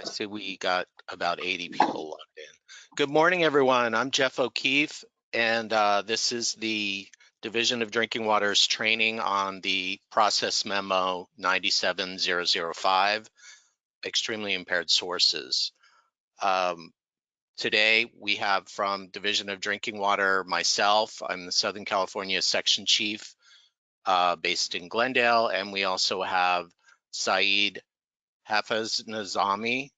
So we got about 80 people logged in. Good morning, everyone. I'm Jeff O'Keefe, and this is the Division of Drinking Water's training on the Process Memo 97005, Extremely Impaired Sources. Today, we have from Division of Drinking Water, myself, I'm the Southern California Section Chief based in Glendale, and we also have Saeed Hafez Nizami.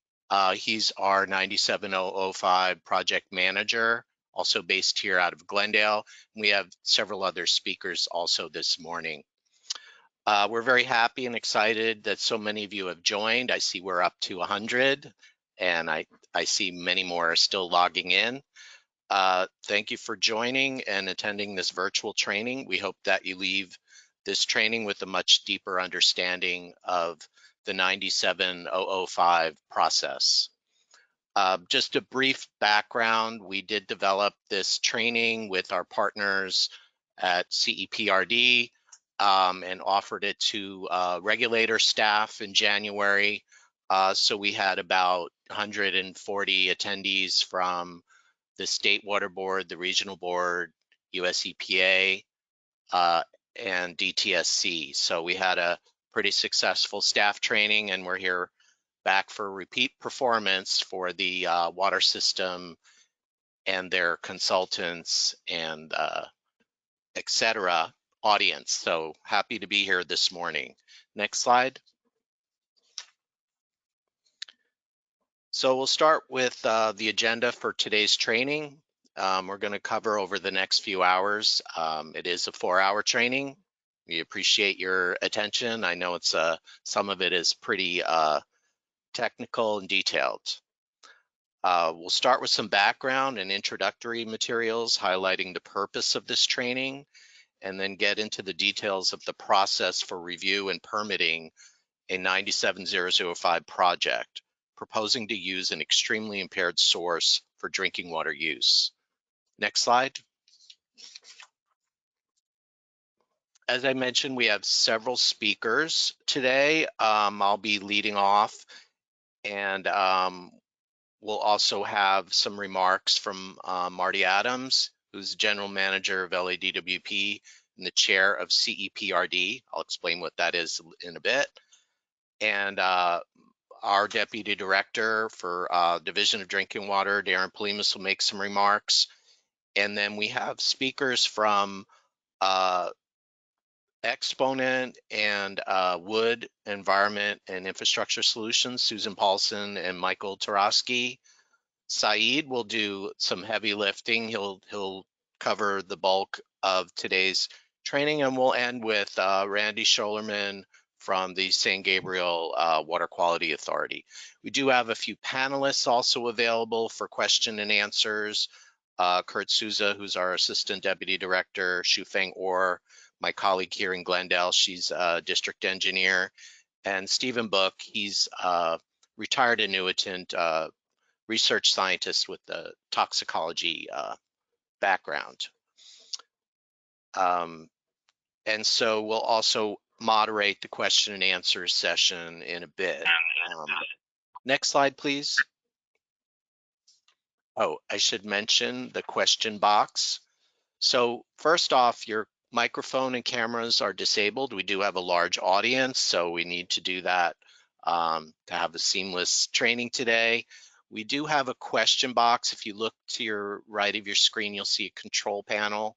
He's our 97005 project manager, also based here out of Glendale. We have several other speakers also this morning. We're very happy and excited that so many of you have joined. I see we're up to 100, and I see many more are still logging in. Thank you for joining and attending this virtual training. We hope that you leave this training with a much deeper understanding of the 97005 process. Just a brief background, we did develop this training with our partners at CEPRD and offered it to regulator staff in January. So we had about 140 attendees from the State Water Board, the Regional Board, US EPA, and DTSC. So we had a pretty successful staff training, and we're here back for repeat performance for the water system and their consultants and et cetera audience. So happy to be here this morning. Next slide. So we'll start with the agenda for today's training. We're going to cover over the next few hours. It is a 4-hour training. We appreciate your attention. I know it's some of it is pretty technical and detailed. We'll start with some background and introductory materials highlighting the purpose of this training, and then get into the details of the process for review and permitting a 97005 project, proposing to use an extremely impaired source for drinking water use. Next slide. As I mentioned, we have several speakers today. I'll be leading off, and we'll also have some remarks from Marty Adams, who's General Manager of LADWP and the Chair of CEPRD. I'll explain what that is in a bit. And our Deputy Director for Division of Drinking Water, Darren Polimas, will make some remarks. And then we have speakers from Exponent and Wood, Environment and Infrastructure Solutions, Susan Paulson and Michael Tyrosky. Saeed will do some heavy lifting. He'll cover the bulk of today's training, and we'll end with Randy Scholerman from the San Gabriel Water Quality Authority. We do have a few panelists also available for question and answers. Kurt Souza, who's our Assistant Deputy Director, Shufeng Orr, my colleague here in Glendale, she's a district engineer, and Stephen Book, he's a retired annuitant research scientist with the toxicology background. And so we'll also moderate the question and answer session in a bit. Next slide, please. Oh, I should mention the question box. So first off, your microphone and cameras are disabled. We do have a large audience, so we need to do that to have a seamless training today. We do have a question box. If you look to your right of your screen, you'll see a control panel,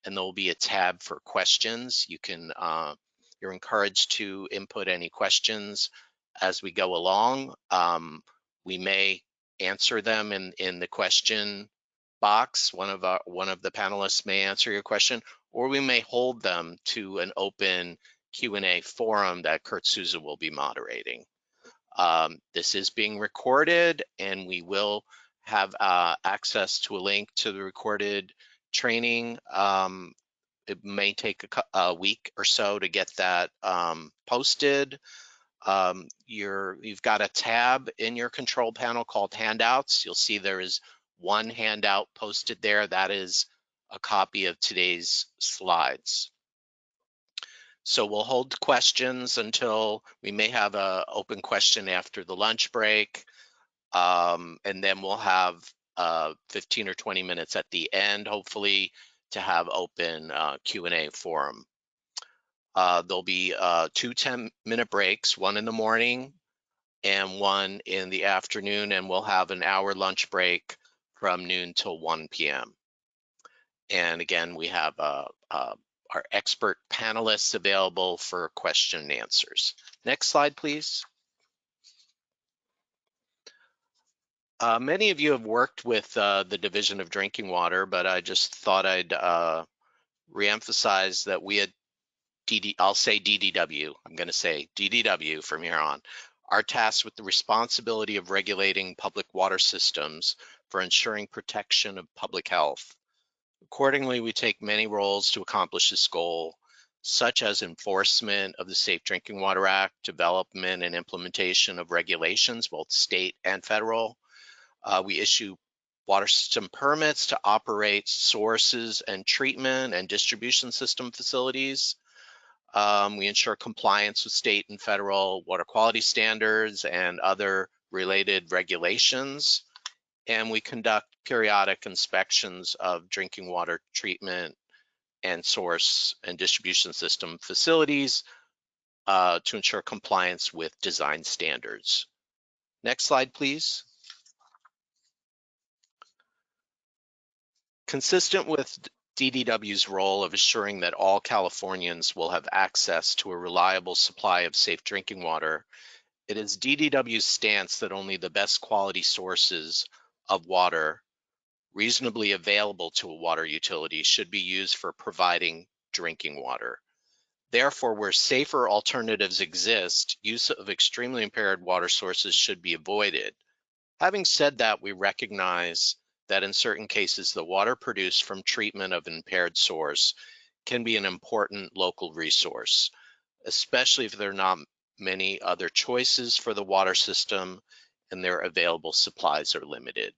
and there will be a tab for questions. You can, you're encouraged to input any questions as we go along. We may answer them in the question box. One of the panelists may answer your question, or we may hold them to an open Q&A forum that Kurt Souza will be moderating. This is being recorded, and we will have access to a link to the recorded training. It may take a week or so to get that posted. You've got a tab in your control panel called handouts. You'll see there is one handout posted there. That is a copy of today's slides. So we'll hold questions until we may have an open question after the lunch break. And then we'll have 15 or 20 minutes at the end, hopefully, to have open Q&A forum. There'll be 2 10-minute breaks, one in the morning and one in the afternoon, and we'll have an hour lunch break from noon till 1 p.m. And again, we have our expert panelists available for question and answers. Next slide, please. Many of you have worked with the Division of Drinking Water, but I just thought I'd reemphasize that we at I'll say DDW, I'm going to say DDW from here on, are tasked with the responsibility of regulating public water systems for ensuring protection of public health. Accordingly, we take many roles to accomplish this goal, such as enforcement of the Safe Drinking Water Act, development and implementation of regulations, both state and federal. We issue water system permits to operate sources and treatment and distribution system facilities. We ensure compliance with state and federal water quality standards and other related regulations. And we conduct periodic inspections of drinking water treatment and source and distribution system facilities to ensure compliance with design standards. Next slide, please. Consistent with DDW's role of assuring that all Californians will have access to a reliable supply of safe drinking water, it is DDW's stance that only the best quality sources of water reasonably available to a water utility should be used for providing drinking water. Therefore, where safer alternatives exist, use of extremely impaired water sources should be avoided. Having said that, we recognize that in certain cases, the water produced from treatment of an impaired source can be an important local resource, especially if there are not many other choices for the water system and their available supplies are limited.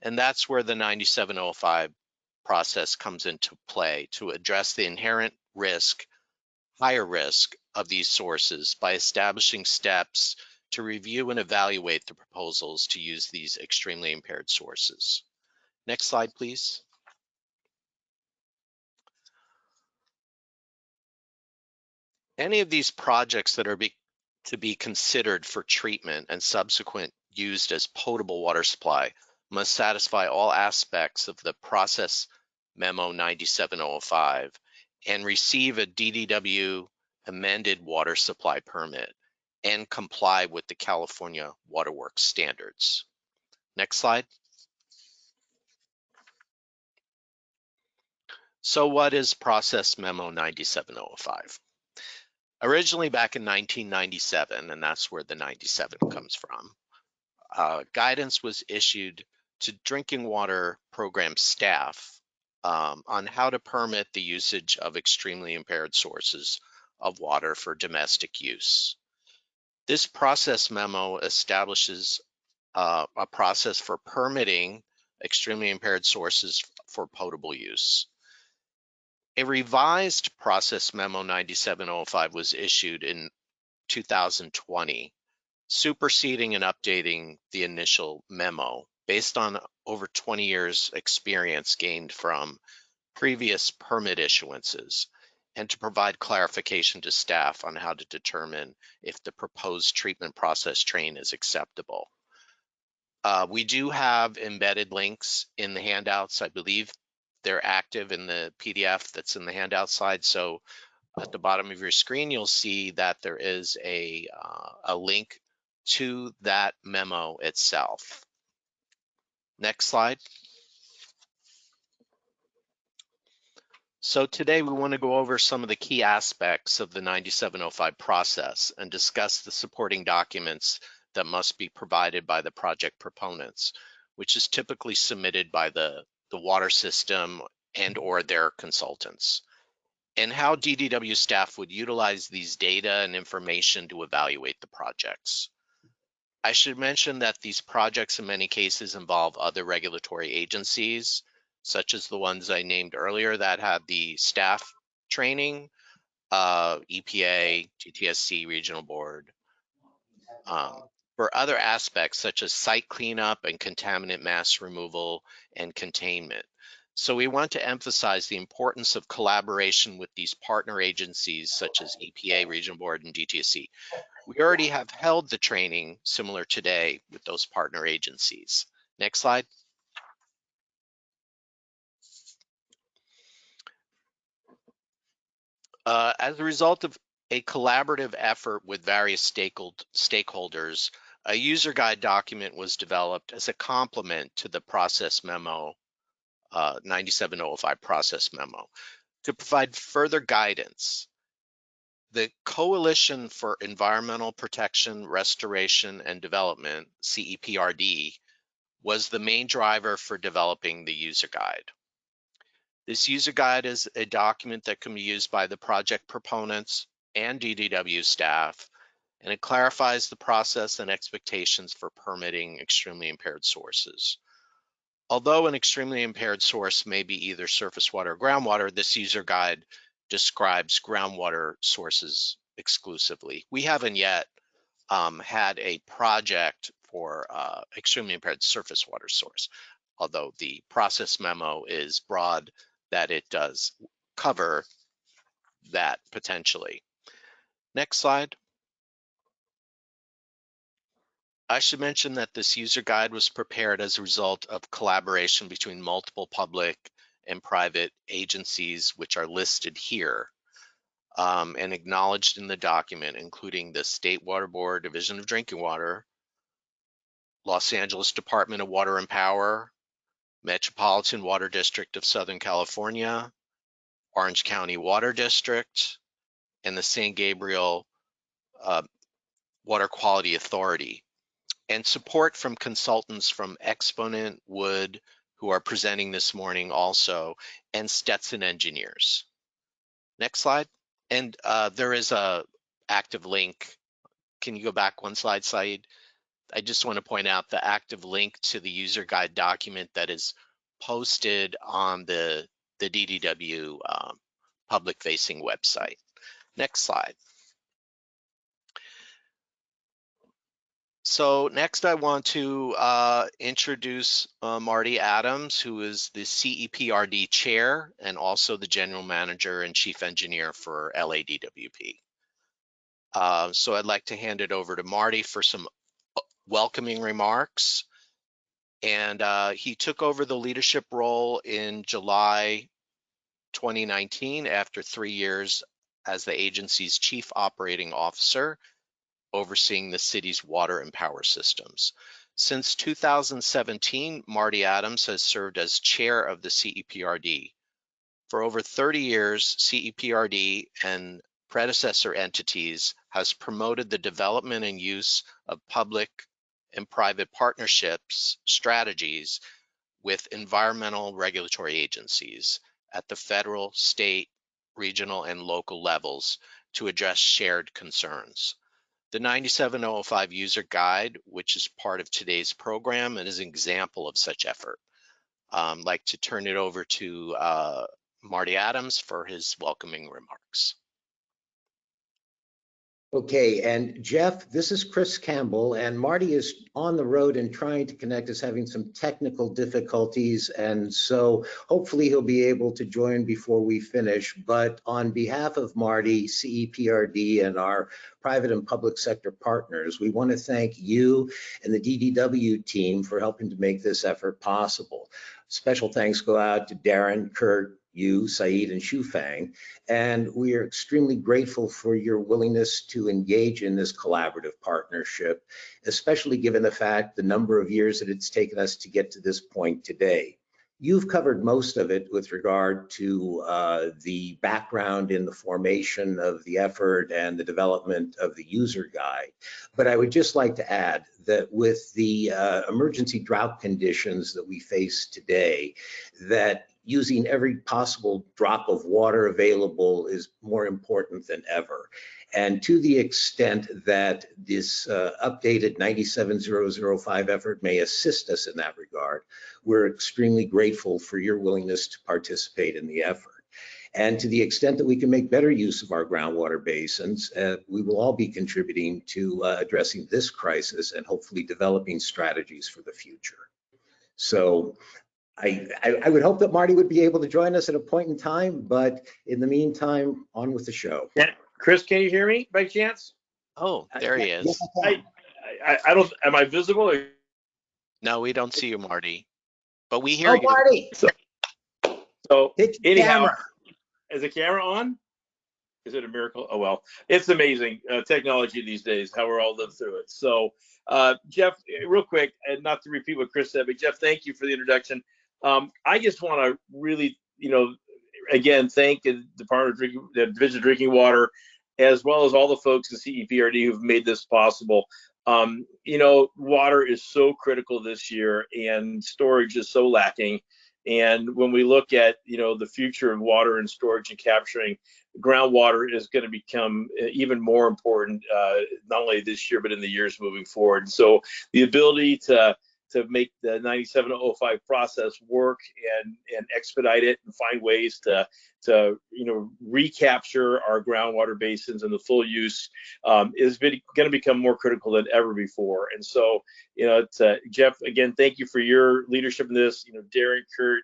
And that's where the 9705 process comes into play to address the inherent risk, higher risk of these sources by establishing steps to review and evaluate the proposals to use these extremely impaired sources. Next slide, please. Any of these projects that are to be considered for treatment and subsequent used as potable water supply must satisfy all aspects of the process Memo 9705 and receive a DDW amended water supply permit and comply with the California Water Works standards. Next slide. So what is Process Memo 9705? Originally back in 1997, and that's where the 97 comes from, guidance was issued to drinking water program staff on how to permit the usage of extremely impaired sources of water for domestic use. This process memo establishes a process for permitting extremely impaired sources for potable use. A revised process memo 9705 was issued in 2020, superseding and updating the initial memo based on over 20 years experience gained from previous permit issuances, and to provide clarification to staff on how to determine if the proposed treatment process train is acceptable. We do have embedded links in the handouts. I believe they're active in the PDF that's in the handout side. So at the bottom of your screen, you'll see that there is a link to that memo itself. Next slide. So today we want to go over some of the key aspects of the 9705 process and discuss the supporting documents that must be provided by the project proponents, which is typically submitted by the water system and or their consultants, and how DDW staff would utilize these data and information to evaluate the projects. I should mention that these projects in many cases involve other regulatory agencies, such as the ones I named earlier that had the staff training, EPA, GTSC, Regional Board. For other aspects such as site cleanup and contaminant mass removal and containment. So we want to emphasize the importance of collaboration with these partner agencies such as EPA, Regional Board, and GTSC. We already have held the training similar today with those partner agencies. Next slide. As a result of a collaborative effort with various stakeholders, a user guide document was developed as a complement to the process memo, 97005 process memo, to provide further guidance. The Coalition for Environmental Protection, Restoration, and Development, CEPRD, was the main driver for developing the user guide. This user guide is a document that can be used by the project proponents and DDW staff, and it clarifies the process and expectations for permitting extremely impaired sources. Although an extremely impaired source may be either surface water or groundwater, this user guide describes groundwater sources exclusively. We haven't yet had a project for extremely impaired surface water source, although the process memo is broad that it does cover that potentially. Next slide. I should mention that this user guide was prepared as a result of collaboration between multiple public and private agencies, which are listed here and acknowledged in the document, including the State Water Board, Division of Drinking Water, Los Angeles Department of Water and Power, Metropolitan Water District of Southern California, Orange County Water District, and the San Gabriel Water Quality Authority, and support from consultants from Exponent, Wood, who are presenting this morning also, and Stetson Engineers. Next slide. And there is a active link. Can you go back one slide, Saeed? I just want to point out the active link to the user guide document that is posted on the DDW public-facing website. Next slide. So next I want to introduce Marty Adams, who is the CEPRD chair and also the general manager and chief engineer for LADWP. So I'd like to hand it over to Marty for some welcoming remarks. And he took over the leadership role in July 2019 after 3 years as the agency's chief operating officer, overseeing the city's water and power systems. Since 2017, Marty Adams has served as chair of the CEPRD. For over 30 years, CEPRD and predecessor entities has promoted the development and use of public and private partnerships strategies with environmental regulatory agencies at the federal, state, regional, and local levels to address shared concerns. The 97005 user guide, which is part of today's program, and is an example of such effort. I'd like to turn it over to Marty Adams for his welcoming remarks. Okay, and Jeff, this is Chris Campbell, and Marty is on the road and trying to connect us, having some technical difficulties, and so hopefully he'll be able to join before we finish. But on behalf of Marty, CEPRD, and our private and public sector partners, we want to thank you and the DDW team for helping to make this effort possible. Special thanks go out to Darren, Kurt, you, Saeed, and Shufang, and we are extremely grateful for your willingness to engage in this collaborative partnership, especially given the fact the number of years that it's taken us to get to this point today. You've covered most of it with regard to the background in the formation of the effort and the development of the user guide. But I would just like to add that with the emergency drought conditions that we face today, that using every possible drop of water available is more important than ever. And to the extent that this updated 97005 effort may assist us in that regard, we're extremely grateful for your willingness to participate in the effort. And to the extent that we can make better use of our groundwater basins, we will all be contributing to addressing this crisis and hopefully developing strategies for the future. So I would hope that Marty would be able to join us at a point in time, but in the meantime, on with the show. Yeah. Chris, can you hear me by chance? Oh, there he is. Yes, I don't, am I visible? No, we don't see you, Marty, but we hear you. Marty, So hit your anyhow, camera. is the camera on? Is it a miracle? Oh, well, it's amazing technology these days, how we're all living through it. So Jeff, real quick, and not to repeat what Chris said, but Jeff, thank you for the introduction. I just want to really, again, thank the Department of Drinking, the Division of Drinking Water, as well as all the folks in CEPRD who've made this possible. Water is so critical this year, and storage is so lacking. And when we look at, the future of water and storage and capturing, groundwater is going to become even more important, not only this year, but in the years moving forward. So the ability to make the 9705 process work and expedite it and find ways to recapture our groundwater basins and the full use is going to become more critical than ever before. And so, Jeff, again, thank you for your leadership in this. Darren, Kurt,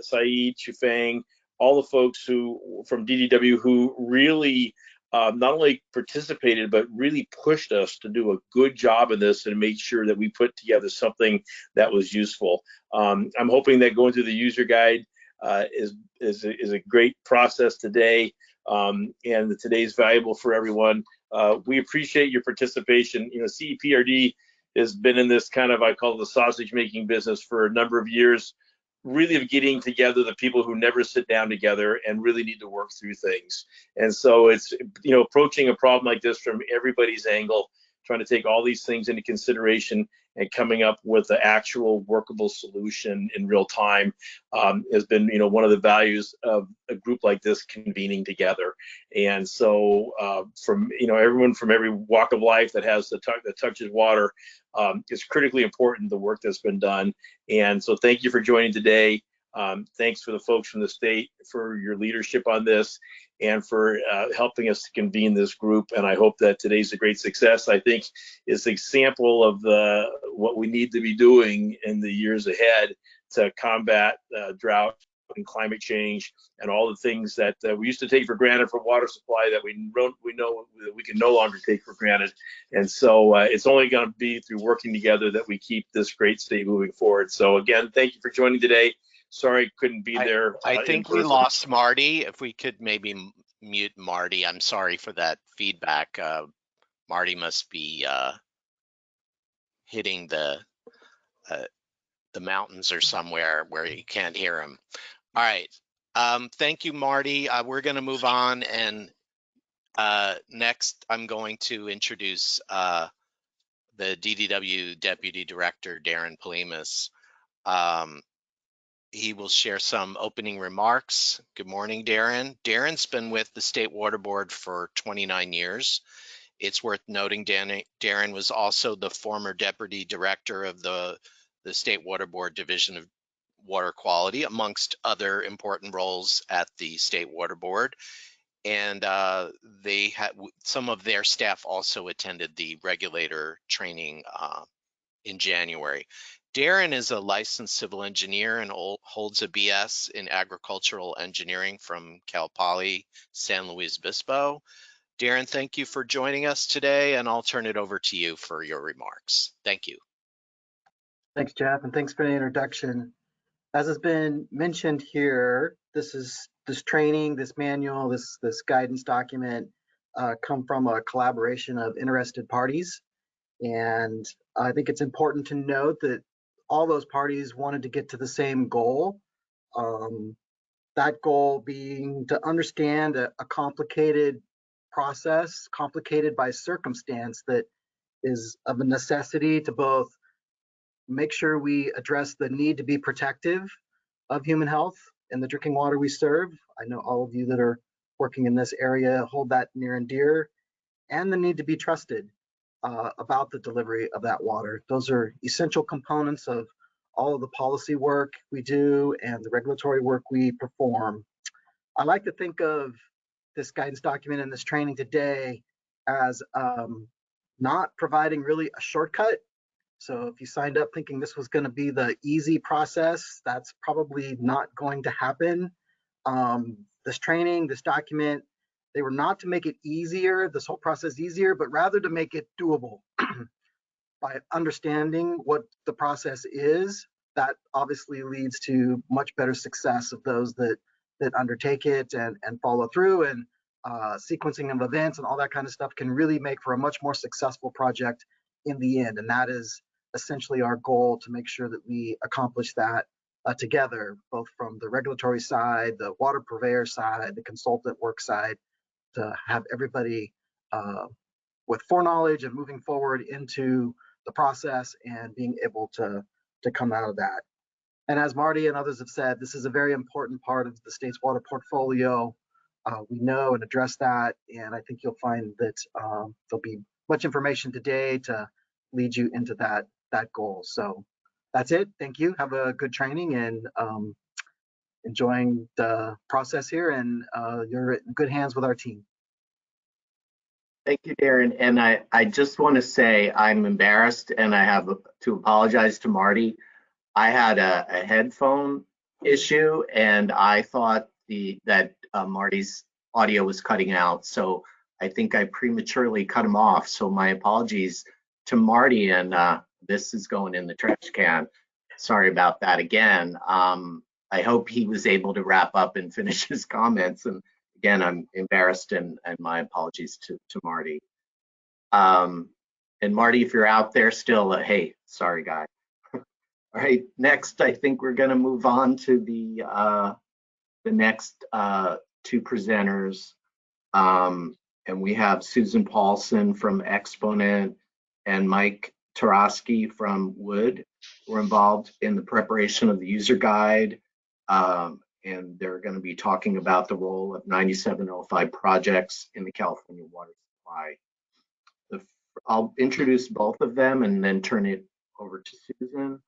Saeed, Chufang, all the folks who from DDW who really not only participated, but really pushed us to do a good job in this and make sure that we put together something that was useful. I'm hoping that going through the user guide is a great process today, and that today's valuable for everyone. We appreciate your participation. CEPRD has been in this kind of, I call it the sausage making business for a number of years, really of getting together the people who never sit down together and really need to work through things. And so it's, approaching a problem like this from everybody's angle, trying to take all these things into consideration and coming up with the actual workable solution in real time has been, one of the values of a group like this convening together. And so from, everyone from every walk of life that has that touches water, is critically important, the work that's been done. And so thank you for joining today. Thanks for the folks from the state for your leadership on this and for helping us to convene this group. And I hope that today's a great success. I think it's an example of what we need to be doing in the years ahead to combat drought and climate change and all the things that we used to take for granted for water supply that we know that we can no longer take for granted. And so it's only going to be through working together that we keep this great state moving forward. So again, thank you for joining today. Sorry couldn't be there. I think we lost Marty. If we could maybe mute Marty. I'm sorry for that feedback. Marty must be hitting the mountains or somewhere where you can't hear him. All right. Thank you, Marty. We're going to move on, and next I'm going to introduce the DDW Deputy Director, Darren Palimas. He will share some opening remarks. Good morning, Darren. Darren's been with the State Water Board for 29 years. It's worth noting Darren was also the former Deputy Director of the State Water Board Division of Water Quality, amongst other important roles at the State Water Board. And they had some of their staff also attended the regulator training in January. Darren is a licensed civil engineer and holds a BS in agricultural engineering from Cal Poly San Luis Obispo. Darren, thank you for joining us today, and I'll turn it over to you for your remarks. Thank you. Thanks, Jeff, and thanks for the introduction. As has been mentioned here, this training, this manual, this guidance document come from a collaboration of interested parties. And I think it's important to note that all those parties wanted to get to the same goal. That goal being to understand a complicated process, complicated by circumstance, that is of a necessity to both make sure we address the need to be protective of human health and the drinking water we serve. I know all of you that are working in this area hold that near and dear, and the need to be trusted about the delivery of that water. Those are essential components of all of the policy work we do and the regulatory work we perform. I like to think of this guidance document and this training today as not providing really a shortcut. So if you signed up thinking this was going to be the easy process, that's probably not going to happen. This training, this document, they were not to make it easier, this whole process easier, but rather to make it doable. By understanding what the process is, that obviously leads to much better success of those that undertake it and follow through, and sequencing of events and all that kind of stuff can really make for a much more successful project in the end. And that is essentially our goal, to make sure that we accomplish that together, both from the regulatory side, the water purveyor side, the consultant work side, to have everybody with foreknowledge and moving forward into the process and being able to come out of that. And as Marty and others have said, this is a very important part of the state's water portfolio. We know and address that, and I think you'll find that there'll be much information today to lead you into that goal. So that's it. Thank you. Have a good training, and enjoying the process here, and you're in good hands with our team. Thank you, Darren. And I just want to say I'm embarrassed, and I have to apologize to Marty. I had a headphone issue, and I thought that Marty's audio was cutting out. So I think I prematurely cut him off. So my apologies to Marty, and this is going in the trash can. Sorry about that again. I hope he was able to wrap up and finish his comments. And again, I'm embarrassed, and my apologies to Marty. And Marty, if you're out there still, hey, sorry, guy. All right, next, I think we're going to move on to the next two presenters. And we have Susan Paulson from Exponent and Mike Tyrosky from Wood, who are involved in the preparation of the user guide. And they're going to be talking about the role of 9705 projects in the California water supply. I'll introduce both of them and then turn it over to Susan.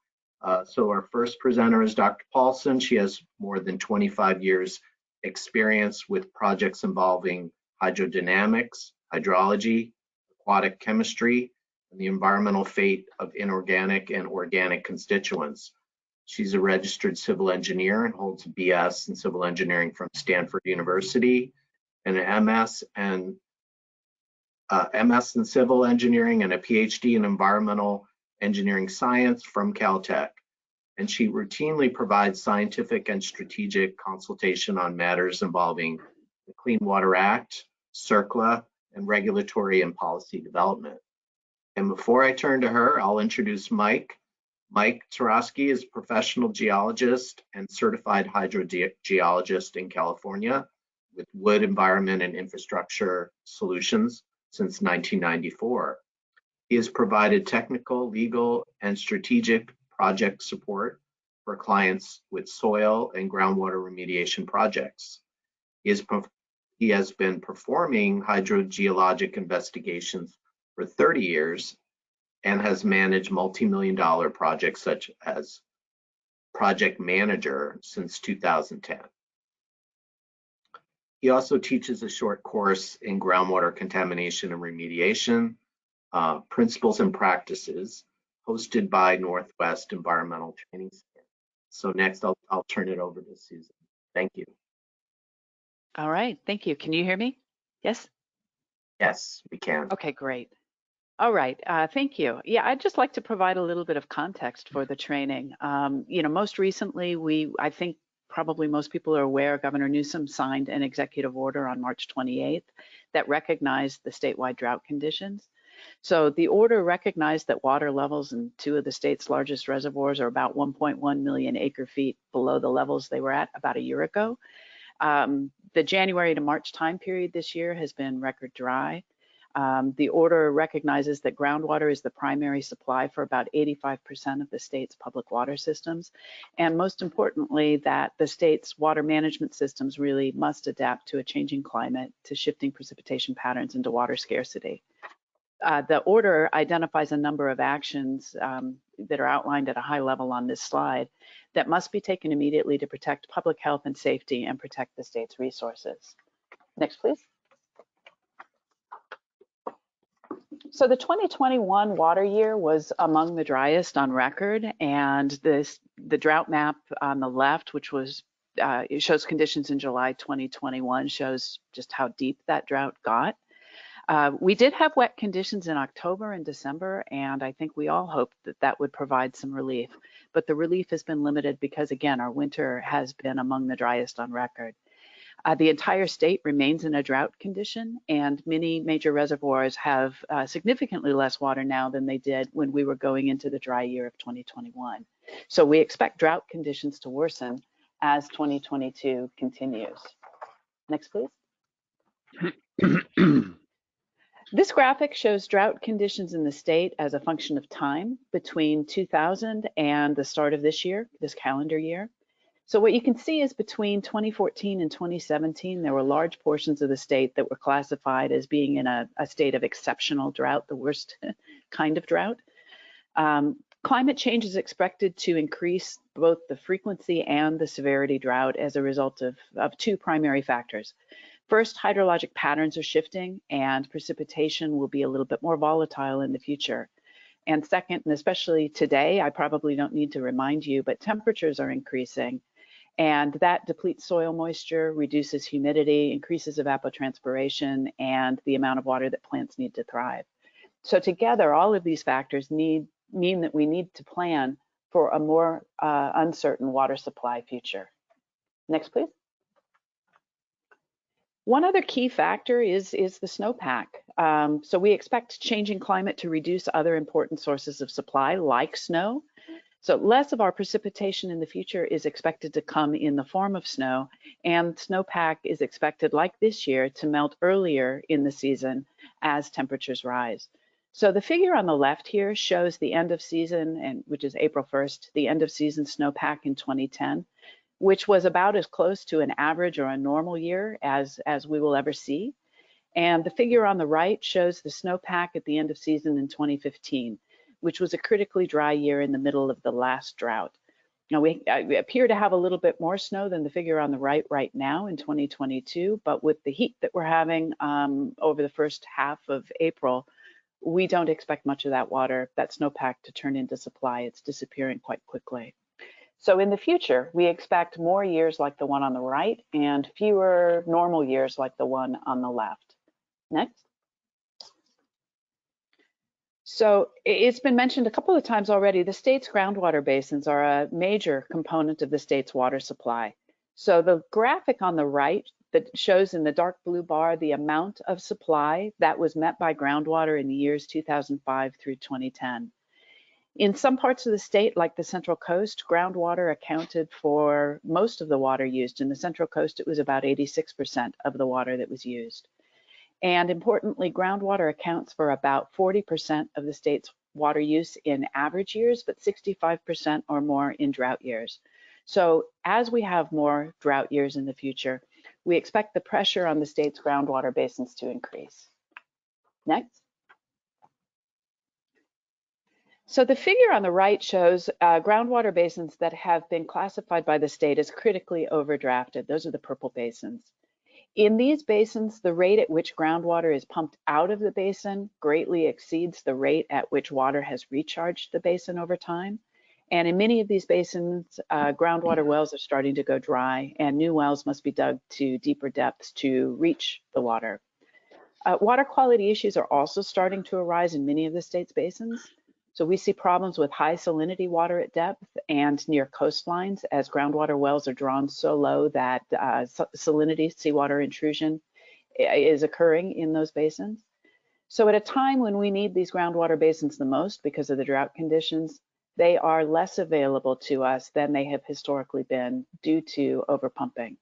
So our first presenter is Dr. Paulson. She has more than 25 years experience with projects involving hydrodynamics, hydrology, aquatic chemistry, and the environmental fate of inorganic and organic constituents. She's a registered civil engineer and holds a BS in civil engineering from Stanford University, and an MS in civil engineering, and a PhD in environmental engineering science from Caltech. And she routinely provides scientific and strategic consultation on matters involving the Clean Water Act, CERCLA, and regulatory and policy development. And before I turn to her, I'll introduce Mike. Mike Tyrosky is a professional geologist and certified hydrogeologist in California with Wood Environment and Infrastructure Solutions since 1994. He has provided technical, legal, and strategic project support for clients with soil and groundwater remediation projects. He has been performing hydrogeologic investigations for 30 years and has managed multi-million-dollar projects such as project manager since 2010. He also teaches a short course in groundwater contamination and remediation, principles and practices, hosted by Northwest Environmental Training Center. So next, I'll turn it over to Susan. Thank you. All right, thank you. Can you hear me? Yes? Yes, we can. Okay, great. All right, thank you. Yeah, I'd just like to provide a little bit of context for the training. Most recently, I think probably most people are aware, Governor Newsom signed an executive order on March 28th that recognized the statewide drought conditions. So the order recognized that water levels in two of the state's largest reservoirs are about 1.1 million acre feet below the levels they were at about a year ago. The January to March time period this year has been record dry. The order recognizes that groundwater is the primary supply for about 85% of the state's public water systems. And most importantly, that the state's water management systems really must adapt to a changing climate, to shifting precipitation patterns, and to water scarcity. the order identifies a number of actions that are outlined at a high level on this slide that must be taken immediately to protect public health and safety and protect the state's resources. Next, please. So the 2021 water year was among the driest on record, and the drought map on the left, which was it shows conditions in July 2021, shows just how deep that drought got. We did have wet conditions in October and December, and I think we all hoped that that would provide some relief, but the relief has been limited because, again, our winter has been among the driest on record. The entire state remains in a drought condition, and many major reservoirs have significantly less water now than they did when we were going into the dry year of 2021. So we expect drought conditions to worsen as 2022 continues. Next, please. This graphic shows drought conditions in the state as a function of time between 2000 and the start of this year, this calendar year. So what you can see is between 2014 and 2017, there were large portions of the state that were classified as being in a state of exceptional drought, the worst kind of drought. Climate change is expected to increase both the frequency and the severity drought as a result of two primary factors. First, hydrologic patterns are shifting and precipitation will be a little bit more volatile in the future. And second, and especially today, I probably don't need to remind you, but temperatures are increasing, and that depletes soil moisture, reduces humidity, increases evapotranspiration, and the amount of water that plants need to thrive. So together, all of these factors mean that we need to plan for a more uncertain water supply future. Next, please. One other key factor is the snowpack. So we expect changing climate to reduce other important sources of supply like snow. So less of our precipitation in the future is expected to come in the form of snow, and snowpack is expected, like this year, to melt earlier in the season as temperatures rise. So the figure on the left here shows the end of season, and which is April 1st, the end of season snowpack in 2010, which was about as close to an average or a normal year as we will ever see. And the figure on the right shows the snowpack at the end of season in 2015, which was a critically dry year in the middle of the last drought. Now we appear to have a little bit more snow than the figure on the right now in 2022, but with the heat that we're having over the first half of April, we don't expect much of that water, that snowpack, to turn into supply. It's disappearing quite quickly. So in the future, we expect more years like the one on the right and fewer normal years like the one on the left. Next. So it's been mentioned a couple of times already, the state's groundwater basins are a major component of the state's water supply. So the graphic on the right that shows in the dark blue bar the amount of supply that was met by groundwater in the years 2005 through 2010. In some parts of the state, like the Central Coast, groundwater accounted for most of the water used. In the Central Coast, it was about 86% of the water that was used. And importantly, groundwater accounts for about 40% of the state's water use in average years, but 65% or more in drought years. So as we have more drought years in the future, we expect the pressure on the state's groundwater basins to increase. Next. So the figure on the right shows groundwater basins that have been classified by the state as critically overdrafted. Those are the purple basins. In these basins, the rate at which groundwater is pumped out of the basin greatly exceeds the rate at which water has recharged the basin over time. And in many of these basins, groundwater wells are starting to go dry, and new wells must be dug to deeper depths to reach the water. Water quality issues are also starting to arise in many of the state's basins. So we see problems with high salinity water at depth and near coastlines as groundwater wells are drawn so low that salinity, seawater intrusion, is occurring in those basins. So at a time when we need these groundwater basins the most because of the drought conditions, they are less available to us than they have historically been due to overpumping.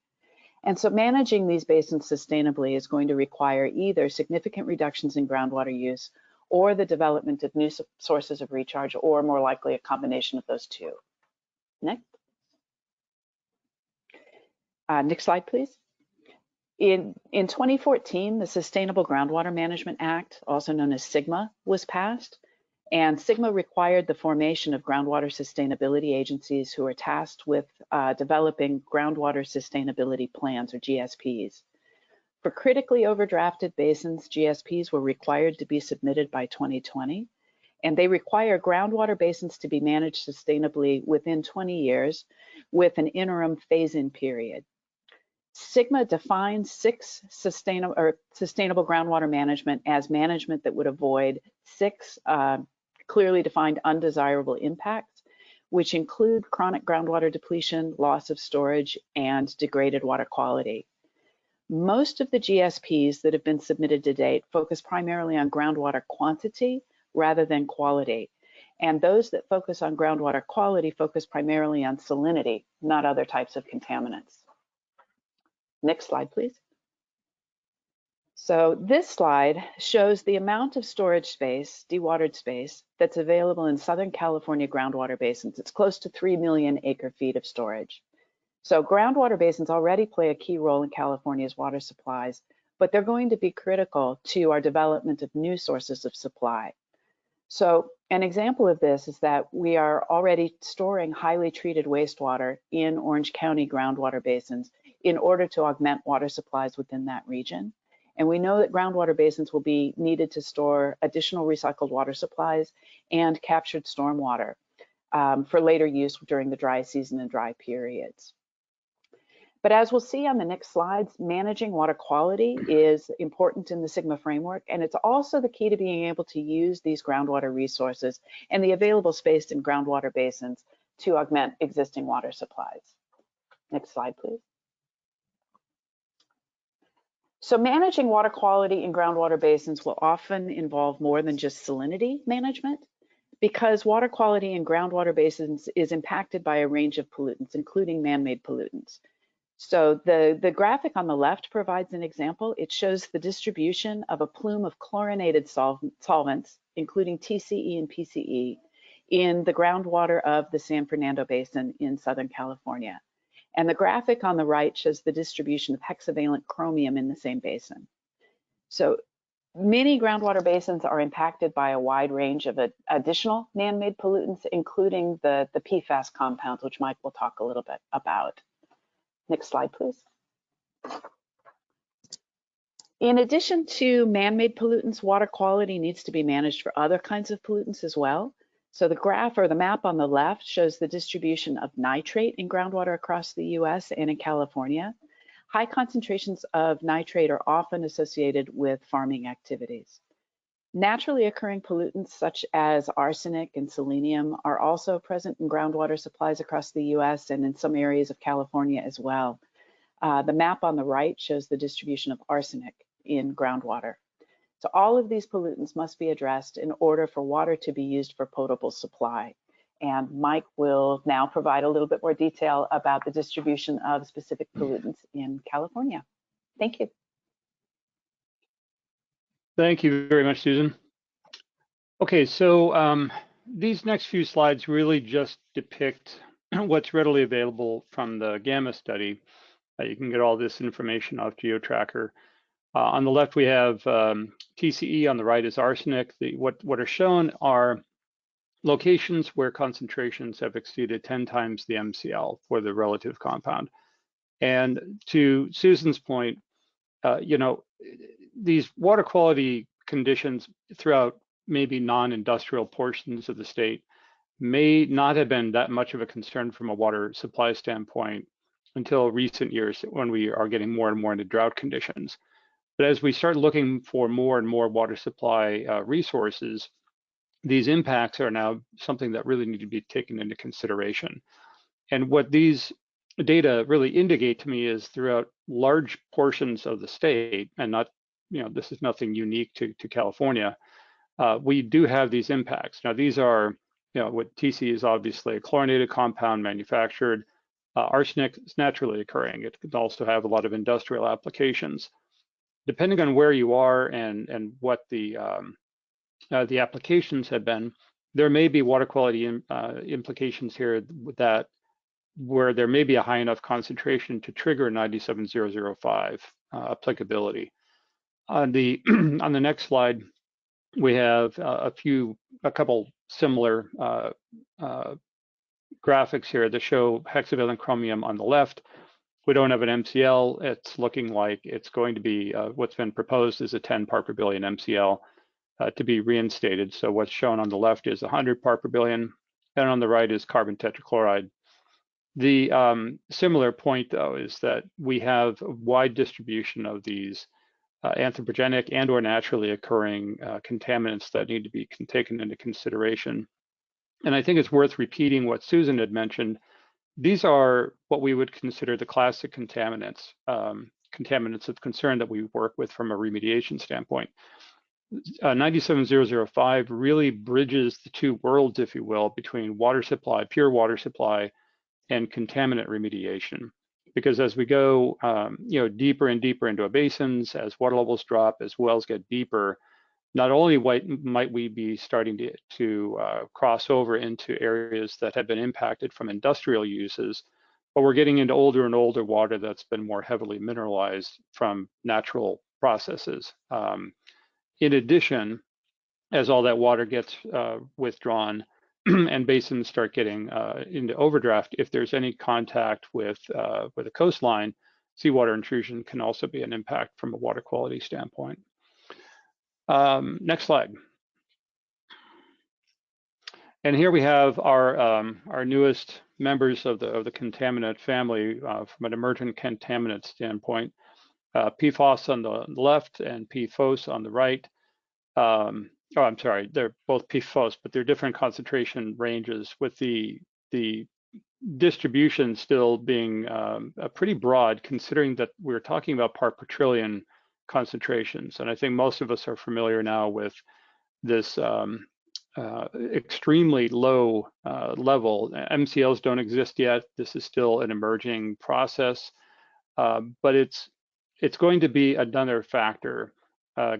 And so managing these basins sustainably is going to require either significant reductions in groundwater use or the development of new sources of recharge, or more likely a combination of those two. Next. Next slide, please. In 2014, the Sustainable Groundwater Management Act, also known as SGMA, was passed. And SGMA required the formation of groundwater sustainability agencies who are tasked with developing groundwater sustainability plans, or GSPs. For critically overdrafted basins, GSPs were required to be submitted by 2020, and they require groundwater basins to be managed sustainably within 20 years with an interim phase-in period. SGMA defines 6 sustainable groundwater management as management that would avoid 6 clearly defined undesirable impacts, which include chronic groundwater depletion, loss of storage, and degraded water quality. Most of the GSPs that have been submitted to date focus primarily on groundwater quantity rather than quality. And those that focus on groundwater quality focus primarily on salinity, not other types of contaminants. Next slide, please. So this slide shows the amount of storage space, dewatered space, that's available in Southern California groundwater basins. It's close to 3 million acre-feet of storage. So groundwater basins already play a key role in California's water supplies, but they're going to be critical to our development of new sources of supply. So an example of this is that we are already storing highly treated wastewater in Orange County groundwater basins in order to augment water supplies within that region. And we know that groundwater basins will be needed to store additional recycled water supplies and captured stormwater for later use during the dry season and dry periods. But as we'll see on the next slides, managing water quality is important in the SGMA framework, and it's also the key to being able to use these groundwater resources and the available space in groundwater basins to augment existing water supplies. Next slide, please. So managing water quality in groundwater basins will often involve more than just salinity management, because water quality in groundwater basins is impacted by a range of pollutants, including man-made pollutants. So the graphic on the left provides an example. It shows the distribution of a plume of chlorinated solvents, including TCE and PCE, in the groundwater of the San Fernando Basin in Southern California. And the graphic on the right shows the distribution of hexavalent chromium in the same basin. So many groundwater basins are impacted by a wide range of additional man-made pollutants, including the PFAS compounds, which Mike will talk a little bit about. Next slide, please. In addition to man-made pollutants, water quality needs to be managed for other kinds of pollutants as well. So the graph or the map on the left shows the distribution of nitrate in groundwater across the US and in California. High concentrations of nitrate are often associated with farming activities. Naturally occurring pollutants such as arsenic and selenium are also present in groundwater supplies across the US and in some areas of California as well. The map on the right shows the distribution of arsenic in groundwater. So all of these pollutants must be addressed in order for water to be used for potable supply. And Mike will now provide a little bit more detail about the distribution of specific pollutants in California. Thank you. Thank you very much, Susan. Okay, so these next few slides really just depict what's readily available from the GAMMA study. You can get all this information off GeoTracker. On the left, we have TCE, on the right is arsenic. What are shown are locations where concentrations have exceeded 10 times the MCL for the relative compound. And to Susan's point, you know, these water quality conditions throughout maybe non-industrial portions of the state may not have been that much of a concern from a water supply standpoint until recent years, when we are getting more and more into drought conditions. But as we start looking for more and more water supply resources, these impacts are now something that really need to be taken into consideration. And what these data really indicate to me is throughout large portions of the state, and not, you know, this is nothing unique to California, we do have these impacts. Now, these are, you know, what TC is obviously a chlorinated compound manufactured. Arsenic is naturally occurring. It could also have a lot of industrial applications. Depending on where you are and what the applications have been, there may be water quality implications here that where there may be a high enough concentration to trigger 97005 applicability. On the on the next slide, we have a couple similar graphics here that show hexavalent chromium on the left. We don't have an MCL. It's looking like it's going to be what's been proposed is a 10 part per billion MCL to be reinstated. So what's shown on the left is 100 part per billion, and on the right is carbon tetrachloride. The similar point, though, is that we have a wide distribution of these anthropogenic and or naturally occurring contaminants that need to be taken into consideration. And I think it's worth repeating what Susan had mentioned. These are what we would consider the classic contaminants, contaminants of concern that we work with from a remediation standpoint. 97005 really bridges the two worlds, if you will, between water supply, pure water supply, and contaminant remediation. Because as we go, deeper and deeper into our basins, as water levels drop, as wells get deeper, not only might we be starting to cross over into areas that have been impacted from industrial uses, but we're getting into older and older water that's been more heavily mineralized from natural processes. In addition, as all that water gets withdrawn and basins start getting into overdraft, if there's any contact with a coastline, seawater intrusion can also be an impact from a water quality standpoint. Next slide. And here we have our newest members of the contaminant family from an emergent contaminant standpoint. PFOS on the left and PFOS on the right. Oh, I'm sorry, they're both PFOS, but they're different concentration ranges, with the distribution still being pretty broad, considering that we're talking about part per trillion concentrations. And I think most of us are familiar now with this extremely low level. MCLs don't exist yet. This is still an emerging process, but it's going to be another factor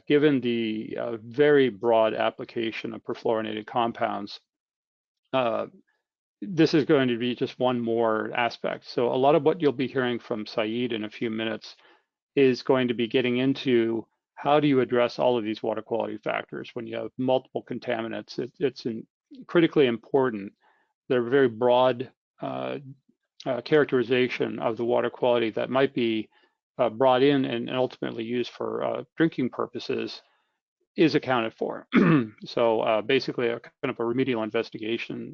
given the very broad application of perfluorinated compounds. This is going to be just one more aspect. So a lot of what you'll be hearing from Saeed in a few minutes is going to be getting into how do you address all of these water quality factors when you have multiple contaminants. It's critically important. They're very broad characterization of the water quality that might be brought in and ultimately used for drinking purposes is accounted for. So basically a kind of a remedial investigation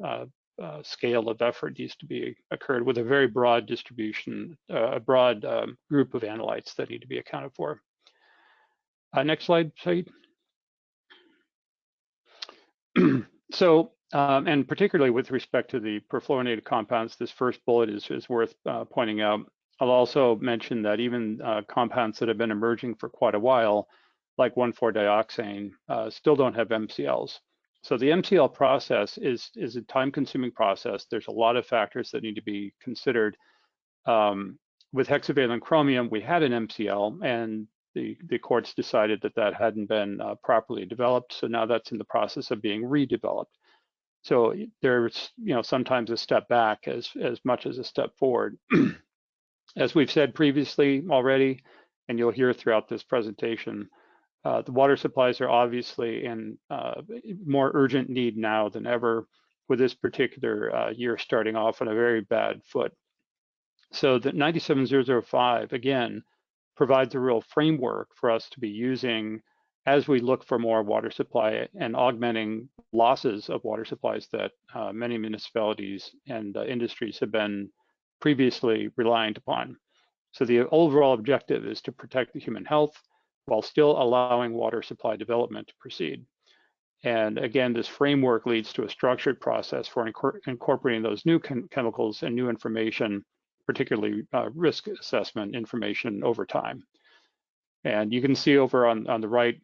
scale of effort needs to be occurred with a very broad distribution, a broad group of analytes that need to be accounted for. Next slide, Saeed. So, and particularly with respect to the perfluorinated compounds, this first bullet is worth pointing out. I'll also mention that even compounds that have been emerging for quite a while, like 1,4-dioxane, still don't have MCLs. So the MCL process is a time-consuming process. There's a lot of factors that need to be considered. With hexavalent chromium, we had an MCL, and the courts decided that hadn't been properly developed. So now that's in the process of being redeveloped. So there's sometimes a step back as much as a step forward. As we've said previously already, and you'll hear throughout this presentation, the water supplies are obviously in more urgent need now than ever, with this particular year starting off on a very bad foot. So the 97005, again, provides a real framework for us to be using as we look for more water supply and augmenting losses of water supplies that many municipalities and industries have been previously reliant upon. So the overall objective is to protect the human health while still allowing water supply development to proceed. And again, this framework leads to a structured process for incorporating those new chemicals and new information, particularly risk assessment information over time. And you can see over on the right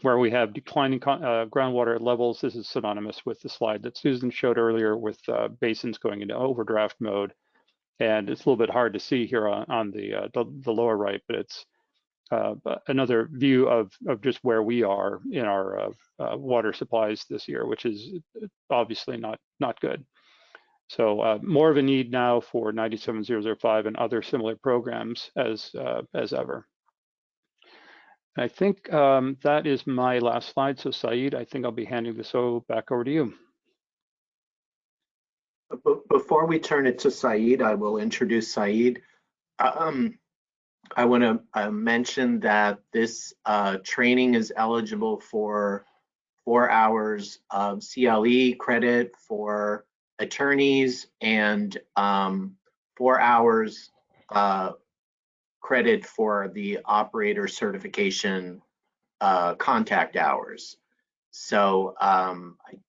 where we have declining groundwater levels. This is synonymous with the slide that Susan showed earlier with basins going into overdraft mode. And it's a little bit hard to see here on the lower right, but it's another view of just where we are in our water supplies this year, which is obviously not good. So more of a need now for 97005 and other similar programs as ever. I think that is my last slide. So Saeed, I think I'll be handing this back over to you. Before we turn it to Saeed, I will introduce Saeed. I want to mention that this training is eligible for 4 hours of CLE credit for attorneys and 4 hours credit for the operator certification contact hours. So I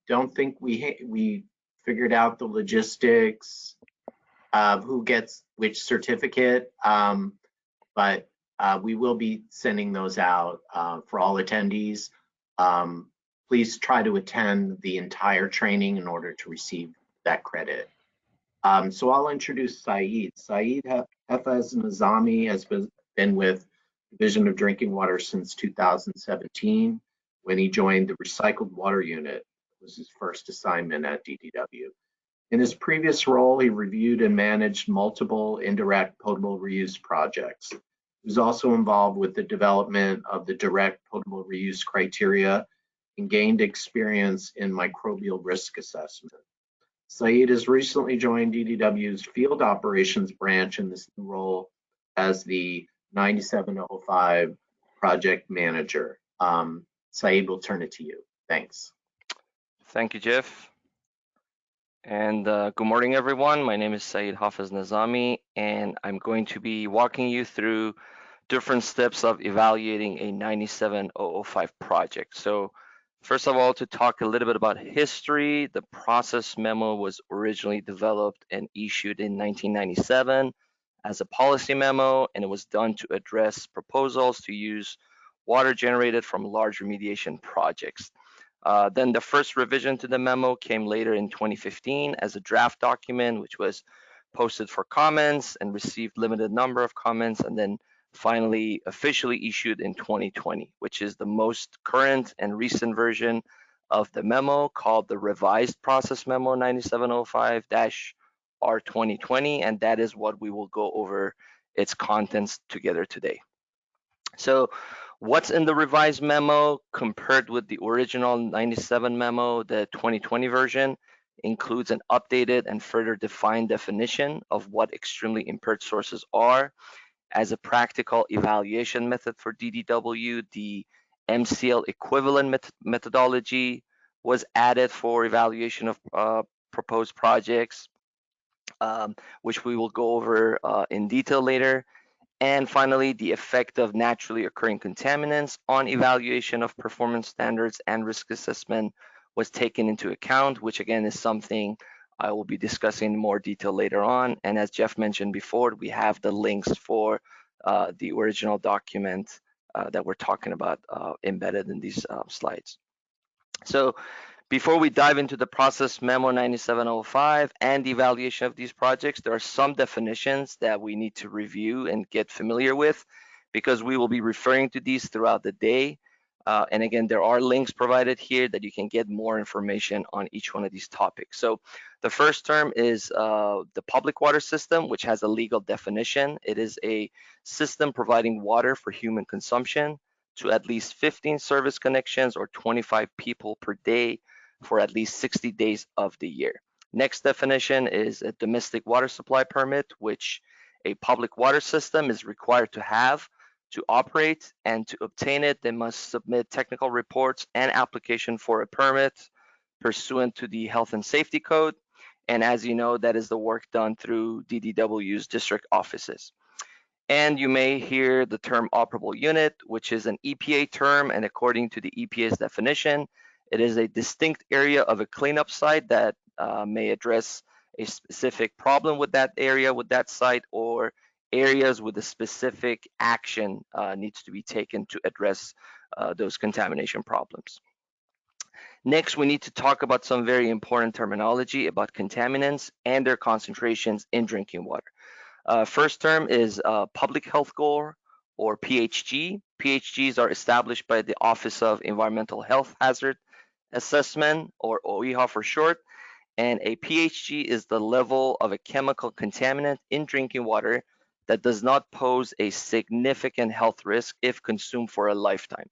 don't think we figured out the logistics of who gets which certificate, but we will be sending those out for all attendees. Please try to attend the entire training in order to receive that credit. So I'll introduce Saeed. Saeed Hafez Nizami has been with Division of Drinking Water since 2017 when he joined the Recycled Water Unit. It was his first assignment at DDW. In his previous role, he reviewed and managed multiple indirect potable reuse projects. He was also involved with the development of the direct potable reuse criteria and gained experience in microbial risk assessment. Saeed has recently joined DDW's field operations branch in this new role as the 9705 project manager. Saeed, will turn it to you. Thanks. Thank you, Jeff. And good morning, everyone. My name is Saeed Hafez Nizami, and I'm going to be walking you through different steps of evaluating a 97005 project. So first of all, to talk a little bit about history, the process memo was originally developed and issued in 1997 as a policy memo, and it was done to address proposals to use water generated from large remediation projects. Then the first revision to the memo came later in 2015 as a draft document, which was posted for comments and received limited number of comments, and then finally officially issued in 2020, which is the most current and recent version of the memo, called the revised process memo 9705-R2020, and that is what we will go over its contents together today. So what's in the revised memo compared with the original 97 memo? The 2020 version includes an updated and further defined definition of what extremely impaired sources are. As a practical evaluation method for DDW, the Mcl Equivalent methodology was added for evaluation of proposed projects, which we will go over in detail later. And finally, the effect of naturally occurring contaminants on evaluation of performance standards and risk assessment was taken into account, which again is something I will be discussing in more detail later on. And as Jeff mentioned before, we have the links for the original document that we're talking about embedded in these slides. So before we dive into the process memo 9705 and the evaluation of these projects, there are some definitions that we need to review and get familiar with, because we will be referring to these throughout the day. And again, there are links provided here that you can get more information on each one of these topics. So the first term is the public water system, which has a legal definition. It is a system providing water for human consumption to at least 15 service connections or 25 people per day for at least 60 days of the year. Next definition is a domestic water supply permit, which a public water system is required to have to operate, and to obtain it, they must submit technical reports and application for a permit pursuant to the Health and Safety Code. And as you know, that is the work done through DDW's district offices. And you may hear the term operable unit, which is an EPA term, and according to the EPA's definition, it is a distinct area of a cleanup site that may address a specific problem with that area, with that site, or areas with a specific action needs to be taken to address those contamination problems. Next, we need to talk about some very important terminology about contaminants and their concentrations in drinking water. First term is public health goal, or PHG. PHGs are established by the Office of Environmental Health Hazard Assessment, or OEHA for short, And a PHG is the level of a chemical contaminant in drinking water that does not pose a significant health risk if consumed for a lifetime.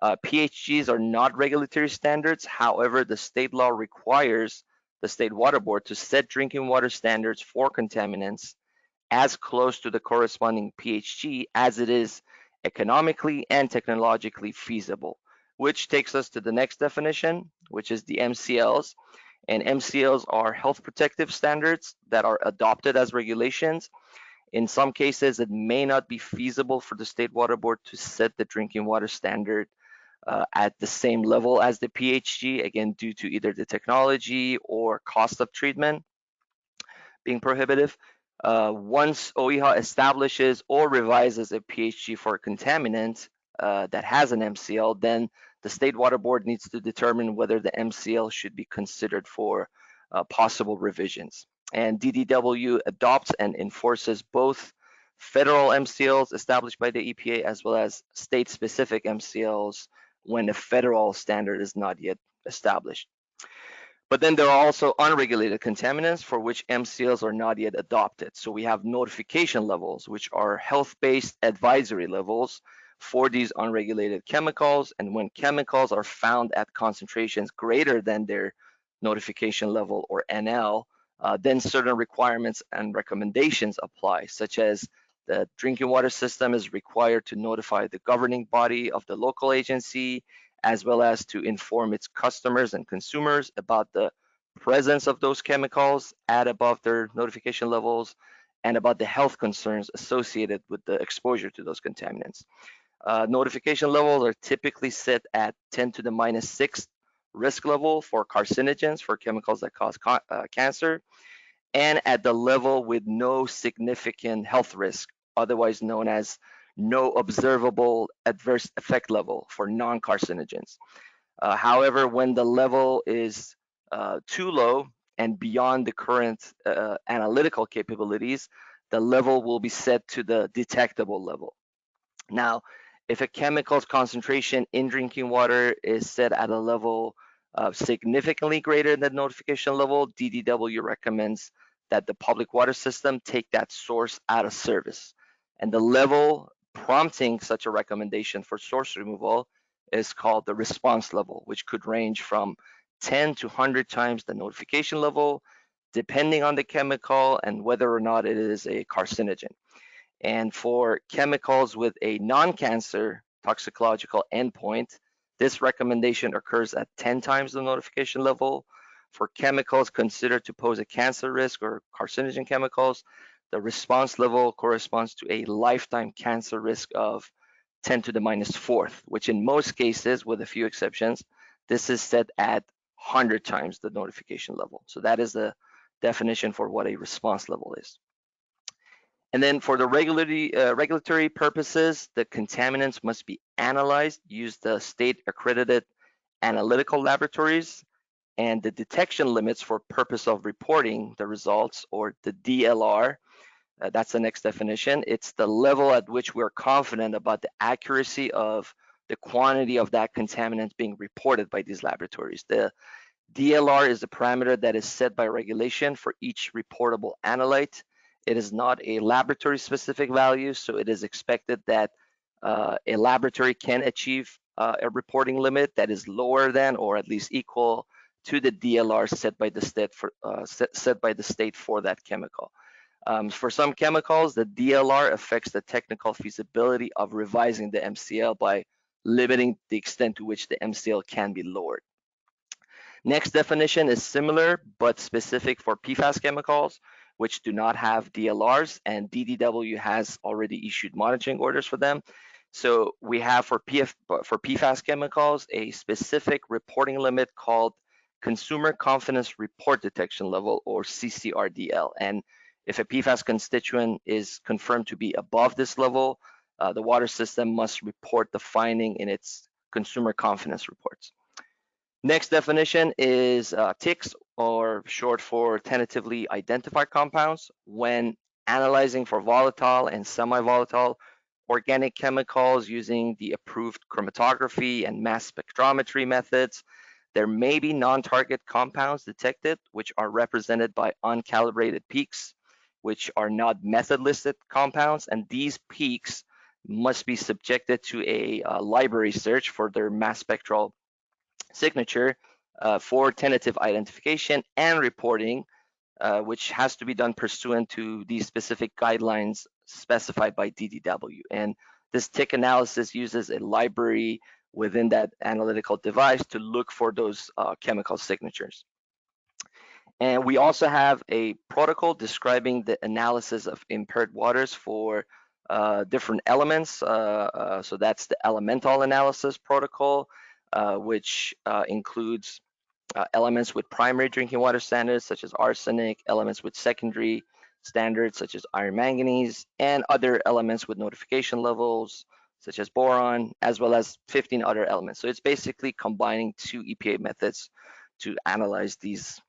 PHGs are not regulatory standards. However, the state law requires the State Water Board to set drinking water standards for contaminants as close to the corresponding PHG as it is economically and technologically feasible, which takes us to the next definition, which is the MCLs. And MCLs are health protective standards that are adopted as regulations. In some cases, it may not be feasible for the State Water Board to set the drinking water standard at the same level as the PHG, again, due to either the technology or cost of treatment being prohibitive. Once OEHA establishes or revises a PHG for a contaminant that has an MCL, then the State Water Board needs to determine whether the MCL should be considered for possible revisions. And DDW adopts and enforces both federal MCLs established by the EPA as well as state-specific MCLs when a federal standard is not yet established. But then there are also unregulated contaminants for which MCLs are not yet adopted. So we have notification levels, which are health-based advisory levels for these unregulated chemicals. And when chemicals are found at concentrations greater than their notification level or NL, then certain requirements and recommendations apply, such as the drinking water system is required to notify the governing body of the local agency, as well as to inform its customers and consumers about the presence of those chemicals at above their notification levels and about the health concerns associated with the exposure to those contaminants. Notification levels are typically set at 10 to the minus 6 risk level for carcinogens, for chemicals that cause cancer, and at the level with no significant health risk, otherwise known as no observable adverse effect level for non-carcinogens. However, when the level is too low and beyond the current analytical capabilities, the level will be set to the detectable level. Now, if a chemical's concentration in drinking water is set at a level significantly greater than notification level, DDW recommends that the public water system take that source out of service. And the level prompting such a recommendation for source removal is called the response level, which could range from 10 to 100 times the notification level, depending on the chemical and whether or not it is a carcinogen. And for chemicals with a non-cancer toxicological endpoint, this recommendation occurs at 10 times the notification level. For chemicals considered to pose a cancer risk or carcinogen chemicals, the response level corresponds to a lifetime cancer risk of 10 to the minus 4th, which in most cases, with a few exceptions, this is set at 100 times the notification level. So that is the definition for what a response level is. And then for the regulatory purposes, the contaminants must be analyzed, use the state accredited analytical laboratories, and the detection limits for purpose of reporting the results, or the DLR. That's the next definition. It's the level at which we're confident about the accuracy of the quantity of that contaminant being reported by these laboratories. The DLR is the parameter that is set by regulation for each reportable analyte. It is not a laboratory specific value, so it is expected that a laboratory can achieve a reporting limit that is lower than or at least equal to the DLR set by the state for that chemical. For some chemicals, the DLR affects the technical feasibility of revising the MCL by limiting the extent to which the MCL can be lowered. Next definition is similar but specific for PFAS chemicals, which do not have DLRs, and DDW has already issued monitoring orders for them. So we have for PFAS chemicals a specific reporting limit called Consumer Confidence Report Detection Level, or CCRDL. And if a PFAS constituent is confirmed to be above this level, the water system must report the finding in its consumer confidence reports. Next definition is TICs, or short for tentatively identified compounds. When analyzing for volatile and semi-volatile organic chemicals using the approved chromatography and mass spectrometry methods, There may be non-target compounds detected, which are represented by uncalibrated peaks, which are not method-listed compounds, and these peaks must be subjected to a library search for their mass spectral signature for tentative identification and reporting, which has to be done pursuant to these specific guidelines specified by DDW. And this tick analysis uses a library within that analytical device to look for those chemical signatures. And we also have a protocol describing the analysis of impaired waters for different elements. So that's the elemental analysis protocol, which includes elements with primary drinking water standards such as arsenic, elements with secondary standards such as iron manganese, and other elements with notification levels such as boron, as well as 15 other elements. So it's basically combining 2 EPA methods to analyze these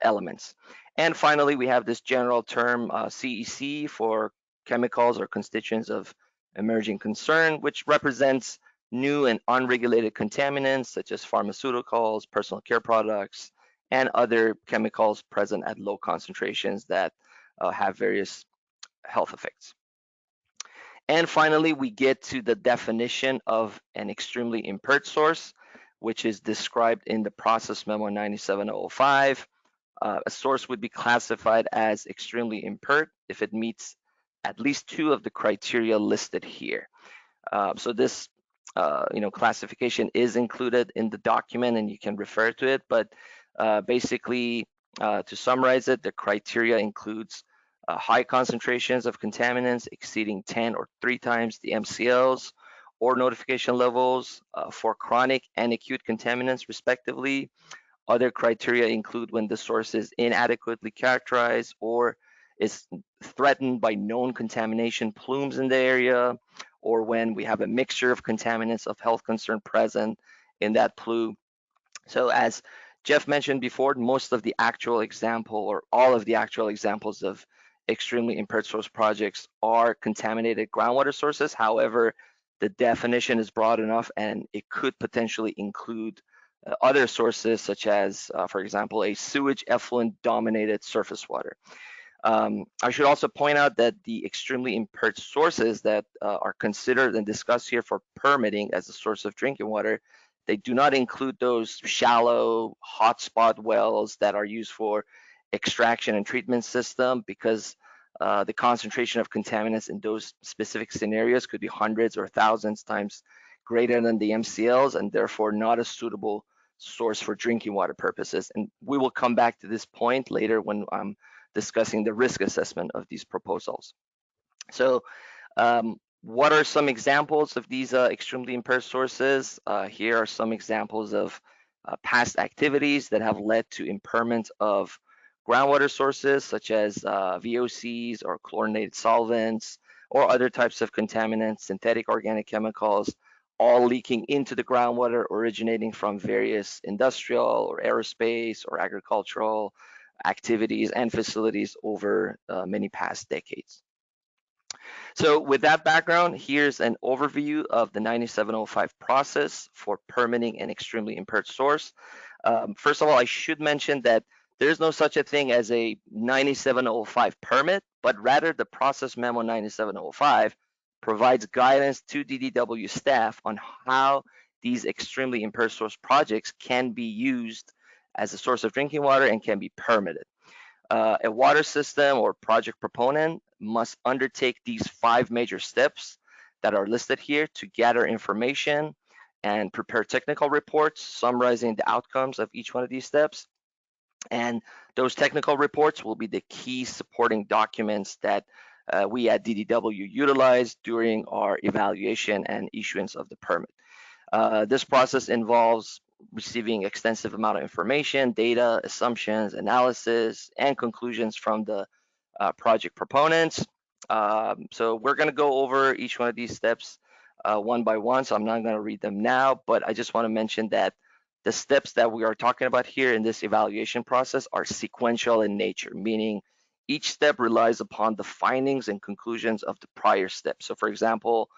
elements. And finally, we have this general term CEC for chemicals or constituents of emerging concern, which represents new and unregulated contaminants such as pharmaceuticals, personal care products, and other chemicals present at low concentrations that have various health effects. And finally, we get to the definition of an extremely impaired source, which is described in the process memo 97005. A source would be classified as extremely impaired if it meets at least 2 of the criteria listed here. So this classification is included in the document and you can refer to it, but basically to summarize it, the criteria includes high concentrations of contaminants exceeding 10 or 3 times the MCLs or notification levels for chronic and acute contaminants respectively. Other criteria include when the source is inadequately characterized or is threatened by known contamination plumes in the area, or when we have a mixture of contaminants of health concern present in that plume. So as Jeff mentioned before, most of the actual example or all of the actual examples of extremely impaired source projects are contaminated groundwater sources. However, the definition is broad enough and it could potentially include other sources such as, for example, a sewage effluent dominated surface water. I should also point out that the extremely impaired sources that are considered and discussed here for permitting as a source of drinking water, they do not include those shallow hotspot wells that are used for extraction and treatment system, because the concentration of contaminants in those specific scenarios could be hundreds or thousands times greater than the MCLs, and therefore not a suitable source for drinking water purposes. And we will come back to this point later when I'm discussing the risk assessment of these proposals. So what are some examples of these extremely impaired sources? Here are some examples of past activities that have led to impairment of groundwater sources, such as VOCs or chlorinated solvents, or other types of contaminants, synthetic organic chemicals, all leaking into the groundwater originating from various industrial or aerospace or agricultural activities and facilities over many past decades. So with that background, here's an overview of the 9705 process for permitting an extremely impaired source. First of all, I should mention that there's no such a thing as a 9705 permit, but rather the process memo 9705 provides guidance to DDW staff on how these extremely impaired source projects can be used as a source of drinking water and can be permitted. A water system or project proponent must undertake these 5 major steps that are listed here to gather information and prepare technical reports summarizing the outcomes of each one of these steps. And those technical reports will be the key supporting documents that we at DDW utilize during our evaluation and issuance of the permit. This process involves receiving extensive amount of information, data, assumptions, analysis, and conclusions from the project proponents. So we're going to go over each one of these steps one by one, so I'm not going to read them now, but I just want to mention that the steps that we are talking about here in this evaluation process are sequential in nature, meaning each step relies upon the findings and conclusions of the prior step. So for example,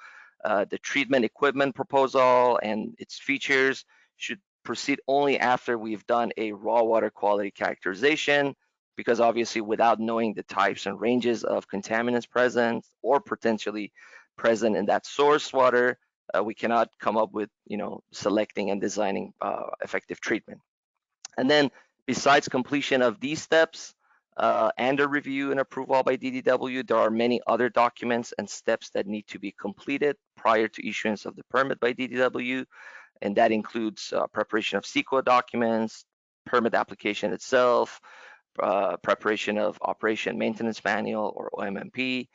the treatment equipment proposal and its features should proceed only after we've done a raw water quality characterization, because obviously without knowing the types and ranges of contaminants present or potentially present in that source water, we cannot come up with, selecting and designing effective treatment. And then besides completion of these steps and a review and approval by DDW, there are many other documents and steps that need to be completed prior to issuance of the permit by DDW. And that includes preparation of CEQA documents, permit application itself, preparation of operation maintenance manual or OMMP,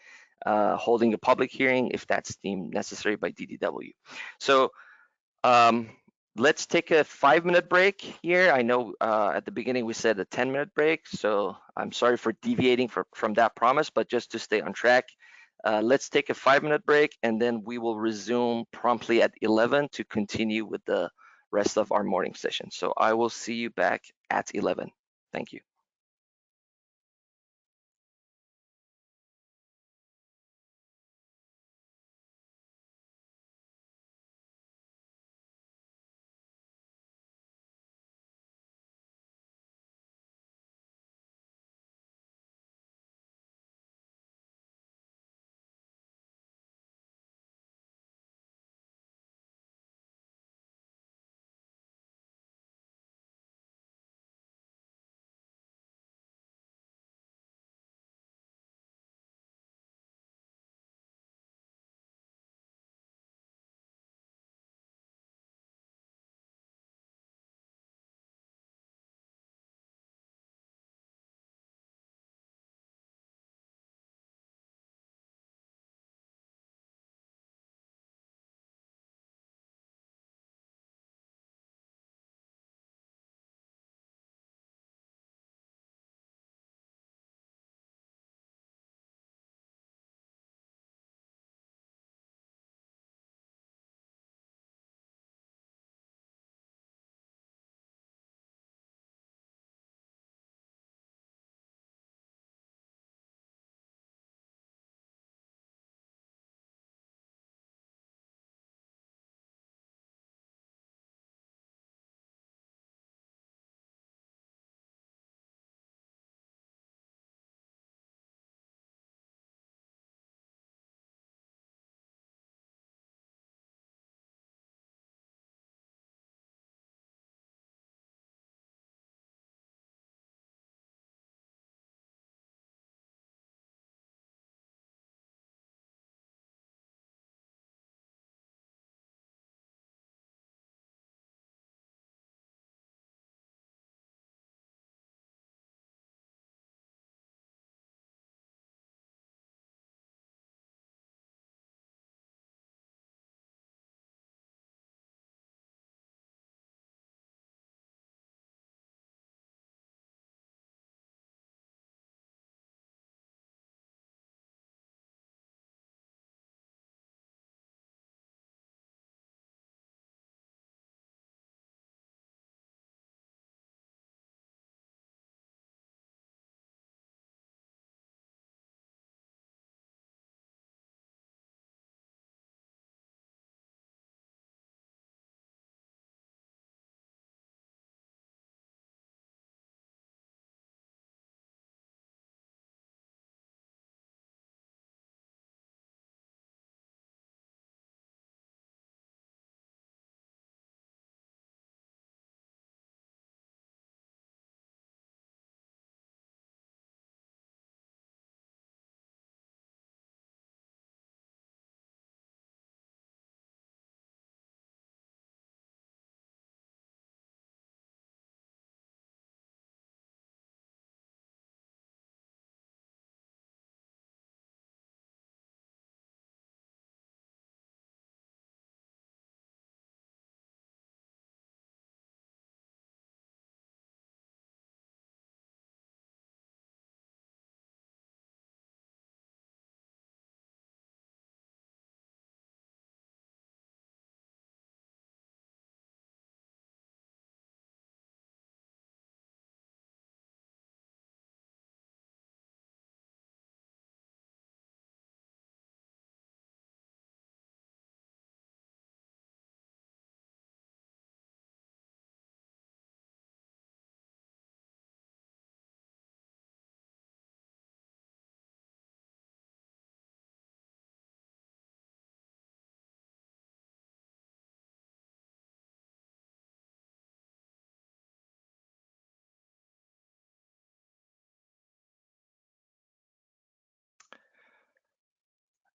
holding a public hearing if that's deemed necessary by DDW. So let's take a 5-minute break here. I know at the beginning we said a 10-minute break, so I'm sorry for deviating from that promise, but just to stay on track, let's take a 5-minute break and then we will resume promptly at 11 to continue with the rest of our morning session. So I will see you back at 11. Thank you.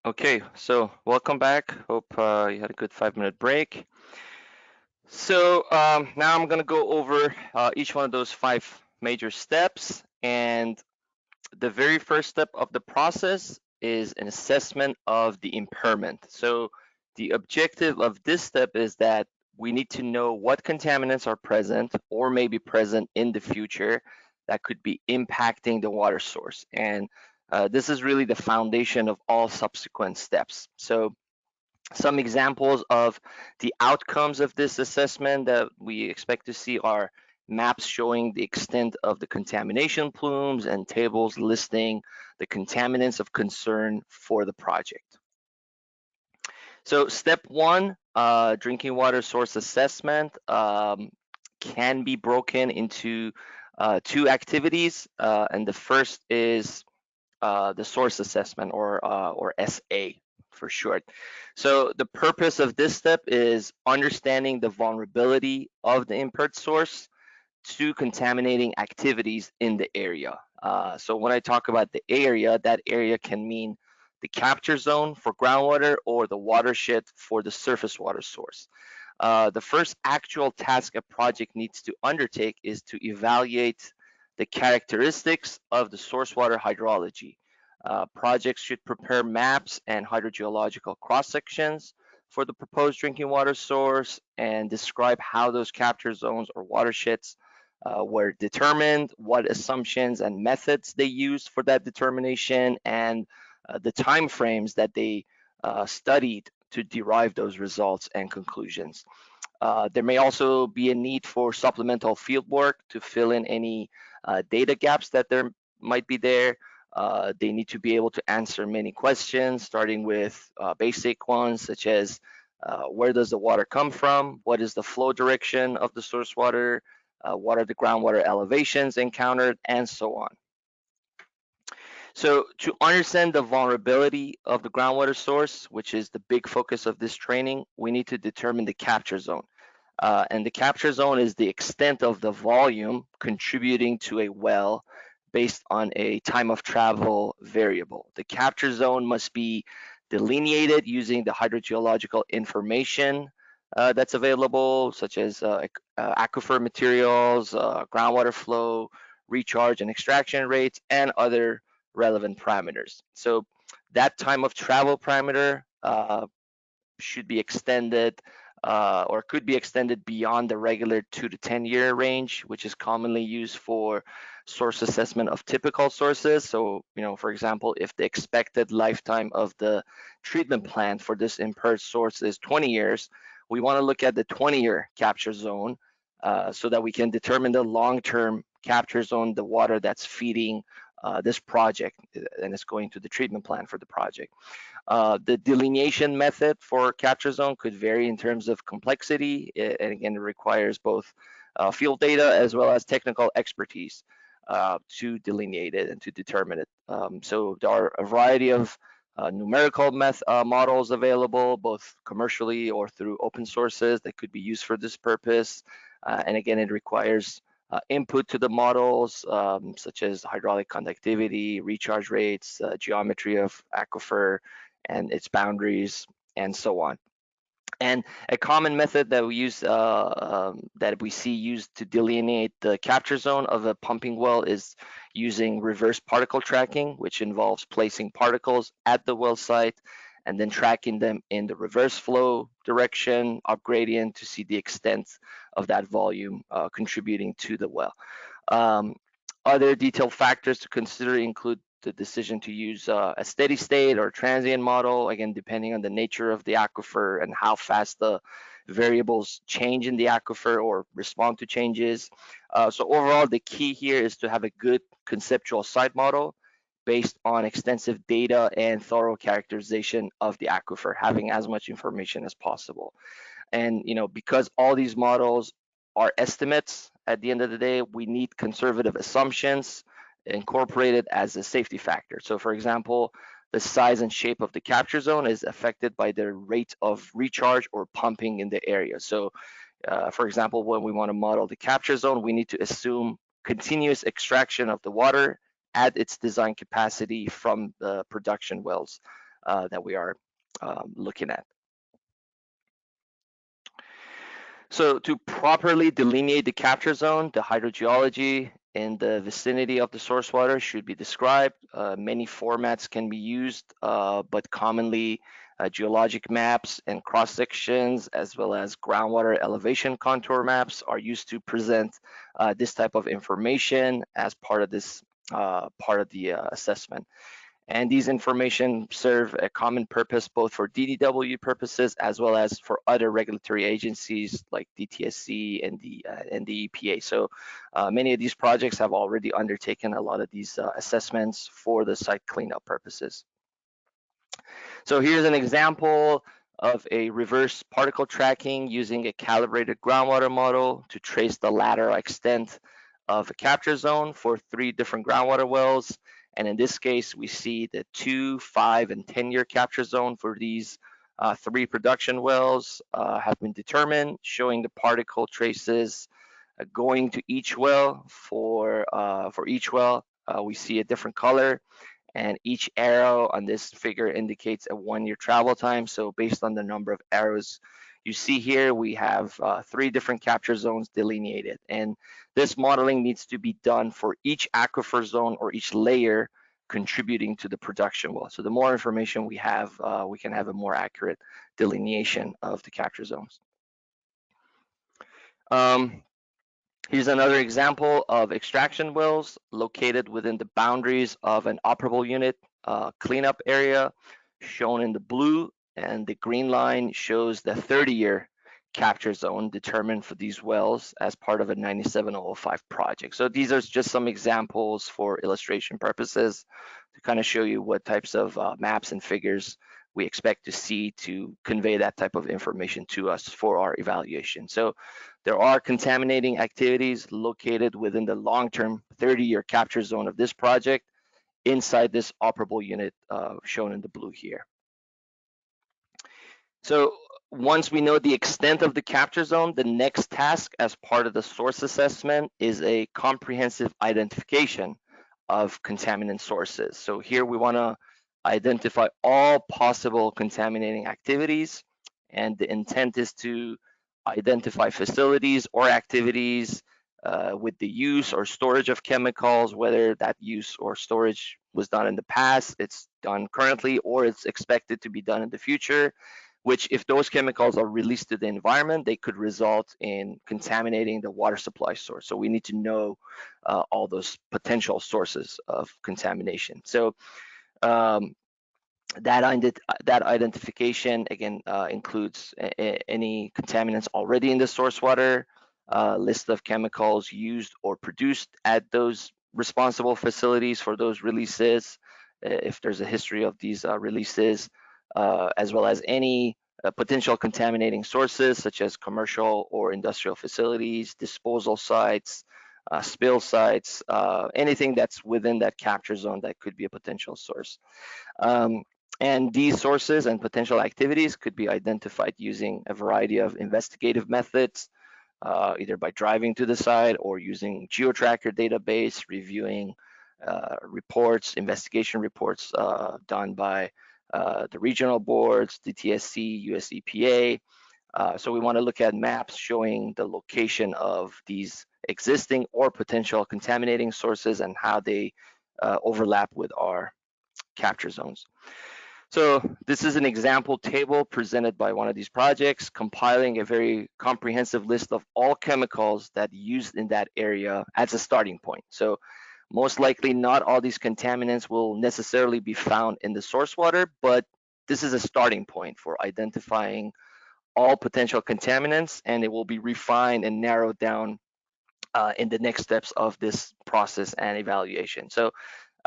Okay, so welcome back. Hope you had a good 5-minute break. So now I'm going to go over each one of those 5 major steps. And the very first step of the process is an assessment of the impairment. So the objective of this step is that we need to know what contaminants are present or may be present in the future that could be impacting the water source. And this is really the foundation of all subsequent steps. So some examples of the outcomes of this assessment that we expect to see are maps showing the extent of the contamination plumes and tables listing the contaminants of concern for the project. So step 1, drinking water source assessment can be broken into 2 activities, and the first is the source assessment, or SA for short. So the purpose of this step is understanding the vulnerability of the impaired source to contaminating activities in the area. So when I talk about the area, that area can mean the capture zone for groundwater or the watershed for the surface water source. The first actual task a project needs to undertake is to evaluate the characteristics of the source water hydrology. Projects should prepare maps and hydrogeological cross-sections for the proposed drinking water source and describe how those capture zones or watersheds were determined, what assumptions and methods they used for that determination, and the time frames that they studied to derive those results and conclusions. There may also be a need for supplemental field work to fill in any data gaps that there might be there. They need to be able to answer many questions, starting with basic ones such as where does the water come from? What is the flow direction of the source water? What are the groundwater elevations encountered? And so on. So to understand the vulnerability of the groundwater source, which is the big focus of this training, we need to determine the capture zone. And the capture zone is the extent of the volume contributing to a well based on a time of travel variable. The capture zone must be delineated using the hydrogeological information that's available, such as aquifer materials, groundwater flow, recharge and extraction rates, and other relevant parameters. So that time of travel parameter should be extended or could be extended beyond the regular 2 to 10 year range, which is commonly used for source assessment of typical sources. So, for example, if the expected lifetime of the treatment plant for this impaired source is 20 years, we want to look at the 20-year capture zone so that we can determine the long-term capture zone, the water that's feeding this project and it's going to the treatment plant for the project. The delineation method for capture zone could vary in terms of complexity, and again, it requires both field data as well as technical expertise to delineate it and to determine it. So there are a variety of numerical models available, both commercially or through open sources that could be used for this purpose. And again, it requires input to the models, such as hydraulic conductivity, recharge rates, geometry of aquifer and its boundaries, and so on. And a common method that we use, that we see used to delineate the capture zone of a pumping well is using reverse particle tracking, which involves placing particles at the well site and then tracking them in the reverse flow direction, up gradient, to see the extent of that volume contributing to the well. Other detailed factors to consider include the decision to use a steady state or transient model, again, depending on the nature of the aquifer and how fast the variables change in the aquifer or respond to changes. So overall, the key here is to have a good conceptual site model based on extensive data and thorough characterization of the aquifer, having as much information as possible. And because all these models are estimates, at the end of the day, we need conservative assumptions incorporated as a safety factor. So for example, the size and shape of the capture zone is affected by the rate of recharge or pumping in the area. So for example, when we want to model the capture zone, we need to assume continuous extraction of the water at its design capacity from the production wells that we are looking at. So to properly delineate the capture zone, the hydrogeology in the vicinity of the source water should be described. Many formats can be used, but commonly geologic maps and cross sections, as well as groundwater elevation contour maps, are used to present this type of information as part of this assessment. And these information serve a common purpose both for DDW purposes as well as for other regulatory agencies like DTSC and the EPA. So many of these projects have already undertaken a lot of these assessments for the site cleanup purposes. So here's an example of a reverse particle tracking using a calibrated groundwater model to trace the lateral extent of a capture zone for 3 different groundwater wells. And in this case, we see the 2, 5, and 10-year capture zone for these 3 production wells have been determined, showing the particle traces going to each well. For each well, we see a different color, and each arrow on this figure indicates a 1-year travel time. So based on the number of arrows you see here, we have 3 different capture zones delineated, and this modeling needs to be done for each aquifer zone or each layer contributing to the production well. So the more information we have, we can have a more accurate delineation of the capture zones. Here's another example of extraction wells located within the boundaries of an operable unit cleanup area, shown in the blue, and the green line shows the 30-year capture zone determined for these wells as part of a 97005 project. So these are just some examples for illustration purposes to kind of show you what types of maps and figures we expect to see to convey that type of information to us for our evaluation. So there are contaminating activities located within the long-term 30-year capture zone of this project inside this operable unit shown in the blue here. So once we know the extent of the capture zone, the next task as part of the source assessment is a comprehensive identification of contaminant sources. So here we want to identify all possible contaminating activities, and the intent is to identify facilities or activities with the use or storage of chemicals, whether that use or storage was done in the past, it's done currently, or it's expected to be done in the future, which if those chemicals are released to the environment, they could result in contaminating the water supply source. So we need to know all those potential sources of contamination. So that identification, again, includes any contaminants already in the source water, list of chemicals used or produced at those responsible facilities for those releases, if there's a history of these releases, as well as any potential contaminating sources such as commercial or industrial facilities, disposal sites, spill sites, anything that's within that capture zone that could be a potential source. And these sources and potential activities could be identified using a variety of investigative methods, either by driving to the site or using GeoTracker database, reviewing reports, investigation reports done by the regional boards, DTSC, US EPA. So we want to look at maps showing the location of these existing or potential contaminating sources and how they overlap with our capture zones. So this is an example table presented by one of these projects, compiling a very comprehensive list of all chemicals that used in that area as a starting point. So most likely not all these contaminants will necessarily be found in the source water, but this is a starting point for identifying all potential contaminants, and it will be refined and narrowed down in the next steps of this process and evaluation. So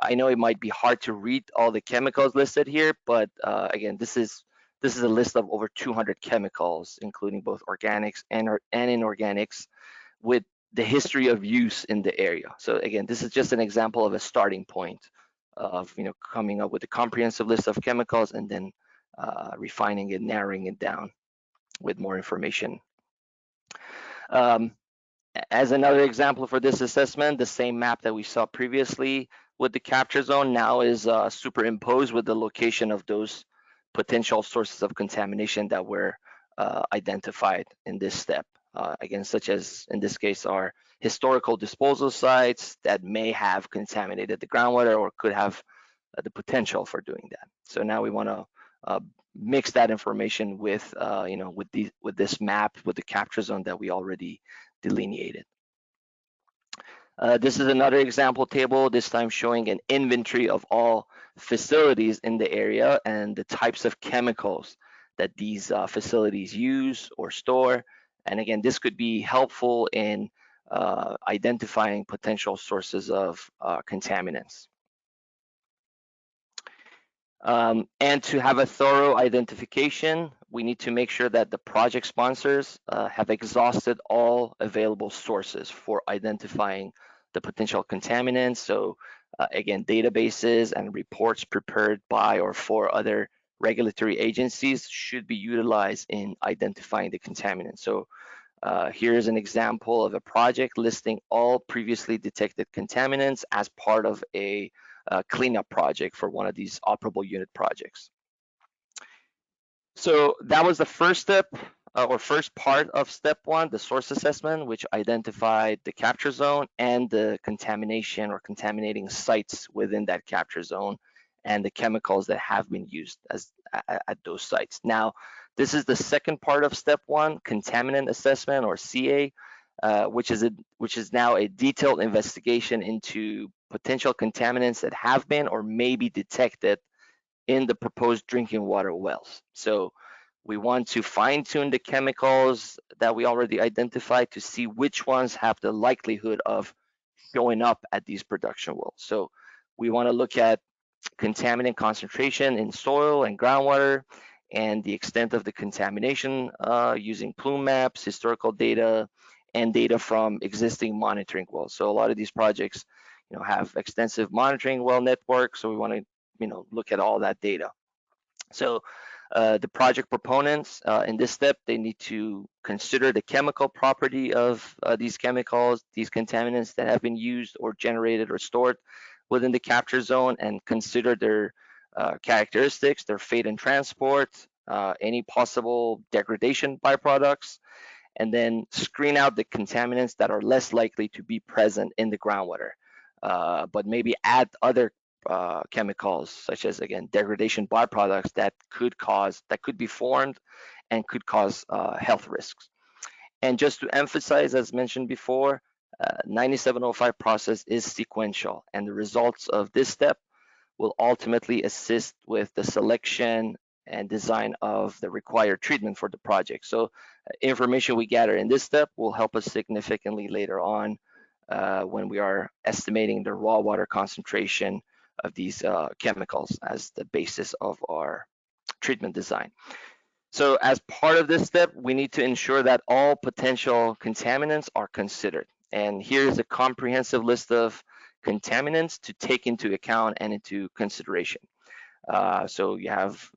I know it might be hard to read all the chemicals listed here, but again, this is a list of over 200 chemicals, including both organics and inorganics, with the history of use in the area. So again, this is just an example of a starting point of coming up with a comprehensive list of chemicals and then refining it, narrowing it down with more information. As another example for this assessment, the same map that we saw previously with the capture zone now is superimposed with the location of those potential sources of contamination that were identified in this step. Again, such as in this case are historical disposal sites that may have contaminated the groundwater or could have the potential for doing that. So now we want to mix that information with, with this map, with the capture zone that we already delineated. This is another example table, this time showing an inventory of all facilities in the area and the types of chemicals that these facilities use or store. And again, this could be helpful in identifying potential sources of contaminants. And to have a thorough identification, we need to make sure that the project sponsors have exhausted all available sources for identifying the potential contaminants. So again, databases and reports prepared by or for other regulatory agencies should be utilized in identifying the contaminants. So here's an example of a project listing all previously detected contaminants as part of a cleanup project for one of these operable unit projects. So that was the first step or first part of step one, the source assessment, which identified the capture zone and the contamination or contaminating sites within that capture zone and the chemicals that have been used at those sites. Now, this is the second part of step one, contaminant assessment or CA, which is now a detailed investigation into potential contaminants that have been or may be detected in the proposed drinking water wells. So we want to fine-tune the chemicals that we already identified to see which ones have the likelihood of showing up at these production wells. So we want to look at contaminant concentration in soil and groundwater and the extent of the contamination using plume maps, historical data, and data from existing monitoring wells. So a lot of these projects, have extensive monitoring well networks. So we want to, look at all that data. So the project proponents in this step, they need to consider the chemical property of these chemicals, these contaminants that have been used or generated or stored within the capture zone, and consider their characteristics, their fate and transport, any possible degradation byproducts, and then screen out the contaminants that are less likely to be present in the groundwater, but maybe add other chemicals, such as, again, degradation byproducts that could be formed and could cause health risks. And just to emphasize, as mentioned before, 9705 process is sequential, and the results of this step will ultimately assist with the selection and design of the required treatment for the project. So information we gather in this step will help us significantly later on when we are estimating the raw water concentration of these chemicals as the basis of our treatment design. So as part of this step, we need to ensure that all potential contaminants are considered. And here's a comprehensive list of contaminants to take into account and into consideration. So you have,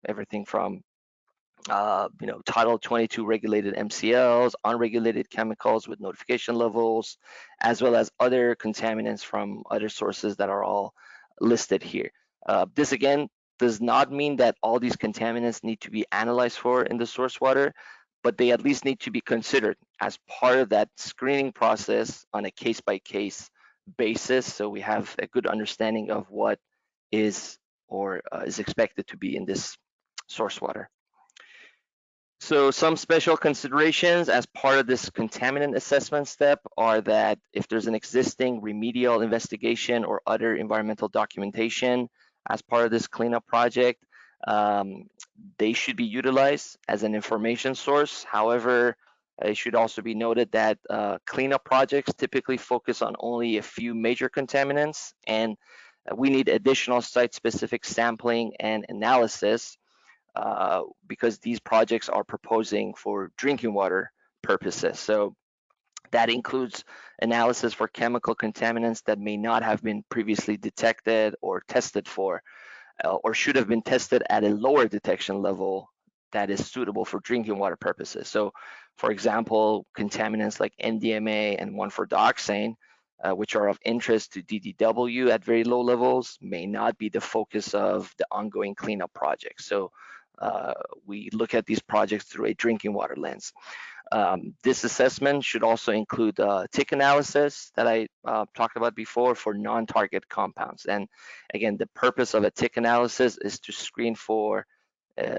everything from, Title 22 regulated MCLs, unregulated chemicals with notification levels, as well as other contaminants from other sources that are all listed here. This, again, does not mean that all these contaminants need to be analyzed for in the source water, but they at least need to be considered as part of that screening process on a case-by-case basis, so we have a good understanding of what is or is expected to be in this source water. So some special considerations as part of this contaminant assessment step are that if there's an existing remedial investigation or other environmental documentation as part of this cleanup project, they should be utilized as an information source. However, it should also be noted that cleanup projects typically focus on only a few major contaminants, and we need additional site-specific sampling and analysis because these projects are proposing for drinking water purposes. So that includes analysis for chemical contaminants that may not have been previously detected or tested for, or should have been tested at a lower detection level that is suitable for drinking water purposes. So, for example, contaminants like NDMA and 1,4-dioxane which are of interest to DDW at very low levels, may not be the focus of the ongoing cleanup project. So we look at these projects through a drinking water lens. This assessment should also include tick analysis that I talked about before for non-target compounds. And again, the purpose of a tick analysis is to screen for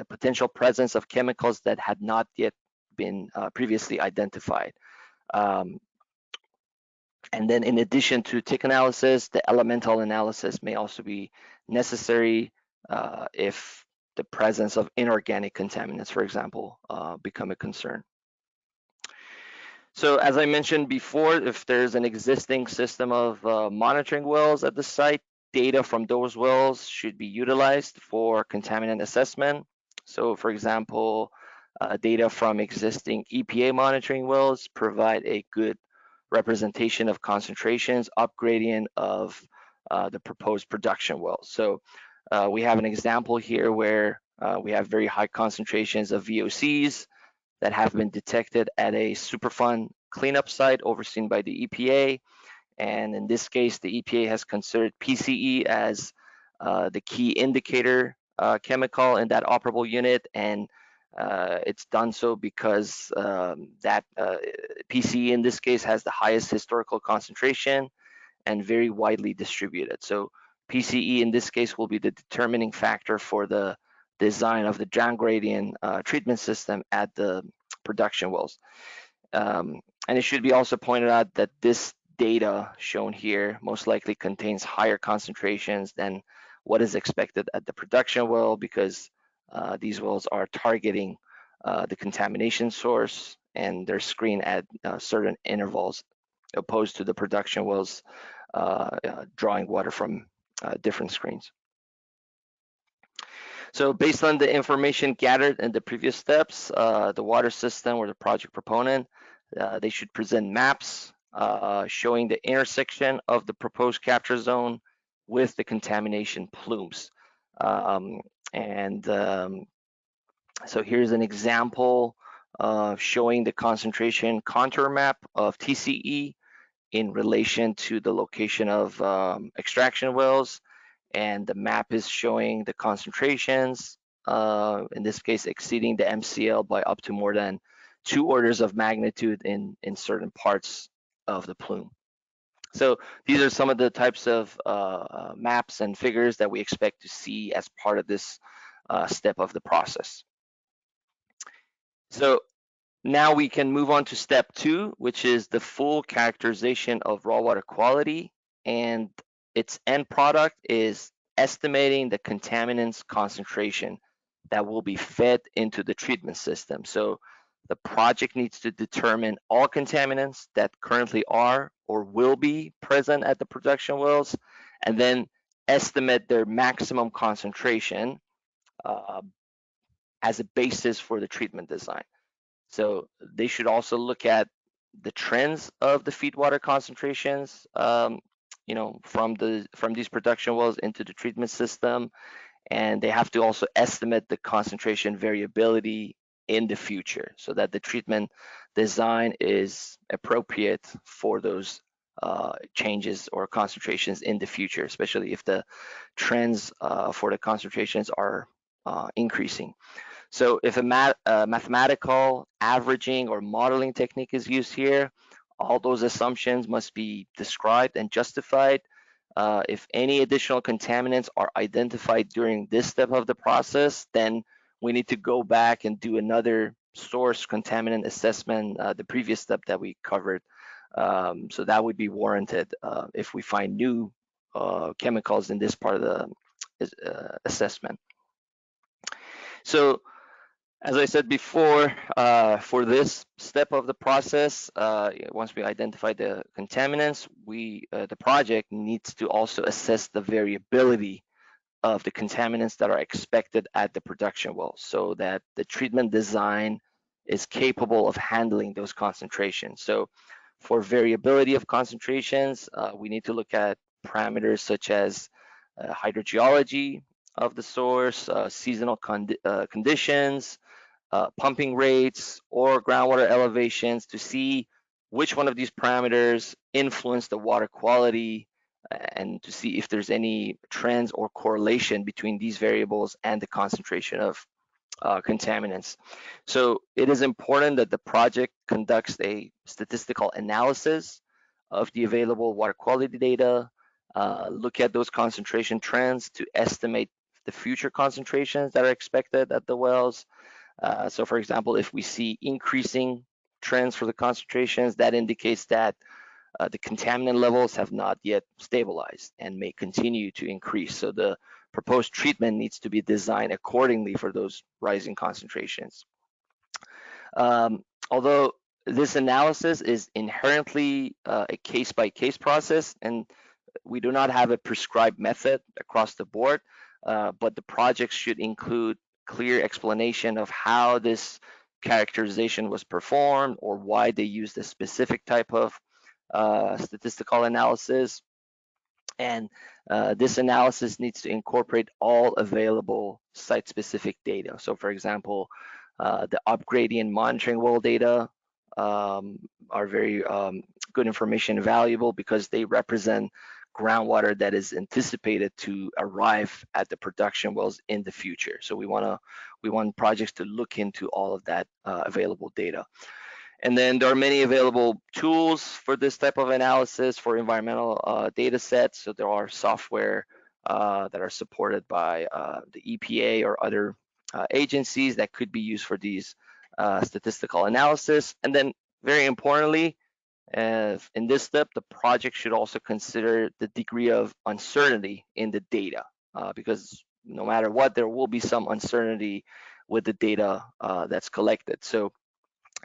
potential presence of chemicals that had not yet been previously identified. And then in addition to tick analysis, the elemental analysis may also be necessary if the presence of inorganic contaminants, for example, become a concern. So as I mentioned before, if there's an existing system of monitoring wells at the site, data from those wells should be utilized for contaminant assessment. So for example, data from existing EPA monitoring wells provide a good representation of concentrations, upgradient of the proposed production wells. So we have an example here where we have very high concentrations of VOCs that have been detected at a Superfund cleanup site overseen by the EPA. And in this case, the EPA has considered PCE as the key indicator chemical in that operable unit. And it's done so because that PCE in this case has the highest historical concentration and very widely distributed. So PCE in this case will be the determining factor for the design of the down gradient treatment system at the production wells. And it should be also pointed out that this data shown here most likely contains higher concentrations than what is expected at the production well, because these wells are targeting the contamination source and they're screened at certain intervals, opposed to the production wells drawing water from different screens. So based on the information gathered in the previous steps, the water system or the project proponent, they should present maps showing the intersection of the proposed capture zone with the contamination plumes. So here's an example showing the concentration contour map of TCE in relation to the location of extraction wells. And the map is showing the concentrations, in this case, exceeding the MCL by up to more than 2 orders of magnitude in certain parts of the plume. So these are some of the types of maps and figures that we expect to see as part of this step of the process. So now we can move on to step 2, which is the full characterization of raw water quality, and its end product is estimating the contaminants concentration that will be fed into the treatment system. So the project needs to determine all contaminants that currently are or will be present at the production wells, and then estimate their maximum concentration as a basis for the treatment design. So they should also look at the trends of the feed water concentrations, from these production wells into the treatment system, and they have to also estimate the concentration variability in the future so that the treatment design is appropriate for those changes or concentrations in the future, especially if the trends for the concentrations are increasing. So if a mathematical averaging or modeling technique is used here, all those assumptions must be described and justified. If any additional contaminants are identified during this step of the process, then we need to go back and do another source contaminant assessment, the previous step that we covered. So that would be warranted if we find new chemicals in this part of the assessment. So as I said before, for this step of the process, once we identify the contaminants, the project needs to also assess the variability of the contaminants that are expected at the production well, so that the treatment design is capable of handling those concentrations. So for variability of concentrations, we need to look at parameters such as hydrogeology of the source, seasonal conditions, pumping rates, or groundwater elevations to see which one of these parameters influence the water quality, and to see if there's any trends or correlation between these variables and the concentration of contaminants. So it is important that the project conducts a statistical analysis of the available water quality data, look at those concentration trends to estimate the future concentrations that are expected at the wells. So for example, if we see increasing trends for the concentrations, that indicates that the contaminant levels have not yet stabilized and may continue to increase. So the proposed treatment needs to be designed accordingly for those rising concentrations. Although this analysis is inherently a case-by-case process, and we do not have a prescribed method across the board, but the project should include clear explanation of how this characterization was performed or why they used a specific type of statistical analysis. And this analysis needs to incorporate all available site-specific data. So for example, the up-gradient monitoring well data are very good information and valuable because they represent groundwater that is anticipated to arrive at the production wells in the future. So we want projects to look into all of that available data. And then there are many available tools for this type of analysis for environmental data sets. So there are software that are supported by the EPA or other agencies that could be used for these statistical analysis. And then very importantly, in this step, the project should also consider the degree of uncertainty in the data because no matter what, there will be some uncertainty with the data that's collected. So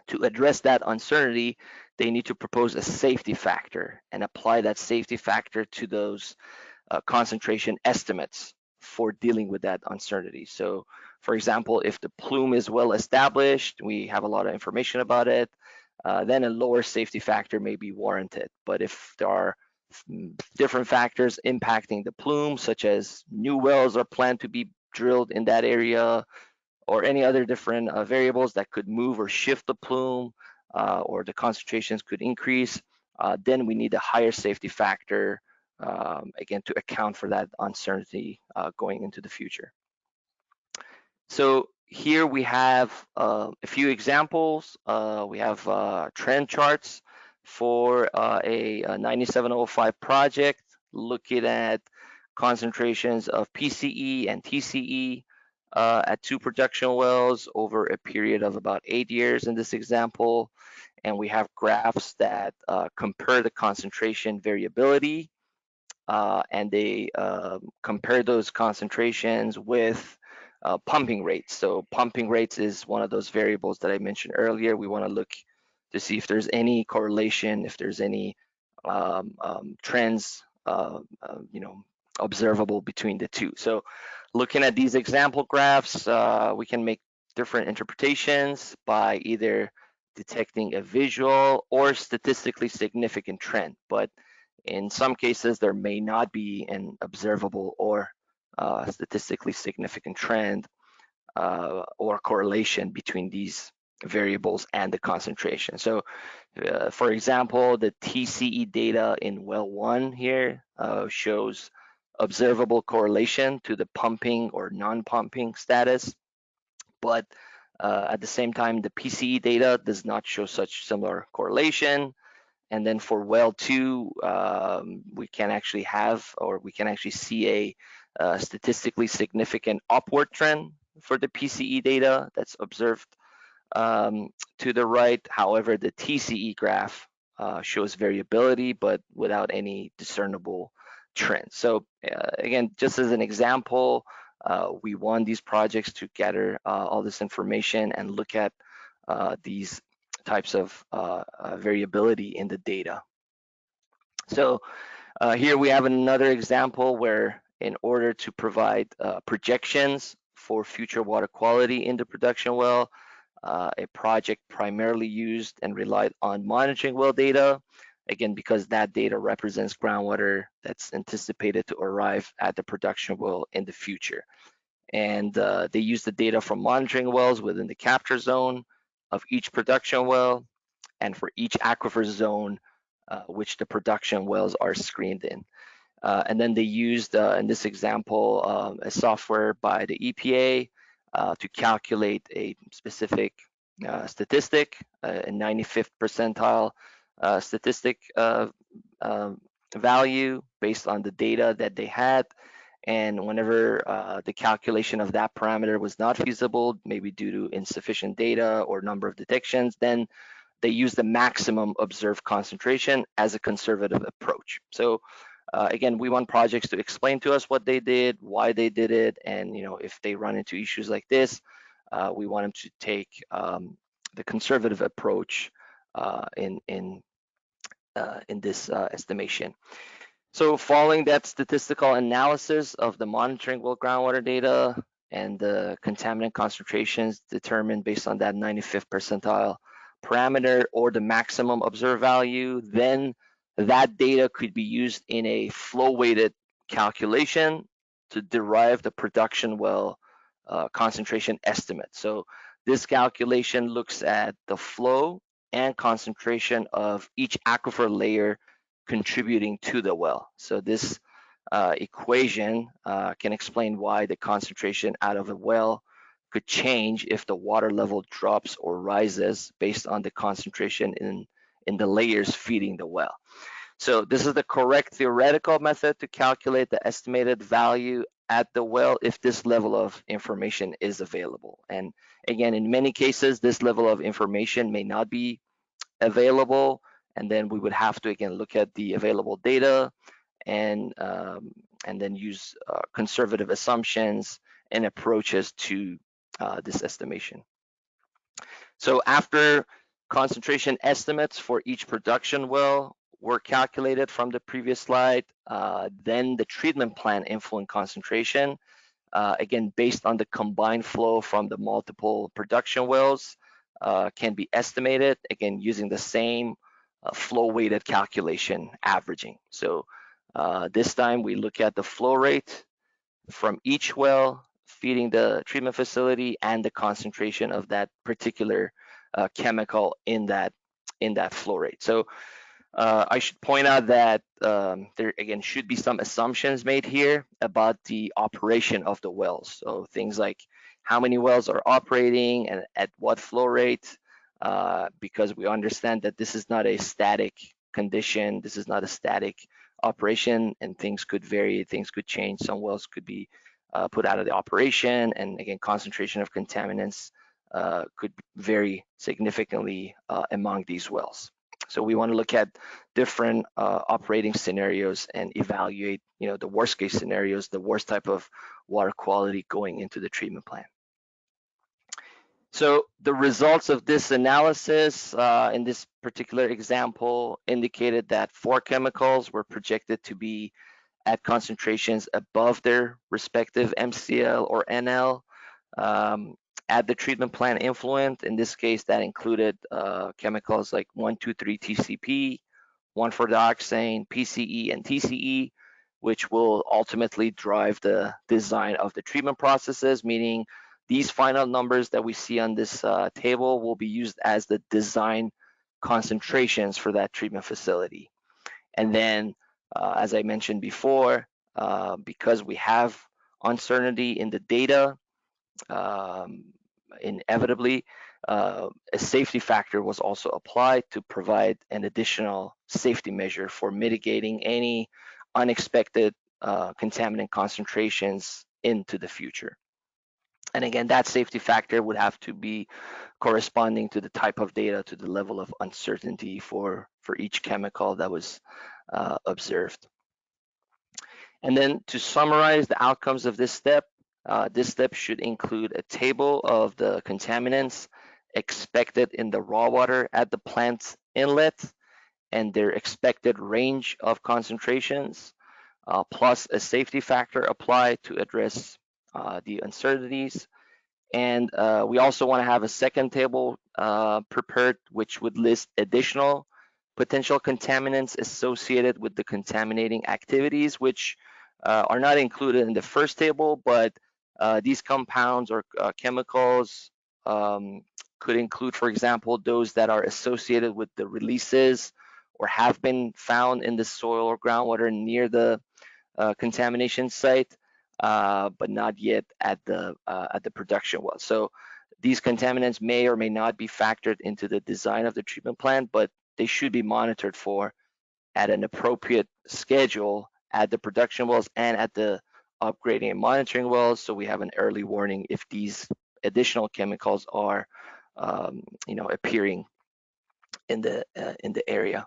to address that uncertainty, they need to propose a safety factor and apply that safety factor to those concentration estimates for dealing with that uncertainty. So for example, if the plume is well established, we have a lot of information about it, then a lower safety factor may be warranted. But if there are different factors impacting the plume, such as new wells are planned to be drilled in that area, or any other different variables that could move or shift the plume, or the concentrations could increase, then we need a higher safety factor, again, to account for that uncertainty going into the future. So here we have a few examples. We have trend charts for a 9705 project, looking at concentrations of PCE and TCE at 2 production wells over a period of about 8 years in this example. And we have graphs that compare the concentration variability, and they compare those concentrations with pumping rates. So pumping rates is one of those variables that I mentioned earlier. We want to look to see if there's any correlation, if there's any trends, observable between the two. So looking at these example graphs, we can make different interpretations by either detecting a visual or statistically significant trend. But in some cases, there may not be an observable or statistically significant trend or correlation between these variables and the concentration. So for example, the TCE data in well 1 here shows observable correlation to the pumping or non-pumping status, but at the same time, the PCE data does not show such similar correlation. And then for well 2, we can actually see a statistically significant upward trend for the PCE data that's observed to the right. However, the TCE graph shows variability, but without any discernible trend. So again, just as an example, we want these projects to gather all this information and look at these types of variability in the data. So here we have another example where in order to provide projections for future water quality in the production well, a project primarily used and relied on monitoring well data, again, because that data represents groundwater that's anticipated to arrive at the production well in the future. And they use the data from monitoring wells within the capture zone of each production well, and for each aquifer zone which the production wells are screened in. And then they used, in this example, a software by the EPA to calculate a specific statistic, a 95th percentile statistic value based on the data that they had. And whenever the calculation of that parameter was not feasible, maybe due to insufficient data or number of detections, then they use the maximum observed concentration as a conservative approach. So again, we want projects to explain to us what they did, why they did it, and if they run into issues like this, we want them to take the conservative approach in this estimation. So following that statistical analysis of the monitoring well groundwater data and the contaminant concentrations determined based on that 95th percentile parameter or the maximum observed value, then that data could be used in a flow weighted calculation to derive the production well concentration estimate. So this calculation looks at the flow and concentration of each aquifer layer contributing to the well. So this equation can explain why the concentration out of a well could change if the water level drops or rises based on the concentration in the layers feeding the well. So this is the correct theoretical method to calculate the estimated value at the well if this level of information is available. And again, in many cases, this level of information may not be available, and then we would have to again look at the available data and then use conservative assumptions and approaches to this estimation. So after concentration estimates for each production well were calculated from the previous slide, then the treatment plant influent concentration, again based on the combined flow from the multiple production wells, can be estimated, again using the same flow weighted calculation averaging. So this time we look at the flow rate from each well feeding the treatment facility and the concentration of that particular chemical in that flow rate. So I should point out that there again should be some assumptions made here about the operation of the wells. So things like how many wells are operating and at what flow rate, because we understand that this is not a static condition, this is not a static operation, and things could vary, things could change. Some wells could be put out of the operation, and again, concentration of contaminants could vary significantly among these wells. So we want to look at different operating scenarios and evaluate, the worst case scenarios, the worst type of water quality going into the treatment plant. So the results of this analysis in this particular example indicated that 4 chemicals were projected to be at concentrations above their respective MCL or NL at the treatment plant influent. In this case, that included chemicals like 1,2,3-TCP, 1,4-dioxane, PCE, and TCE, which will ultimately drive the design of the treatment processes, meaning these final numbers that we see on this table will be used as the design concentrations for that treatment facility. And then, as I mentioned before, because we have uncertainty in the data, inevitably, a safety factor was also applied to provide an additional safety measure for mitigating any unexpected contaminant concentrations into the future. And again, that safety factor would have to be corresponding to the type of data, to the level of uncertainty for each chemical that was observed. And then to summarize the outcomes of this step should include a table of the contaminants expected in the raw water at the plant's inlet and their expected range of concentrations, plus a safety factor applied to address the uncertainties. And we also want to have a second table prepared, which would list additional potential contaminants associated with the contaminating activities, which are not included in the first table, but these compounds or chemicals could include, for example, those that are associated with the releases or have been found in the soil or groundwater near the contamination site, but not yet at the production well. So these contaminants may or may not be factored into the design of the treatment plant, but they should be monitored for at an appropriate schedule at the production wells and at the upgrading and monitoring wells, so we have an early warning if these additional chemicals are appearing in the area.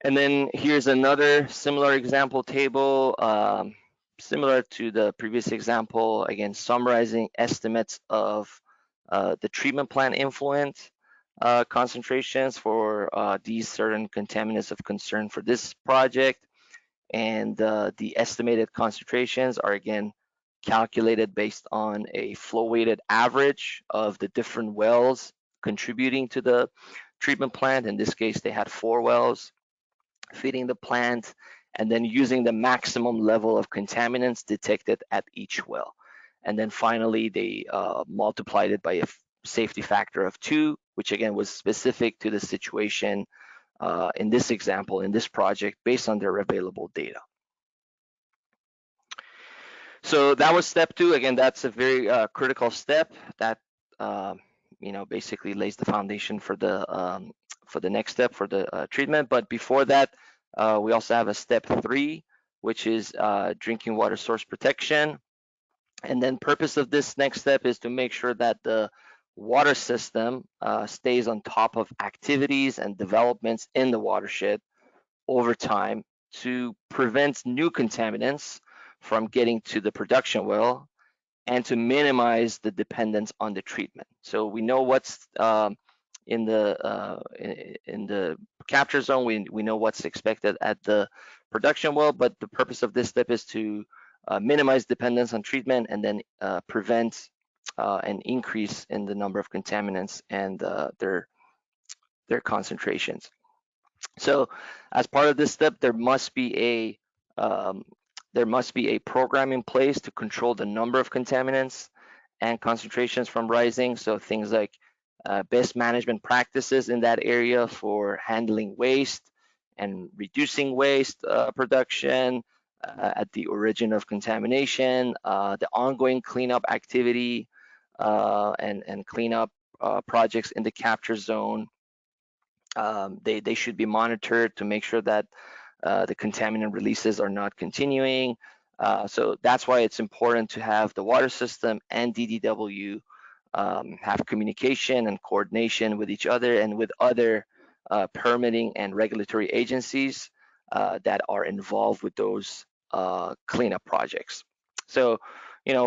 And then here's another similar example table, similar to the previous example, again summarizing estimates of the treatment plant influent concentrations for these certain contaminants of concern for this project. And the estimated concentrations are again calculated based on a flow weighted average of the different wells contributing to the treatment plant. In this case, they had 4 wells feeding the plant, and then using the maximum level of contaminants detected at each well. And then finally, they multiplied it by a safety factor of 2, which again was specific to the situation in this example, in this project, based on their available data. So that was step 2. Again, that's a very critical step that basically lays the foundation for the next step for the treatment. But before that, we also have a step 3, which is drinking water source protection. And then purpose of this next step is to make sure that the water system stays on top of activities and developments in the watershed over time to prevent new contaminants from getting to the production well and to minimize the dependence on the treatment. So we know what's in the capture zone, we know what's expected at the production well, but the purpose of this step is to minimize dependence on treatment and then prevent an increase in the number of contaminants and their concentrations. So as part of this step, there must be a program in place to control the number of contaminants and concentrations from rising. So things like best management practices in that area for handling waste and reducing waste production at the origin of contamination, the ongoing cleanup activity and cleanup projects in the capture zone. They should be monitored to make sure that the contaminant releases are not continuing. So that's why it's important to have the water system and DDW have communication and coordination with each other and with other permitting and regulatory agencies that are involved with those cleanup projects. So,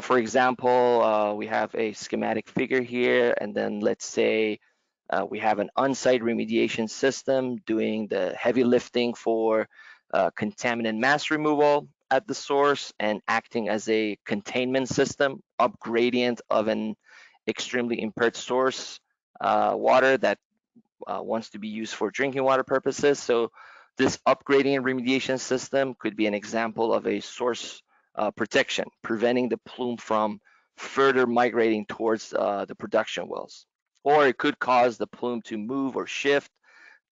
for example, we have a schematic figure here, and then let's say we have an on-site remediation system doing the heavy lifting for contaminant mass removal at the source and acting as a containment system, upgradient of an extremely impaired source water that wants to be used for drinking water purposes. So this upgrading and remediation system could be an example of a source protection, preventing the plume from further migrating towards the production wells. Or it could cause the plume to move or shift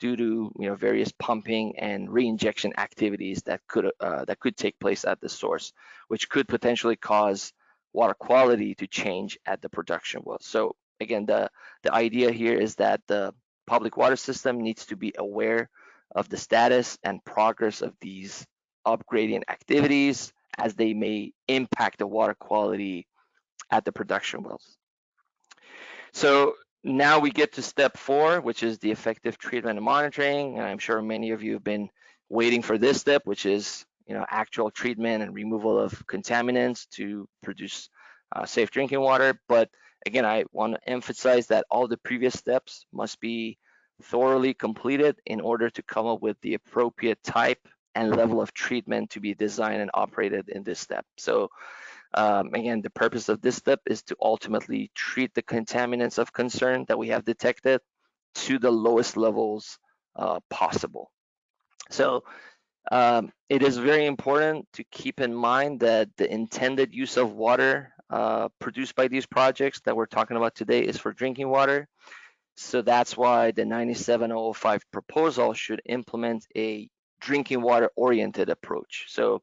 due to various pumping and reinjection activities that could take place at the source, which could potentially cause water quality to change at the production well. So again, the idea here is that the public water system needs to be aware of the status and progress of these upgrading activities as they may impact the water quality at the production wells. So now we get to step 4, which is the effective treatment and monitoring. And I'm sure many of you have been waiting for this step, which is actual treatment and removal of contaminants to produce safe drinking water. But again, I want to emphasize that all the previous steps must be thoroughly completed in order to come up with the appropriate type and level of treatment to be designed and operated in this step. So again, the purpose of this step is to ultimately treat the contaminants of concern that we have detected to the lowest levels possible. So it is very important to keep in mind that the intended use of water produced by these projects that we're talking about today is for drinking water. So that's why the 97005 proposal should implement a drinking water oriented approach. So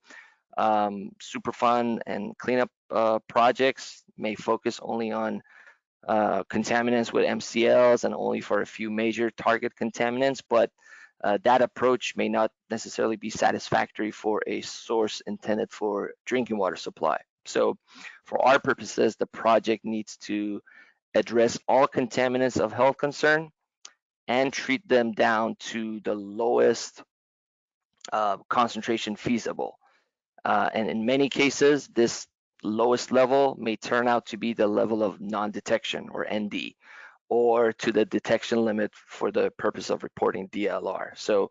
Superfund and cleanup projects may focus only on contaminants with MCLs and only for a few major target contaminants, but that approach may not necessarily be satisfactory for a source intended for drinking water supply. So for our purposes, the project needs to address all contaminants of health concern and treat them down to the lowest concentration feasible. And in many cases, this lowest level may turn out to be the level of non-detection, or ND, or to the detection limit for the purpose of reporting DLR. So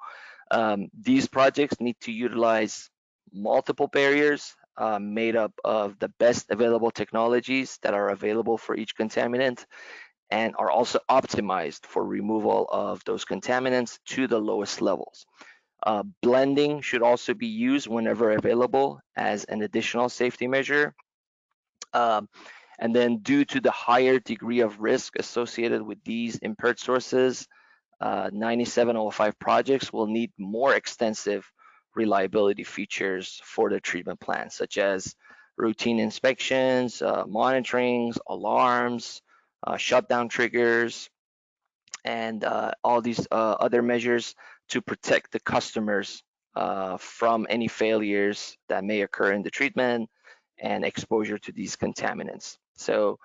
these projects need to utilize multiple barriers made up of the best available technologies that are available for each contaminant, and are also optimized for removal of those contaminants to the lowest levels. Blending should also be used whenever available as an additional safety measure. And then due to the higher degree of risk associated with these impaired sources, 97005 projects will need more extensive reliability features for the treatment plan, such as routine inspections, monitorings, alarms, shutdown triggers, and all these other measures to protect the customers from any failures that may occur in the treatment and exposure to these contaminants. So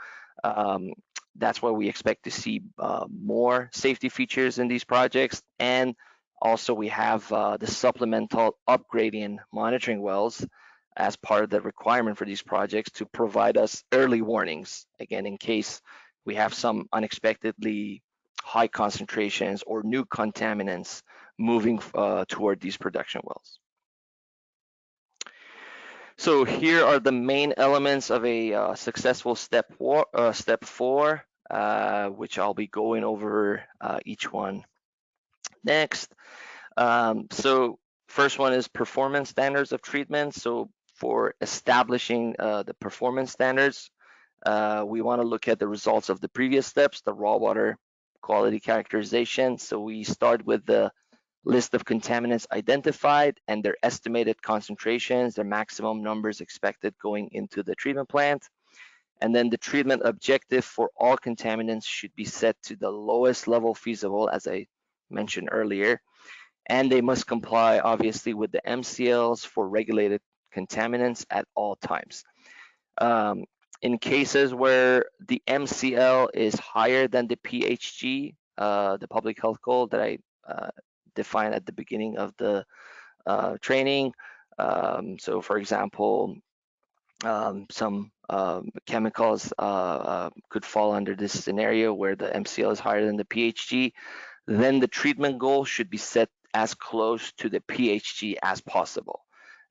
that's why we expect to see more safety features in these projects. And also we have the supplemental upgrading monitoring wells as part of the requirement for these projects to provide us early warnings, again, in case we have some unexpectedly high concentrations or new contaminants moving toward these production wells. So here are the main elements of a successful step four, which I'll be going over each one next. So first one is performance standards of treatment. So for establishing the performance standards, we want to look at the results of the previous steps, the raw water quality characterization. So we start with the list of contaminants identified and their estimated concentrations, their maximum numbers expected going into the treatment plant. And then the treatment objective for all contaminants should be set to the lowest level feasible, as I mentioned earlier. And they must comply, obviously, with the MCLs for regulated contaminants at all times. In cases where the MCL is higher than the PHG, the public health goal that I defined at the beginning of the training. So for example, some chemicals could fall under this scenario where the MCL is higher than the PHG, then the treatment goal should be set as close to the PHG as possible.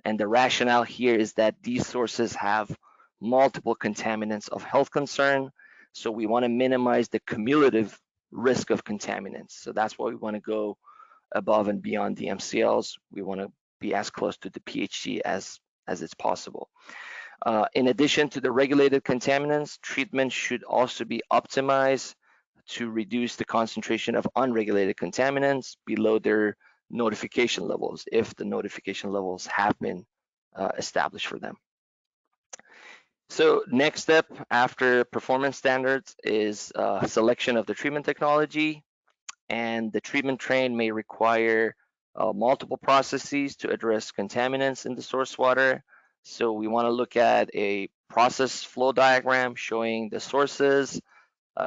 And the rationale here is that these sources have multiple contaminants of health concern, so we want to minimize the cumulative risk of contaminants. So that's why we want to go above and beyond the MCLs. We want to be as close to the PHG as it's possible. In addition to the regulated contaminants, treatment should also be optimized to reduce the concentration of unregulated contaminants below their notification levels, if the notification levels have been established for them. So next step after performance standards is selection of the treatment technology, and the treatment train may require multiple processes to address contaminants in the source water. So we want to look at a process flow diagram showing the sources,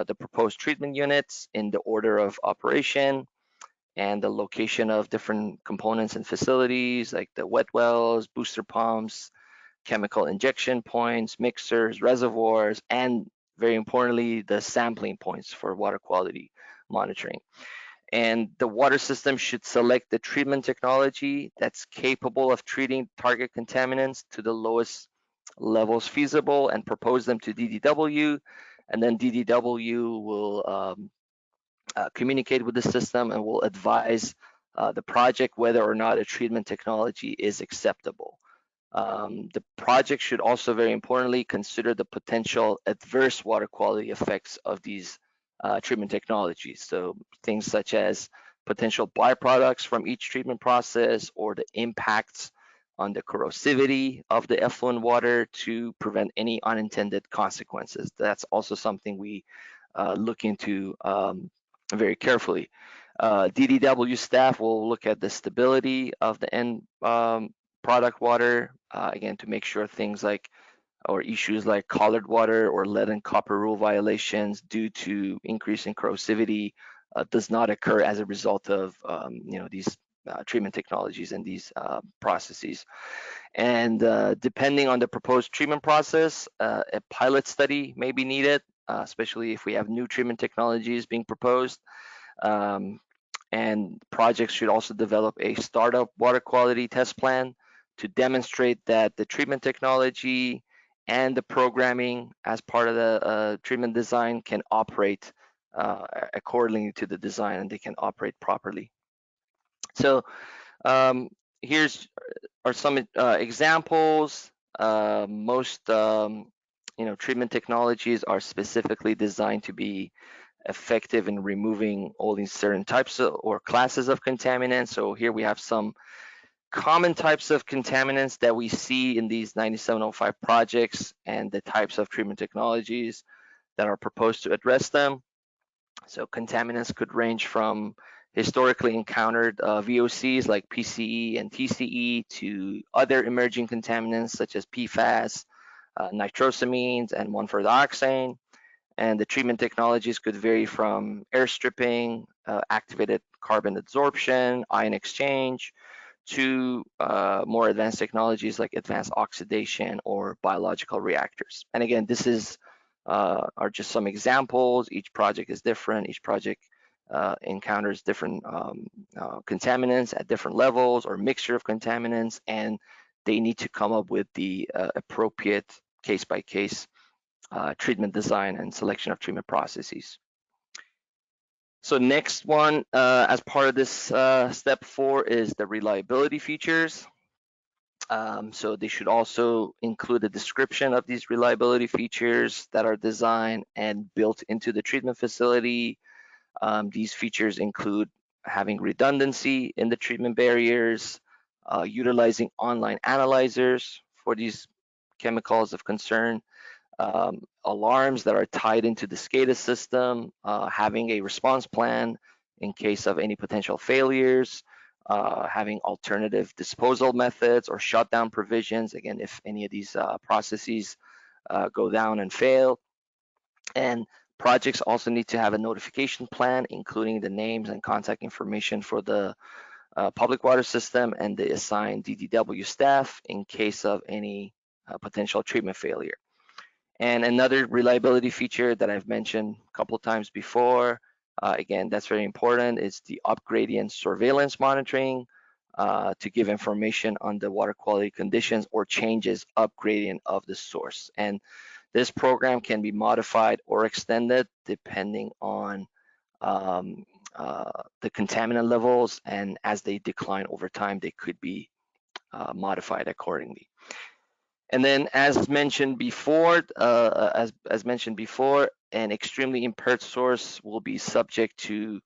the proposed treatment units in the order of operation, and the location of different components and facilities like the wet wells, booster pumps, chemical injection points, mixers, reservoirs, and very importantly, the sampling points for water quality monitoring. And the water system should select the treatment technology that's capable of treating target contaminants to the lowest levels feasible and propose them to DDW. And then DDW will communicate with the system and will advise the project whether or not a treatment technology is acceptable. The project should also, very importantly, consider the potential adverse water quality effects of these treatment technologies. So things such as potential byproducts from each treatment process, or the impacts on the corrosivity of the effluent water to prevent any unintended consequences. That's also something we look into very carefully. DDW staff will look at the stability of the end product water, again, to make sure things like, or issues like colored water or lead and copper rule violations due to increase in corrosivity does not occur as a result of these treatment technologies and these processes. And depending on the proposed treatment process, a pilot study may be needed, especially if we have new treatment technologies being proposed. And projects should also develop a startup water quality test plan to demonstrate that the treatment technology and the programming as part of the treatment design can operate accordingly to the design, and they can operate properly. So here's are some examples. Most treatment technologies are specifically designed to be effective in removing all these certain types of, or classes of contaminants. So here we have some common types of contaminants that we see in these 9705 projects and the types of treatment technologies that are proposed to address them. So contaminants could range from historically encountered VOCs like PCE and TCE to other emerging contaminants such as PFAS, nitrosamines, and 1,4-dioxane. And the treatment technologies could vary from air stripping, activated carbon adsorption, ion exchange, to more advanced technologies like advanced oxidation or biological reactors. And again, this is are just some examples. Each project is different. Each project encounters different contaminants at different levels or mixture of contaminants, and they need to come up with the appropriate case-by-case treatment design and selection of treatment processes. So next one, as part of this step 4, is the reliability features. So they should also include a description of these reliability features that are designed and built into the treatment facility. These features include having redundancy in the treatment barriers, utilizing online analyzers for these chemicals of concern, alarms that are tied into the SCADA system, having a response plan in case of any potential failures, having alternative disposal methods or shutdown provisions, again, if any of these processes go down and fail. And projects also need to have a notification plan, including the names and contact information for the public water system and the assigned DDW staff in case of any potential treatment failure. And another reliability feature that I've mentioned a couple of times before, again, that's very important, is the up-gradient surveillance monitoring to give information on the water quality conditions or changes up-gradient of the source. And this program can be modified or extended depending on the contaminant levels, and as they decline over time, they could be modified accordingly. And then, as mentioned before, an extremely impaired source will be subject to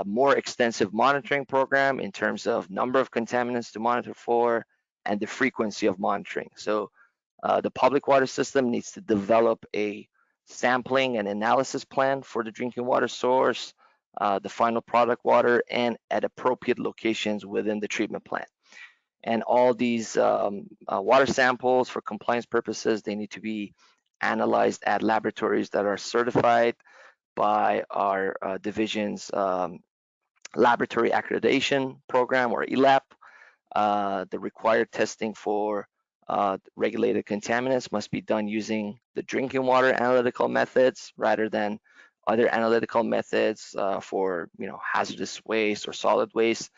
more extensive monitoring program in terms of number of contaminants to monitor for and the frequency of monitoring. So the public water system needs to develop a sampling and analysis plan for the drinking water source, the final product water, and at appropriate locations within the treatment plant. And all these water samples, for compliance purposes, they need to be analyzed at laboratories that are certified by our division's laboratory accreditation program, or ELAP. The required testing for regulated contaminants must be done using the drinking water analytical methods rather than other analytical methods for hazardous waste or solid waste.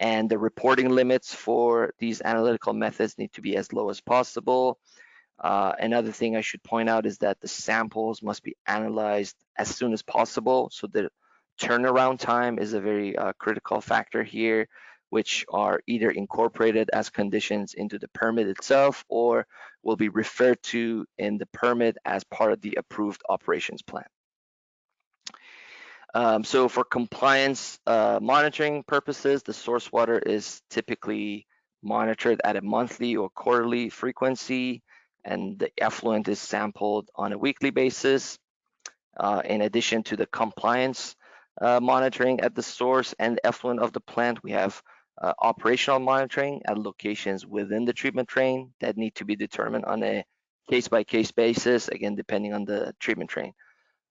And the reporting limits for these analytical methods need to be as low as possible. Another thing I should point out is that the samples must be analyzed as soon as possible. So the turnaround time is a very critical factor here. which are either incorporated as conditions into the permit itself or will be referred to in the permit as part of the approved operations plan. So for compliance monitoring purposes, the source water is typically monitored at a monthly or quarterly frequency, and the effluent is sampled on a weekly basis. In addition to the compliance monitoring at the source and effluent of the plant, we have operational monitoring at locations within the treatment train that need to be determined on a case-by-case basis, again, depending on the treatment train.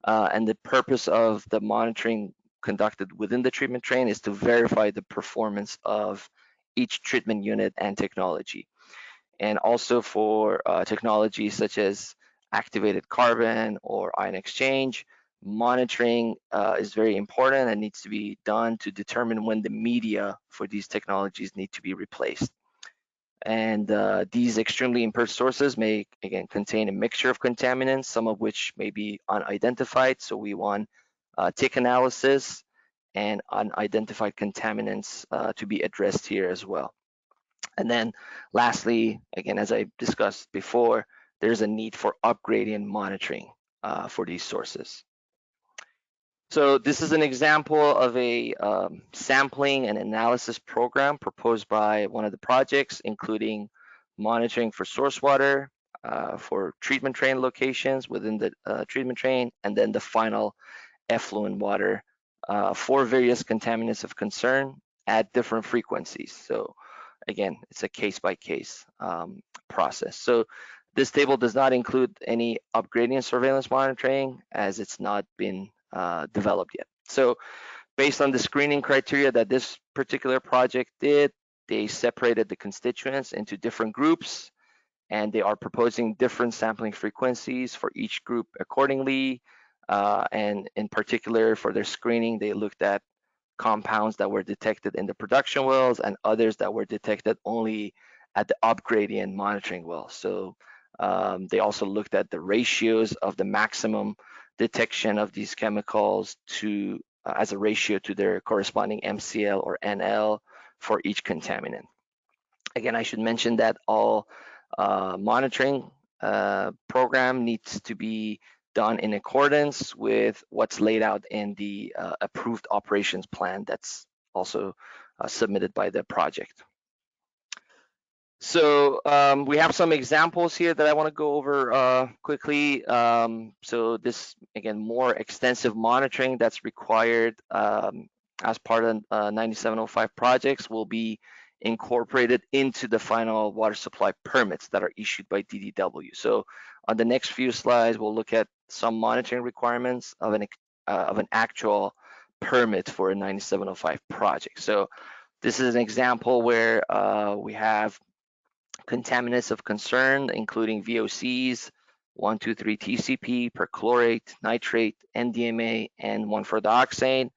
And the purpose of the monitoring conducted within the treatment train is to verify the performance of each treatment unit and technology. And also for technologies such as activated carbon or ion exchange, monitoring is very important and needs to be done to determine when the media for these technologies need to be replaced. And these extremely impaired sources may, again, contain a mixture of contaminants, some of which may be unidentified. So we want tick analysis and unidentified contaminants to be addressed here as well. And then lastly, again, as I discussed before, there's a need for upgrading and monitoring for these sources. So this is an example of a sampling and analysis program proposed by one of the projects, including monitoring for source water, for treatment train locations within the treatment train, and then the final effluent water for various contaminants of concern at different frequencies. So again, it's a case-by-case process. So this table does not include any upgrading and surveillance monitoring as it's not been developed yet. So based on the screening criteria that this particular project did, they separated the constituents into different groups, and they are proposing different sampling frequencies for each group accordingly. And in particular, for their screening, they looked at compounds that were detected in the production wells and others that were detected only at the upgrading and monitoring wells. So they also looked at the ratios of the maximum detection of these chemicals to as a ratio to their corresponding MCL or NL for each contaminant. Again, I should mention that all monitoring program needs to be done in accordance with what's laid out in the approved operations plan that's also submitted by the project. So we have some examples here that I want to go over quickly. So this, again, more extensive monitoring that's required as part of 9705 projects will be incorporated into the final water supply permits that are issued by DDW. So on the next few slides, we'll look at some monitoring requirements of an actual permit for a 9705 project. So this is an example where we have contaminants of concern, including VOCs, 1,2,3 TCP, perchlorate, nitrate, NDMA, and 1,4-dioxane.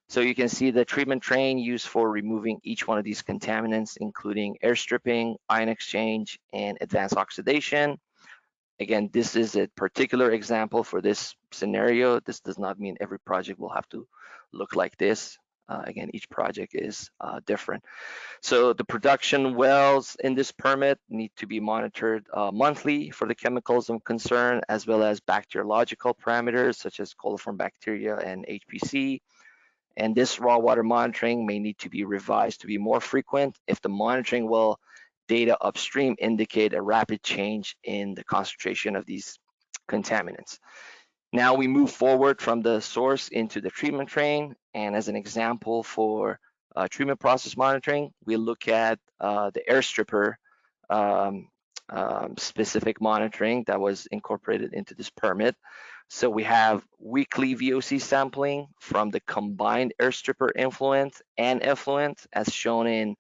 So you can see the treatment train used for removing each one of these contaminants, including air stripping, ion exchange, and advanced oxidation. Again, this is a particular example for this scenario. This does not mean every project will have to look like this. Again, each project is different. So the production wells in this permit need to be monitored monthly for the chemicals of concern, as well as bacteriological parameters such as coliform bacteria and HPC. And this raw water monitoring may need to be revised to be more frequent if the monitoring well data upstream indicate a rapid change in the concentration of these contaminants. Now we move forward from the source into the treatment train, and as an example for treatment process monitoring, we look at the air stripper specific monitoring that was incorporated into this permit. So we have weekly VOC sampling from the combined air stripper influent and effluent, as shown in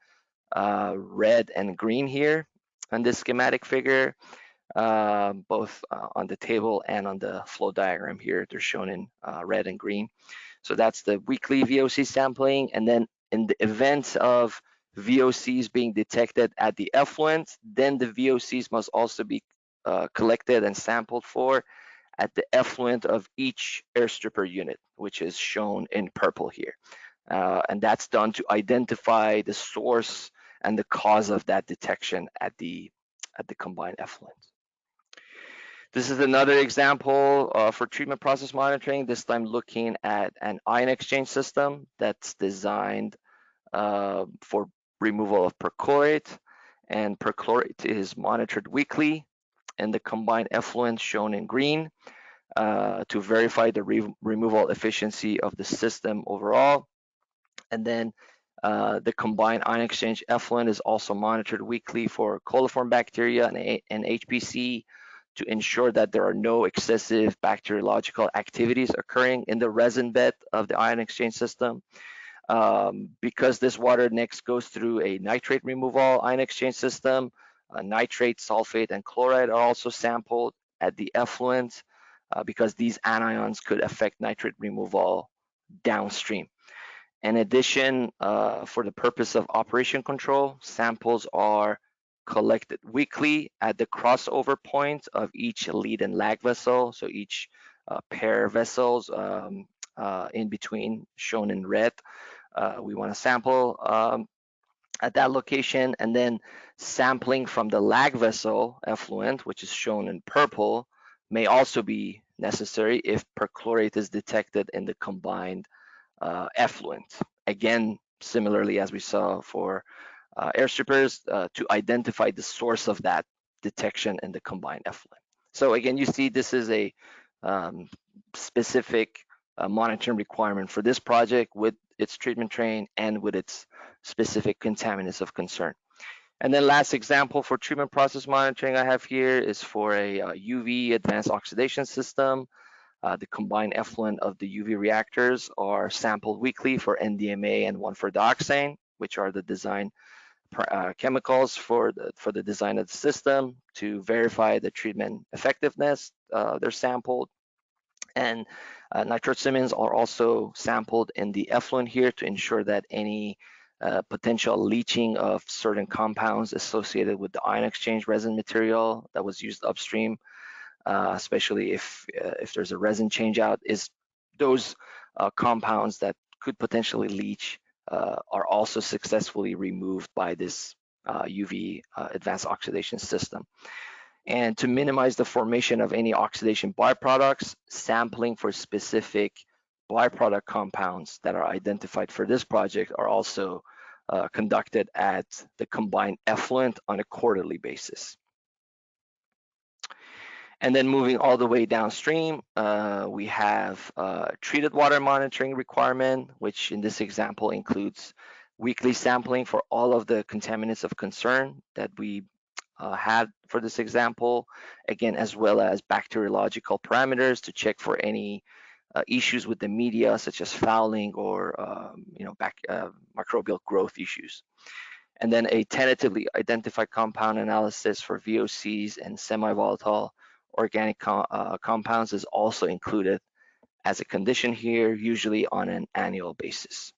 red and green here on this schematic figure, both on the table and on the flow diagram here. They're shown in red and green. So that's the weekly VOC sampling. And then in the event of VOCs being detected at the effluent, then the VOCs must also be collected and sampled for at the effluent of each air stripper unit, which is shown in purple here. and that's done to identify the source and the cause of that detection at the combined effluent. This is another example for treatment process monitoring, this time looking at an ion exchange system that's designed for removal of perchlorate, and perchlorate is monitored weekly in the combined effluent shown in green to verify the removal efficiency of the system overall. And then the combined ion exchange effluent is also monitored weekly for coliform bacteria and HPC to ensure that there are no excessive bacteriological activities occurring in the resin bed of the ion exchange system. Because this water next goes through a nitrate removal ion exchange system, nitrate, sulfate, and chloride are also sampled at the effluent because these anions could affect nitrate removal downstream. In addition, for the purpose of operation control, samples are collected weekly at the crossover point of each lead and lag vessel. So each pair of vessels in between, shown in red, we want to sample at that location, and then sampling from the lag vessel effluent, which is shown in purple, may also be necessary if perchlorate is detected in the combined effluent. Again, similarly as we saw for air strippers, to identify the source of that detection in the combined effluent. So again, you see this is a specific monitoring requirement for this project with its treatment train and with its specific contaminants of concern. And then last example for treatment process monitoring I have here is for a UV advanced oxidation system. The combined effluent of the UV reactors are sampled weekly for NDMA and 1,4-dioxane, which are the design chemicals for the design of the system. To verify the treatment effectiveness, they're sampled. And nitrosamines are also sampled in the effluent here to ensure that any potential leaching of certain compounds associated with the ion exchange resin material that was used upstream, especially if there's a resin change out, is those compounds that could potentially leach are also successfully removed by this UV advanced oxidation system. And to minimize the formation of any oxidation byproducts, sampling for specific byproduct compounds that are identified for this project are also conducted at the combined effluent on a quarterly basis. And then moving all the way downstream, we have treated water monitoring requirement, which in this example includes weekly sampling for all of the contaminants of concern that we had for this example, again, as well as bacteriological parameters to check for any issues with the media, such as fouling or microbial growth issues. And then a tentatively identified compound analysis for VOCs and semi-volatile organic compounds is also included as a condition here, usually on an annual basis.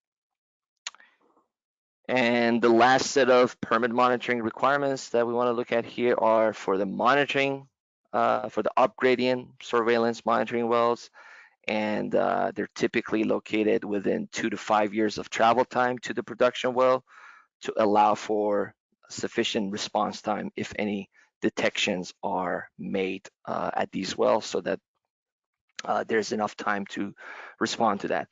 And the last set of permit monitoring requirements that we want to look at here are for the monitoring, for the upgradient surveillance monitoring wells. And they're typically located within 2 to 5 years of travel time to the production well to allow for sufficient response time if any detections are made at these wells, so that there's enough time to respond to that.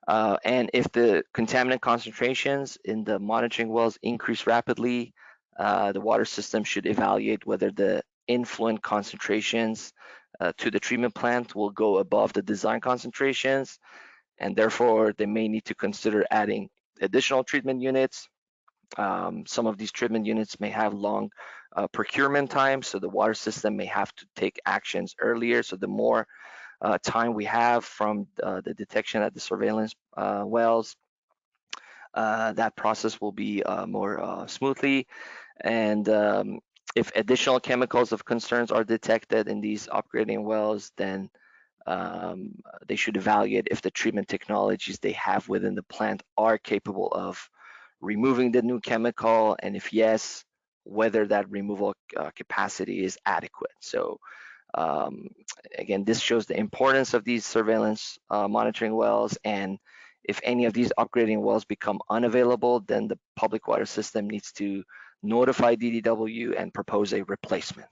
And if the contaminant concentrations in the monitoring wells increase rapidly, the water system should evaluate whether the influent concentrations to the treatment plant will go above the design concentrations, and therefore they may need to consider adding additional treatment units. Some of these treatment units may have long procurement time, so the water system may have to take actions earlier. So the more time we have from the detection at the surveillance wells, that process will be more smoothly. And if additional chemicals of concerns are detected in these upgrading wells, then they should evaluate if the treatment technologies they have within the plant are capable of removing the new chemical, and if yes, whether that removal capacity is adequate. So again, this shows the importance of these surveillance monitoring wells, and If any of these upgrading wells become unavailable, then the public water system needs to notify DDW and propose a replacement.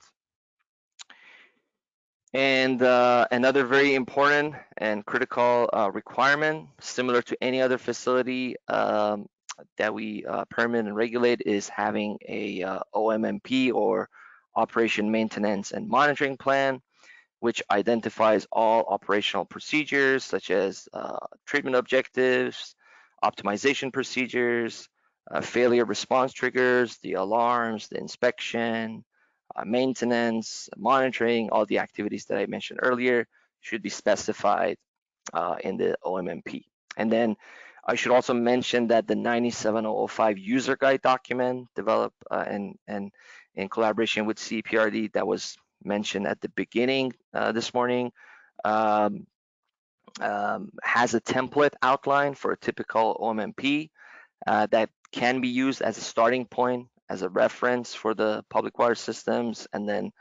And another very important and critical requirement, similar to any other facility that we permit and regulate, is having a OMMP, or Operation Maintenance and Monitoring Plan, which identifies all operational procedures such as treatment objectives, optimization procedures, failure response triggers, the alarms, the inspection, maintenance, monitoring. All the activities that I mentioned earlier should be specified in the OMMP. And then I should also mention that the 97005 user guide document developed and in collaboration with CPRD that was mentioned at the beginning this morning has a template outline for a typical OMMP that can be used as a starting point, as a reference for the public water systems, and then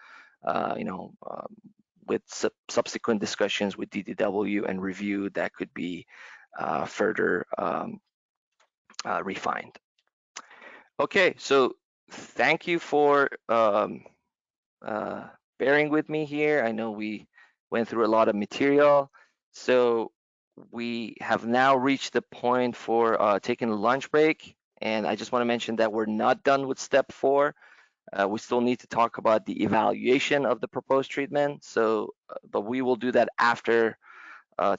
with subsequent discussions with DDW and review, that could be further refined. Okay, so thank you for bearing with me here. I know we went through a lot of material. So we have now reached the point for taking a lunch break. And I just want to mention that we're not done with step 4. We still need to talk about the evaluation of the proposed treatment. So, but we will do that after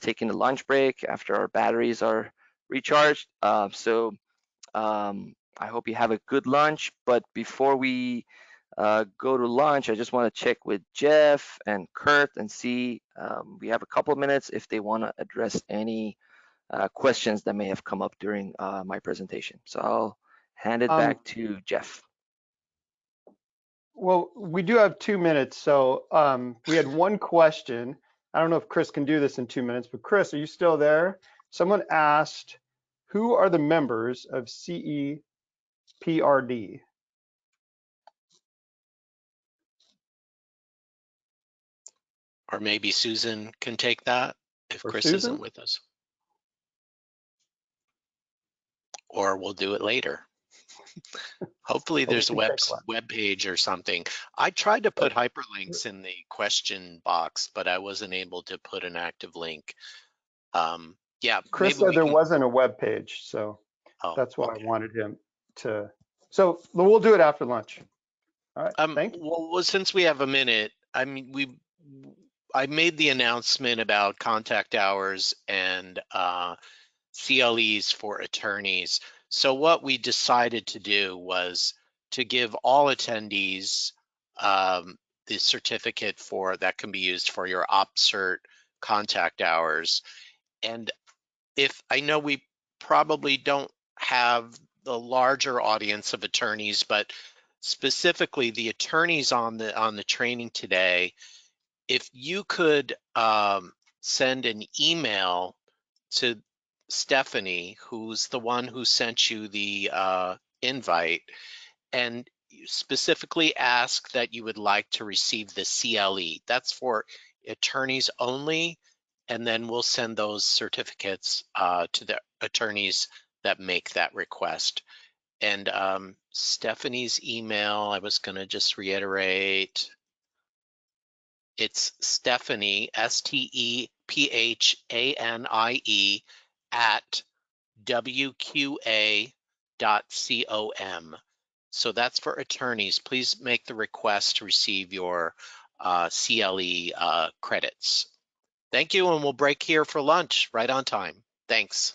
taking the lunch break, after our batteries are recharged. I hope you have a good lunch. But before we go to lunch, I just want to check with Jeff and Kurt and see, we have a couple of minutes if they want to address any questions that may have come up during my presentation. So I'll hand it back to Jeff. Well, we do have 2 minutes. So we had one question. I don't know if Chris can do this in 2 minutes, but Chris, are you still there? Someone asked, who are the members of CEPRD? Or maybe Susan can take that if Chris isn't with us. Or we'll do it later. Hopefully there's a web page or something. I tried to put hyperlinks in the question box, but I wasn't able to put an active link. Yeah, Chris said there wasn't a web page, so that's why I wanted him to. So we'll do it after lunch. All right, thank you. Well, since we have a minute, I mean, I made the announcement about contact hours and CLEs for attorneys. So what we decided to do was to give all attendees the certificate that can be used for your OpCert contact hours. And if I know we probably don't have the larger audience of attorneys, but specifically the attorneys on the training today, if you could send an email to Stephanie, who's the one who sent you the invite, and you specifically ask that you would like to receive the CLE. That's for attorneys only, and then we'll send those certificates to the attorneys that make that request. And Stephanie's email, I was going to just reiterate. It's Stephanie, STEPHANIE at WQA.com. So that's for attorneys. Please make the request to receive your CLE credits. Thank you, and we'll break here for lunch right on time. Thanks.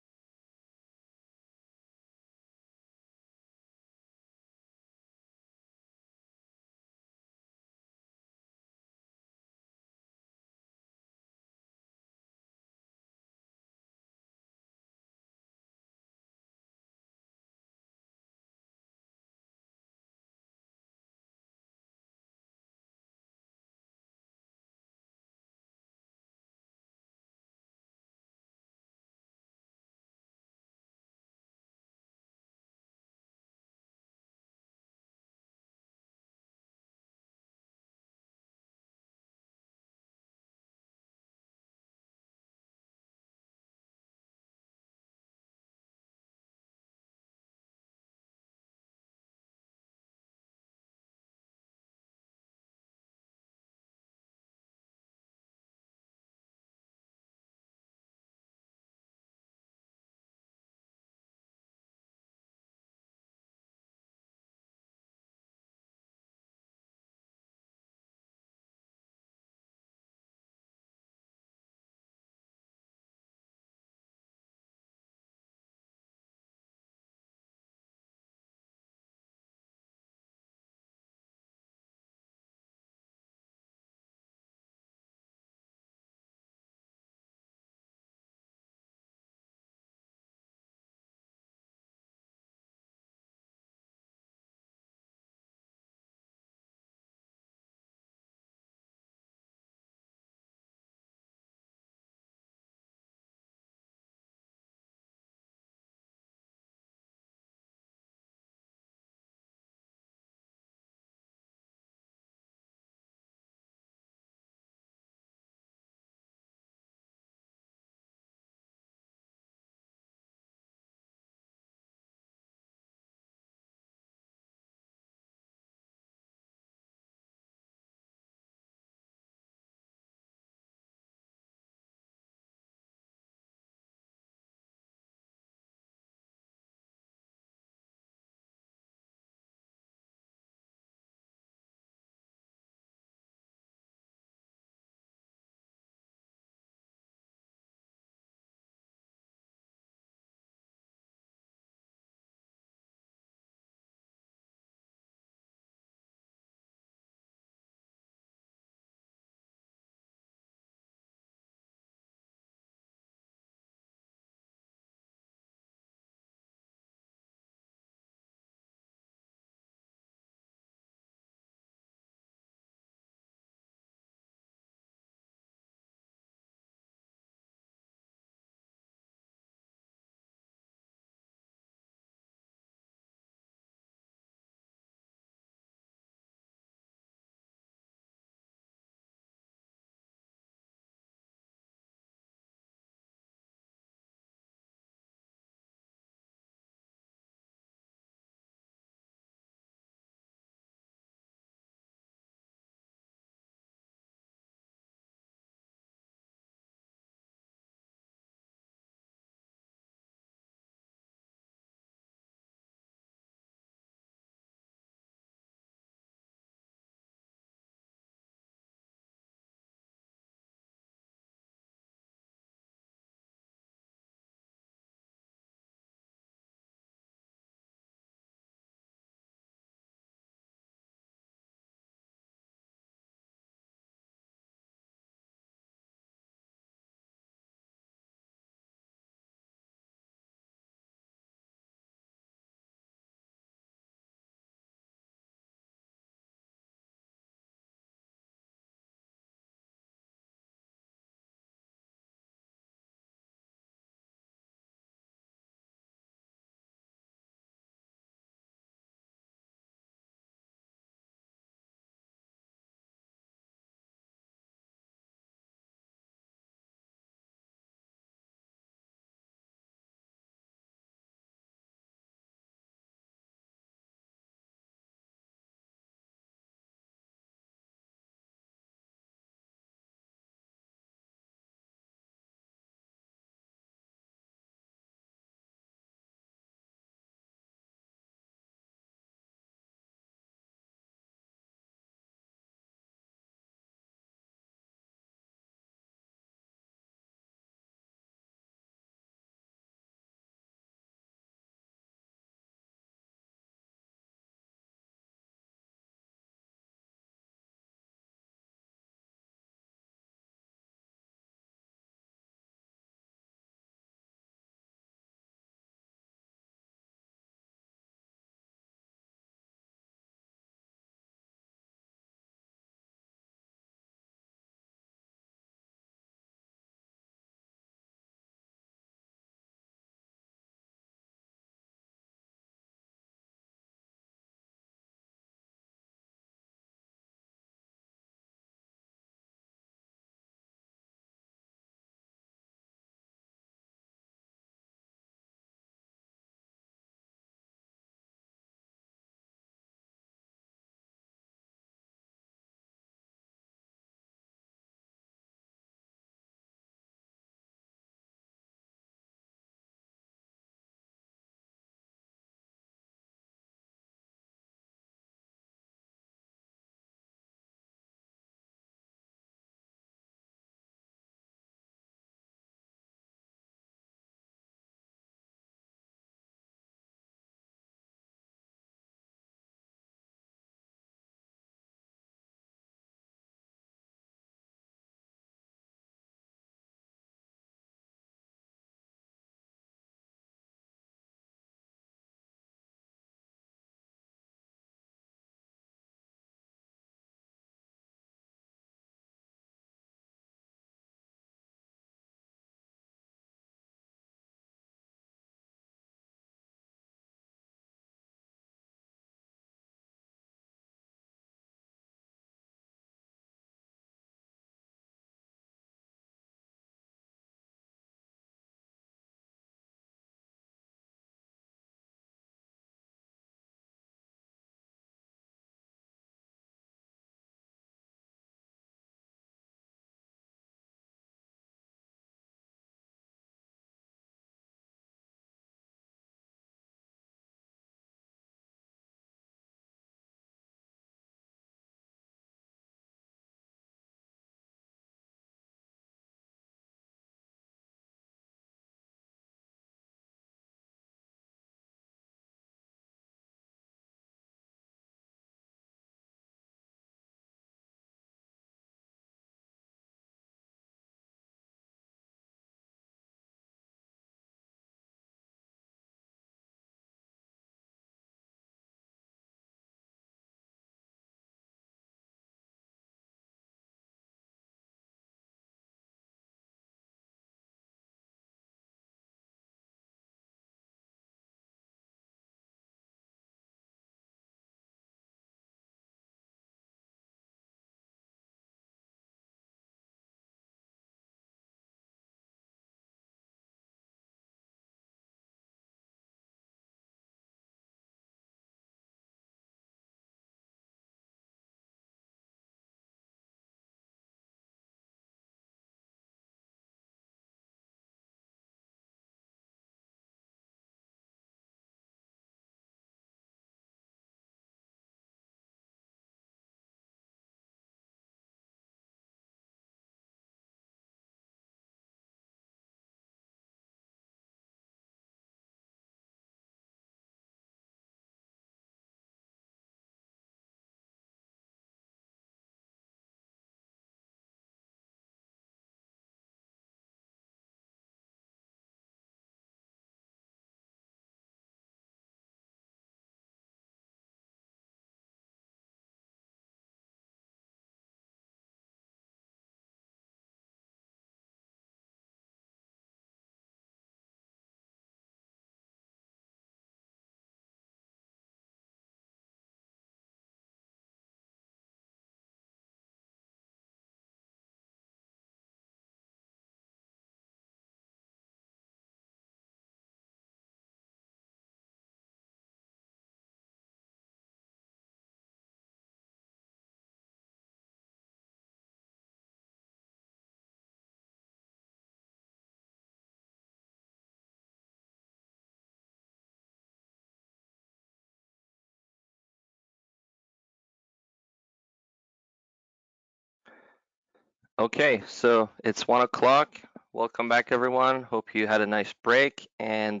Okay, so it's 1 o'clock. Welcome back, everyone. Hope you had a nice break. And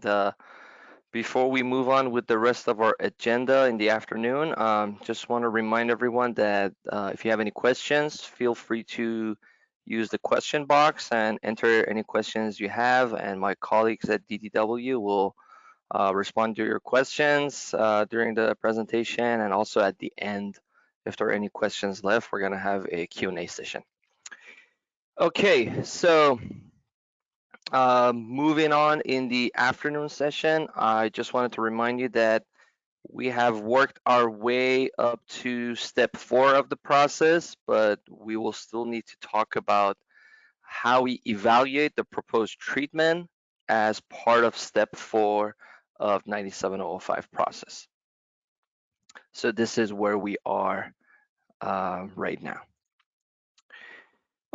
before we move on with the rest of our agenda in the afternoon, just want to remind everyone that if you have any questions, feel free to use the question box and enter any questions you have, and my colleagues at DDW will respond to your questions during the presentation, and also at the end, if there are any questions left, we're going to have a Q&A session. Okay, so moving on in the afternoon session, I just wanted to remind you that we have worked our way up to step 4 of the process, but we will still need to talk about how we evaluate the proposed treatment as part of step 4 of 97005 process. So this is where we are right now.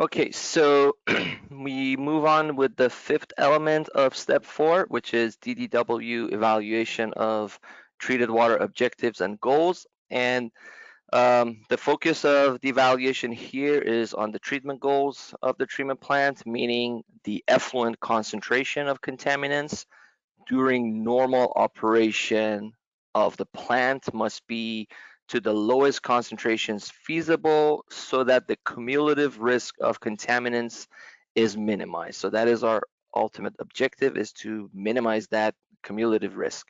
Okay, so we move on with the 5th element of step 4, which is DDW evaluation of treated water objectives and goals. And the focus of the evaluation here is on the treatment goals of the treatment plant, meaning the effluent concentration of contaminants during normal operation of the plant must be to the lowest concentrations feasible so that the cumulative risk of contaminants is minimized. So that is our ultimate objective, is to minimize that cumulative risk.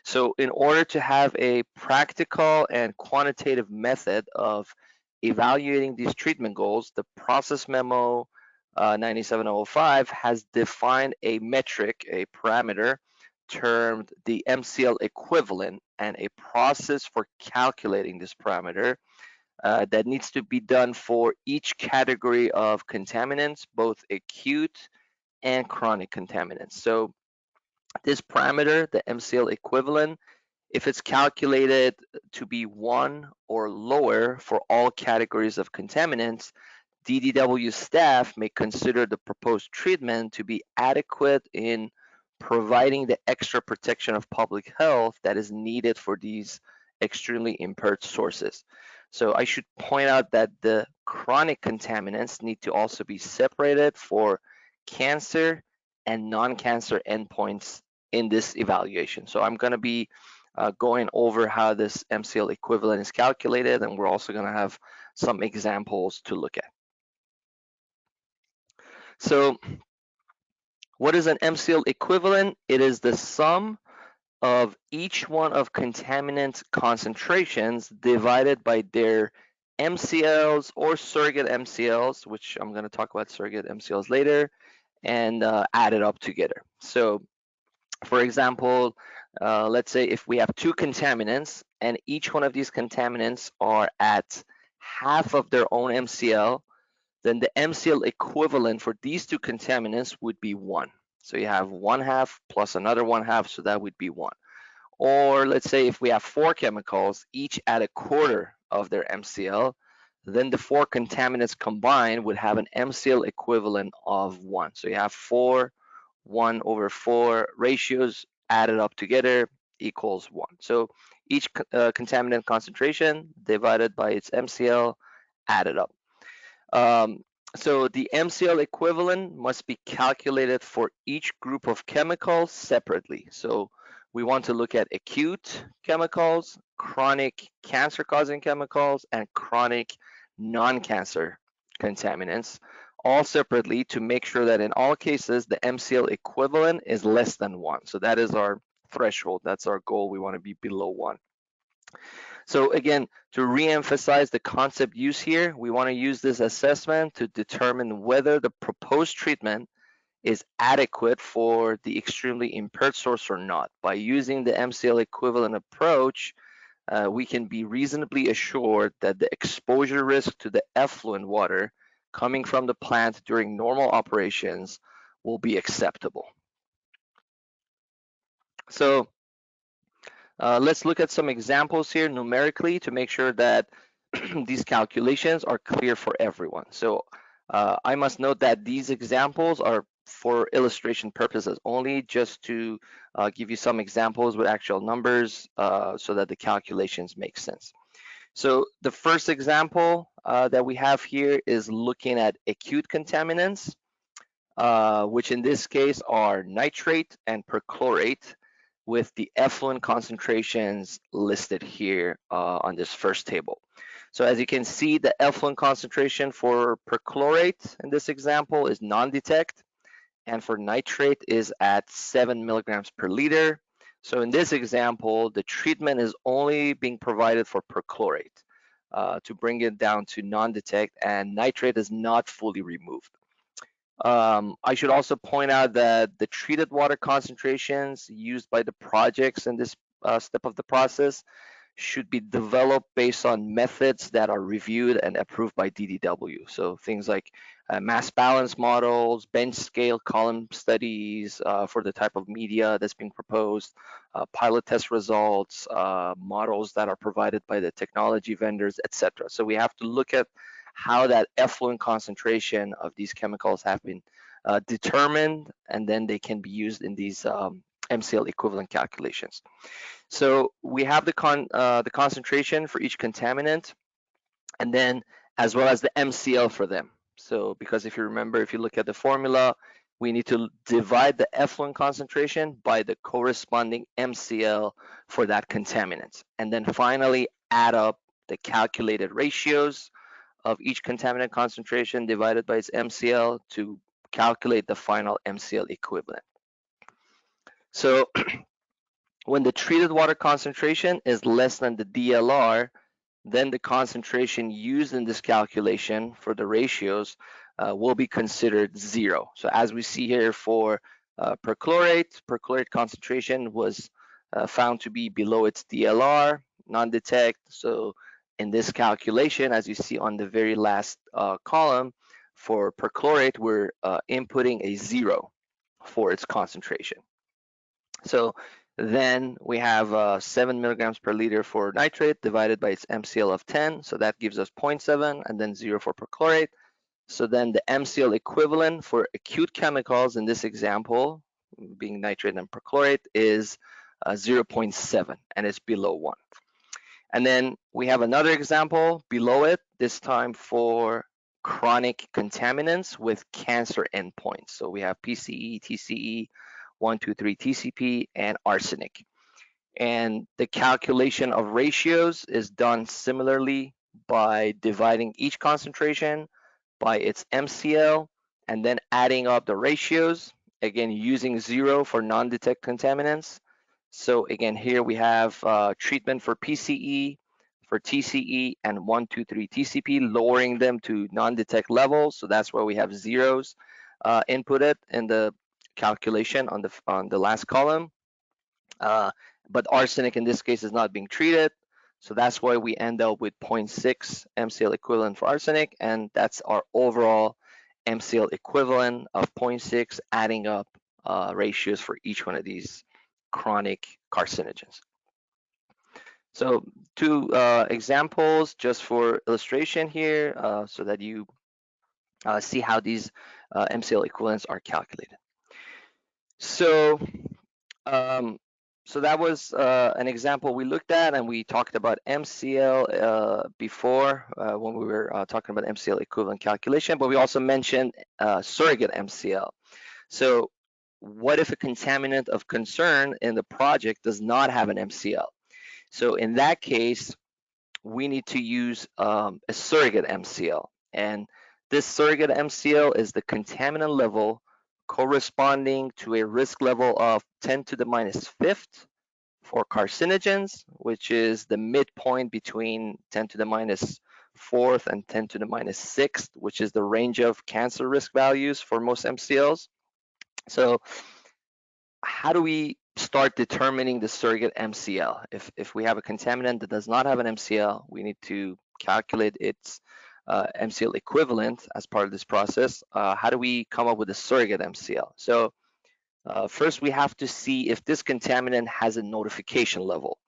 So in order to have a practical and quantitative method of evaluating these treatment goals, the process memo 97005 has defined a metric, a parameter, termed the Mcl equivalent, and a process for calculating this parameter that needs to be done for each category of contaminants, both acute and chronic contaminants. So this parameter, the Mcl equivalent, if it's calculated to be 1 or lower for all categories of contaminants, DDW staff may consider the proposed treatment to be adequate in providing the extra protection of public health that is needed for these extremely impaired sources. So I should point out that the chronic contaminants need to also be separated for cancer and non-cancer endpoints in this evaluation. So I'm going to be going over how this Mcl equivalent is calculated, and we're also going to have some examples to look at. So what is an Mcl equivalent? It is the sum of each one of contaminant concentrations divided by their MCLs or surrogate MCLs, which I'm going to talk about surrogate MCLs later, and added up together. So for example, let's say if we have 2 contaminants and each one of these contaminants are at half of their own MCL, then the Mcl equivalent for these 2 contaminants would be 1. So you have 1/2 plus another 1/2, so that would be 1. Or let's say if we have 4 chemicals, each at 1/4 of their MCL, then the 4 contaminants combined would have an Mcl equivalent of 1. So you have 4, 1/4 ratios added up together equals 1. So each contaminant concentration divided by its MCL added up. So the Mcl equivalent must be calculated for each group of chemicals separately. So we want to look at acute chemicals, chronic cancer-causing chemicals, and chronic non-cancer contaminants, all separately, to make sure that in all cases the Mcl equivalent is less than 1. So that is our threshold. That's our goal. We want to be below 1. So again, to re-emphasize the concept used here, we want to use this assessment to determine whether the proposed treatment is adequate for the extremely impaired source or not. By using the Mcl equivalent approach, we can be reasonably assured that the exposure risk to the effluent water coming from the plant during normal operations will be acceptable. So let's look at some examples here numerically to make sure that these calculations are clear for everyone. So I must note that these examples are for illustration purposes only, just to give you some examples with actual numbers so that the calculations make sense. So the first example that we have here is looking at acute contaminants, which in this case are nitrate and perchlorate, with the effluent concentrations listed here on this first table. So as you can see, the effluent concentration for perchlorate in this example is non-detect, and for nitrate is at 7 milligrams per liter. So in this example, the treatment is only being provided for perchlorate to bring it down to non-detect, and nitrate is not fully removed. I should also point out that the treated water concentrations used by the projects in this step of the process should be developed based on methods that are reviewed and approved by DDW. So things like mass balance models, bench scale column studies for the type of media that's being proposed, pilot test results, models that are provided by the technology vendors, etc. So we have to look at how that effluent concentration of these chemicals have been determined, and then they can be used in these MCL equivalent calculations. So we have the concentration for each contaminant, and then as well as the MCL for them. So because if you remember, if you look at the formula, we need to divide the effluent concentration by the corresponding MCL for that contaminant, and then finally add up the calculated ratios of each contaminant concentration divided by its MCL to calculate the final MCL equivalent. So when the treated water concentration is less than the DLR, then the concentration used in this calculation for the ratios will be considered 0. So as we see here for perchlorate concentration was found to be below its DLR, non-detect. So in this calculation, as you see on the very last column, for perchlorate, we're inputting a 0 for its concentration. So then we have 7 milligrams per liter for nitrate divided by its MCL of 10. So that gives us 0.7, and then 0 for perchlorate. So then the MCL equivalent for acute chemicals in this example, being nitrate and perchlorate, is 0.7, and it's below 1. And then we have another example below it, this time for chronic contaminants with cancer endpoints. So we have PCE, TCE, 1,2,3 TCP, and arsenic. And the calculation of ratios is done similarly by dividing each concentration by its MCL and then adding up the ratios, again using 0 for non-detect contaminants. So again, here we have treatment for PCE, for TCE, and 1,2,3 TCP, lowering them to non-detect levels. So that's where we have zeros inputted in the calculation on the last column. But arsenic in this case is not being treated. So that's why we end up with 0.6 MCL equivalent for arsenic, and that's our overall MCL equivalent of 0.6, adding up ratios for each one of these chronic carcinogens. So two examples just for illustration here so that you see how these MCL equivalents are calculated. So so that was an example we looked at, and we talked about MCL before when we were talking about MCL equivalent calculation, but we also mentioned surrogate MCL. So what if a contaminant of concern in the project does not have an MCL? So in that case, we need to use a surrogate MCL. And this surrogate MCL is the contaminant level corresponding to a risk level of 10 to the minus fifth for carcinogens, which is the midpoint between 10 to the minus fourth and 10 to the minus sixth, which is the range of cancer risk values for most MCLs. So how do we start determining the surrogate MCL? If we have a contaminant that does not have an MCL, we need to calculate its MCL equivalent as part of this process. How do we come up with a surrogate MCL? So first we have to see if this contaminant has a notification level.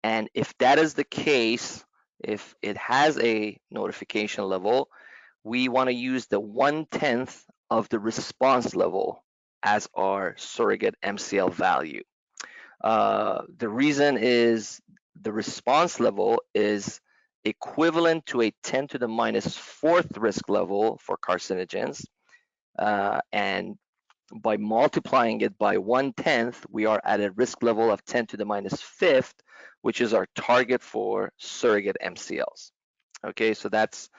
And if that is the case, if it has a notification level, we want to use the 1/10 of the response level as our surrogate MCL value. The reason is the response level is equivalent to a 10 to the minus fourth risk level for carcinogens. And by multiplying it by 1/10, we are at a risk level of 10 to the minus fifth, which is our target for surrogate MCLs. Okay, so that's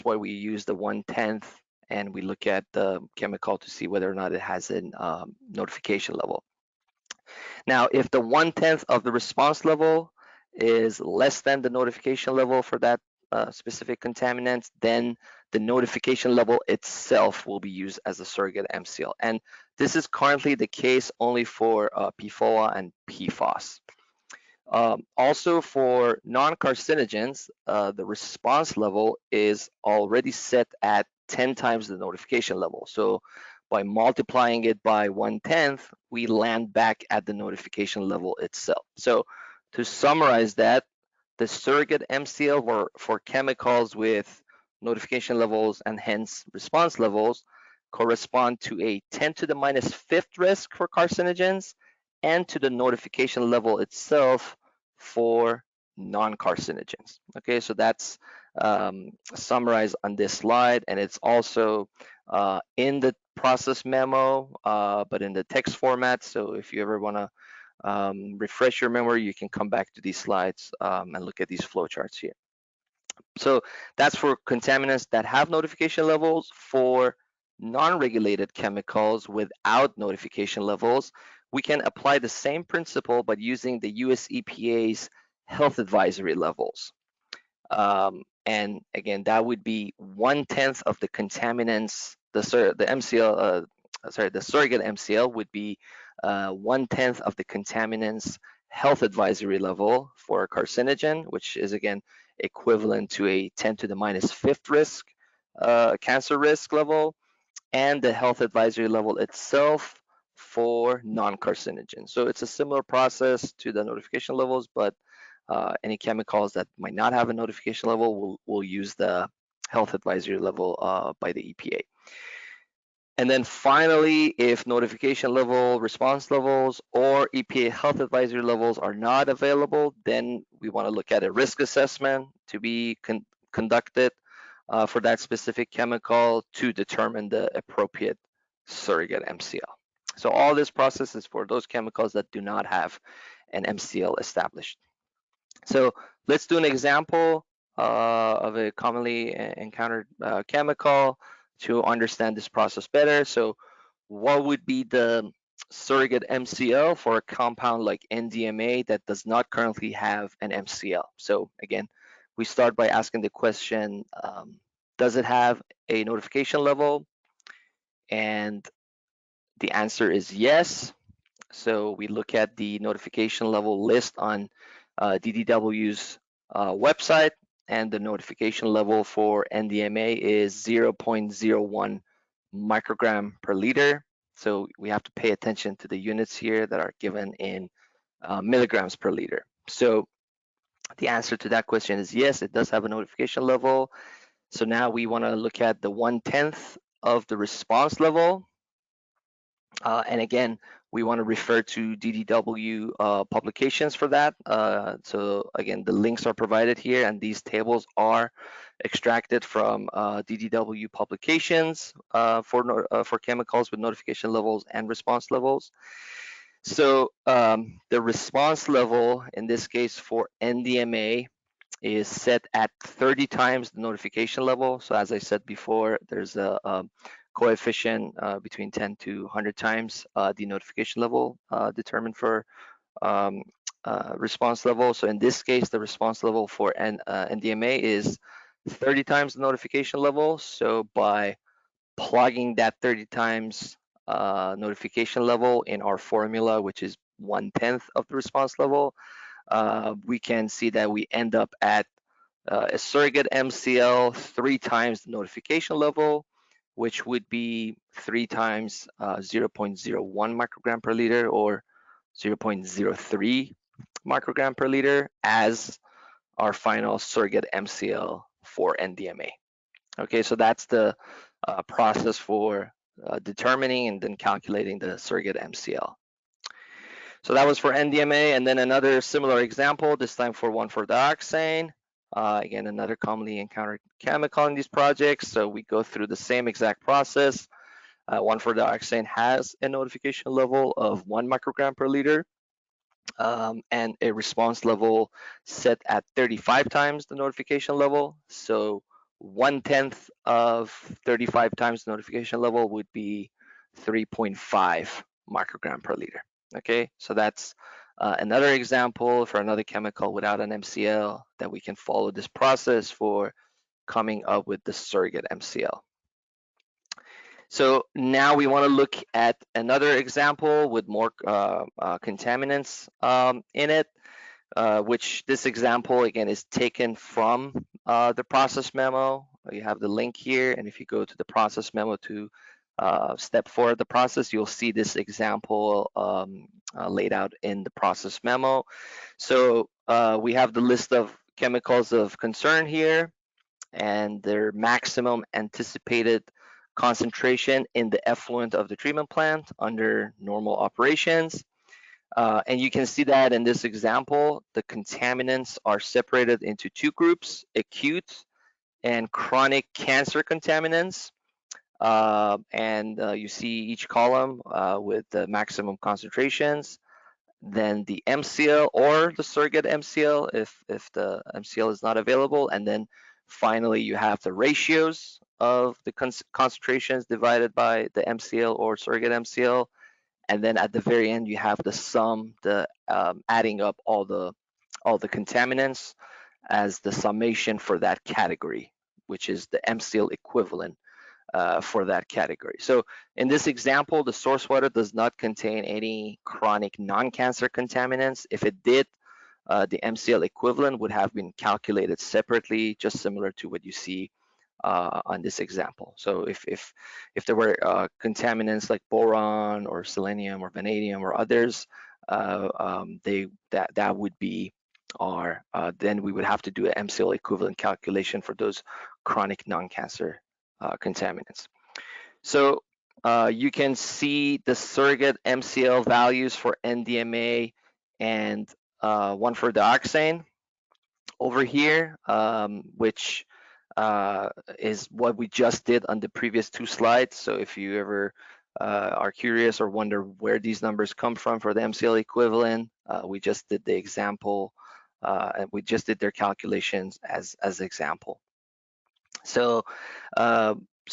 why we use the 1/10, and we look at the chemical to see whether or not it has a notification level. Now, if the 1/10 of the response level is less than the notification level for that specific contaminant, then the notification level itself will be used as a surrogate MCL. And this is currently the case only for PFOA and PFOS. Also for non-carcinogens, the response level is already set at 10 times the notification level. So by multiplying it by 1/10, we land back at the notification level itself. So to summarize that, the surrogate MCL for chemicals with notification levels and hence response levels correspond to a 10 to the minus fifth risk for carcinogens and to the notification level itself for non-carcinogens. Okay, so that's summarized on this slide, and it's also in the process memo, but in the text format. So if you ever want to refresh your memory, you can come back to these slides and look at these flowcharts here. So that's for contaminants that have notification levels. For non-regulated chemicals without notification levels, we can apply the same principle but using the US EPA's health advisory levels. And again, that would be 1/10 of the contaminants, the surrogate MCL would be 1/10 of the contaminants health advisory level for a carcinogen, which is again equivalent to a 10 to the minus fifth risk, cancer risk level, and the health advisory level itself for non-carcinogen. So it's a similar process to the notification levels, but any chemicals that might not have a notification level will use the health advisory level by the EPA. And then finally, if notification level, response levels, or EPA health advisory levels are not available, then we want to look at a risk assessment to be conducted for that specific chemical to determine the appropriate surrogate MCL. So all this process is for those chemicals that do not have an MCL established. So let's do an example of a commonly encountered chemical to understand this process better. So what would be the surrogate MCL for a compound like NDMA that does not currently have an MCL? So again, we start by asking the question, does it have a notification level? And the answer is yes. So we look at the notification level list on DDW's website, and the notification level for NDMA is 0.01 microgram per liter. So we have to pay attention to the units here that are given in milligrams per liter. So the answer to that question is yes, it does have a notification level. So now we want to look at the 1/10 of the response level. And again, we want to refer to DDW publications for that. So again, the links are provided here, and these tables are extracted from DDW publications for chemicals with notification levels and response levels. So the response level in this case for NDMA is set at 30 times the notification level. So as I said before, there's a coefficient between 10 to 100 times the notification level determined for response level. So in this case, the response level for NDMA is 30 times the notification level. So by plugging that 30 times notification level in our formula, which is 1/10 of the response level, we can see that we end up at a surrogate MCL 3 times the notification level, which would be 3 times 0.01 microgram per liter or 0.03 microgram per liter as our final surrogate MCL for NDMA. Okay, so that's the process for determining and then calculating the surrogate MCL. So that was for NDMA, and then another similar example, this time for 1,4-dioxane. Again, another commonly encountered chemical in these projects. So we go through the same exact process. 1,4-dioxane has a notification level of 1 microgram per liter and a response level set at 35 times the notification level. So 1/10 of 35 times the notification level would be 3.5 microgram per liter. Okay, so that's another example for another chemical without an MCL that we can follow this process for coming up with the surrogate MCL. So now we want to look at another example with more contaminants in it, which this example again is taken from the process memo. You have the link here, and if you go to the process memo to step 4 of the process, you'll see this example laid out in the process memo. So we have the list of chemicals of concern here and their maximum anticipated concentration in the effluent of the treatment plant under normal operations. And you can see that in this example, the contaminants are separated into 2 groups, acute and chronic cancer contaminants. You see each column with the maximum concentrations, then the MCL or the surrogate MCL if the MCL is not available, and then finally you have the ratios of the concentrations divided by the MCL or surrogate MCL, and then at the very end you have the sum, the adding up all the contaminants as the summation for that category, which is the MCL equivalent for that category. So in this example, the source water does not contain any chronic non-cancer contaminants. If it did, the MCL equivalent would have been calculated separately, just similar to what you see on this example. So if there were contaminants like boron or selenium or vanadium or others, that would be our, then we would have to do an MCL equivalent calculation for those chronic non-cancer contaminants. So you can see the surrogate MCL values for NDMA and 1,4-dioxane over here, which is what we just did on the previous 2 slides. So if you ever are curious or wonder where these numbers come from for the MCL equivalent, we just did the example, and we just did their calculations as example. So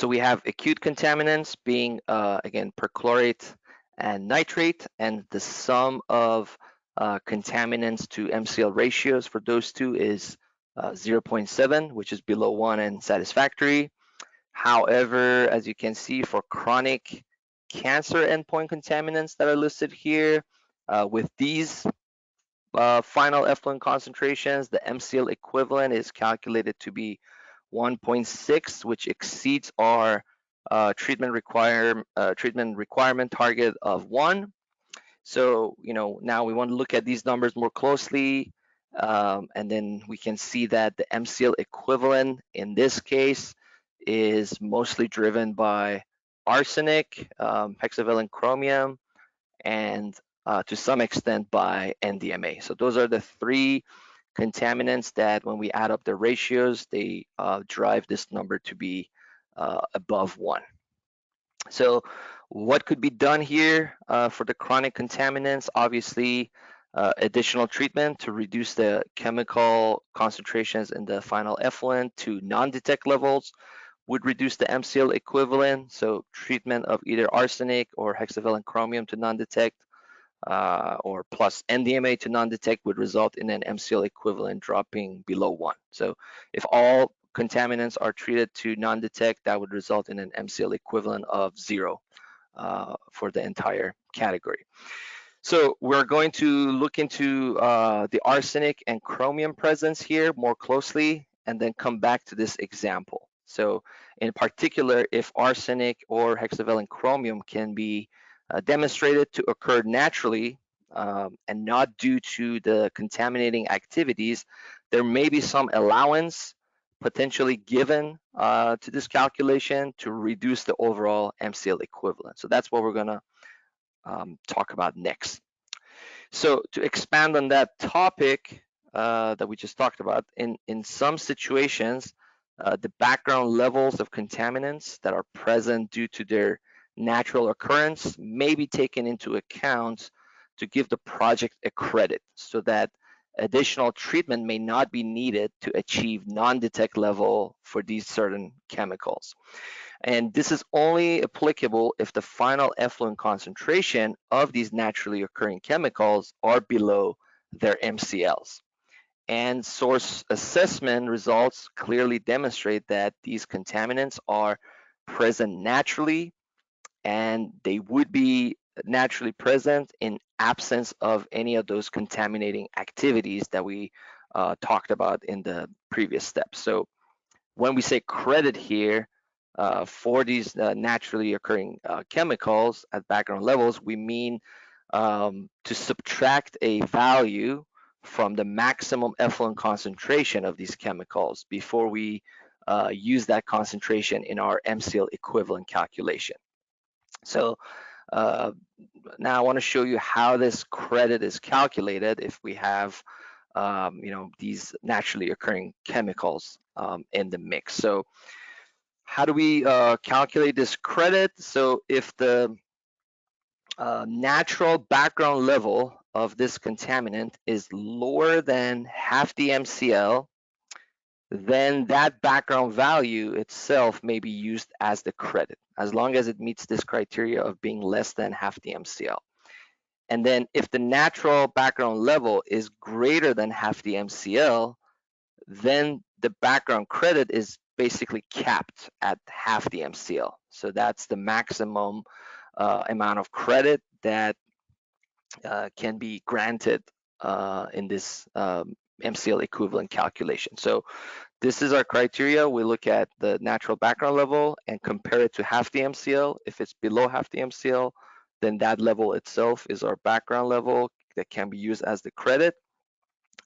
we have acute contaminants being again perchlorate and nitrate, and the sum of contaminants to MCL ratios for those 2 is 0.7, which is below 1 and satisfactory. However, as you can see, for chronic cancer endpoint contaminants that are listed here, with these final effluent concentrations, the MCL equivalent is calculated to be 1.6, which exceeds our treatment requirement target of 1. So, now we want to look at these numbers more closely, and then we can see that the MCL equivalent in this case is mostly driven by arsenic, hexavalent chromium, and to some extent by NDMA. So those are the 3 contaminants that when we add up the ratios, they drive this number to be above 1. So what could be done here for the chronic contaminants? Obviously, additional treatment to reduce the chemical concentrations in the final effluent to non-detect levels would reduce the MCL equivalent. So treatment of either arsenic or hexavalent chromium to non-detect or plus NDMA to non-detect would result in an MCL equivalent dropping below 1. So if all contaminants are treated to non-detect, that would result in an MCL equivalent of 0 for the entire category. So we're going to look into the arsenic and chromium presence here more closely and then come back to this example. So in particular, if arsenic or hexavalent chromium can be demonstrated to occur naturally and not due to the contaminating activities, there may be some allowance potentially given to this calculation to reduce the overall MCL equivalent. So that's what we're gonna talk about next. So to expand on that topic that we just talked about, in some situations, the background levels of contaminants that are present due to their natural occurrence may be taken into account to give the project a credit so that additional treatment may not be needed to achieve non-detect level for these certain chemicals. And this is only applicable if the final effluent concentration of these naturally occurring chemicals are below their MCLs. And source assessment results clearly demonstrate that these contaminants are present naturally, and they would be naturally present in absence of any of those contaminating activities that we talked about in the previous steps. So when we say credit here for these naturally occurring chemicals at background levels, we mean to subtract a value from the maximum effluent concentration of these chemicals before we use that concentration in our McL equivalent calculation. So now I want to show you how this credit is calculated if we have these naturally occurring chemicals in the mix. So how do we calculate this credit? So if the natural background level of this contaminant is lower than half the MCL, then that background value itself may be used as the credit, as long as it meets this criteria of being less than half the MCL. And then if the natural background level is greater than half the MCL, then the background credit is basically capped at half the MCL. So that's the maximum amount of credit that can be granted in this McL equivalent calculation. So this is our criteria. We look at the natural background level and compare it to half the MCL. If it's below half the MCL, then that level itself is our background level that can be used as the credit.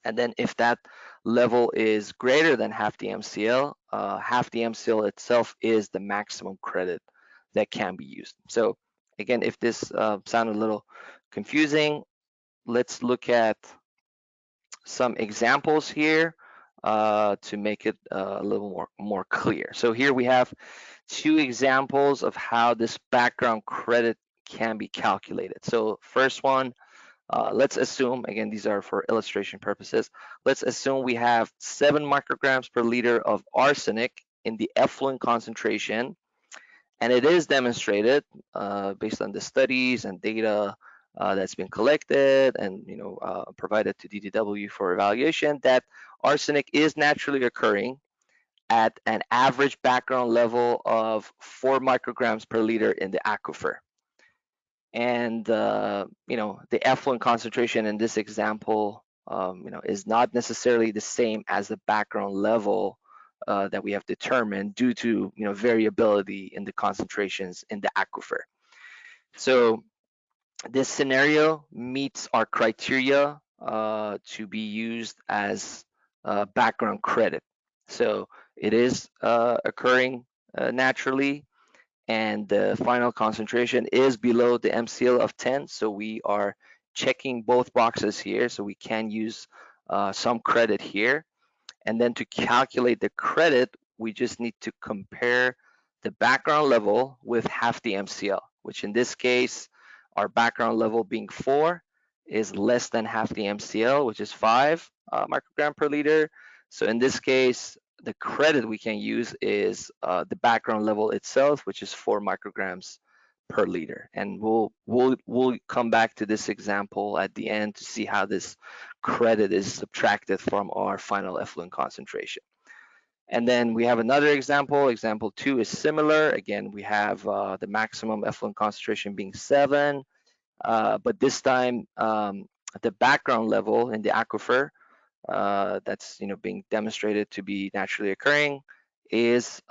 And then if that level is greater than half the MCL itself is the maximum credit that can be used. So again, if this sounded a little confusing, let's look at some examples here to make it a little more clear. So here we have two examples of how this background credit can be calculated. So first one, let's assume, again, these are for illustration purposes, let's assume we have 7 micrograms per liter of arsenic in the effluent concentration, and it is demonstrated based on the studies and data that's been collected and provided to DDW for evaluation that arsenic is naturally occurring at an average background level of 4 micrograms per liter in the aquifer. And the effluent concentration in this example is not necessarily the same as the background level that we have determined due to variability in the concentrations in the aquifer. So this scenario meets our criteria to be used as background credit. So it is occurring naturally, and the final concentration is below the MCL of 10. So we are checking both boxes here, so we can use some credit here. And then to calculate the credit, we just need to compare the background level with half the MCL, which in this case, our background level being 4 is less than half the MCL, which is 5 microgram per liter. So in this case, the credit we can use is the background level itself, which is 4 micrograms per liter. And we'll come back to this example at the end to see how this credit is subtracted from our final effluent concentration. And then we have another example. Example 2 is similar. Again, we have the maximum effluent concentration being 7, but this time the background level in the aquifer that's being demonstrated to be naturally occurring is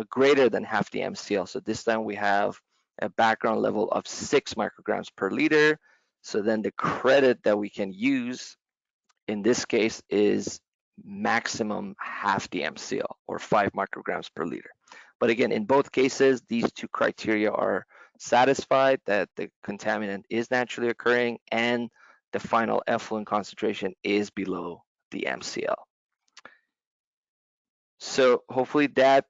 greater than half the MCL. So this time we have a background level of 6 micrograms per liter. So then the credit that we can use in this case is maximum half the MCL, or 5 micrograms per liter. But again, in both cases, these two criteria are satisfied, that the contaminant is naturally occurring and the final effluent concentration is below the MCL. So hopefully that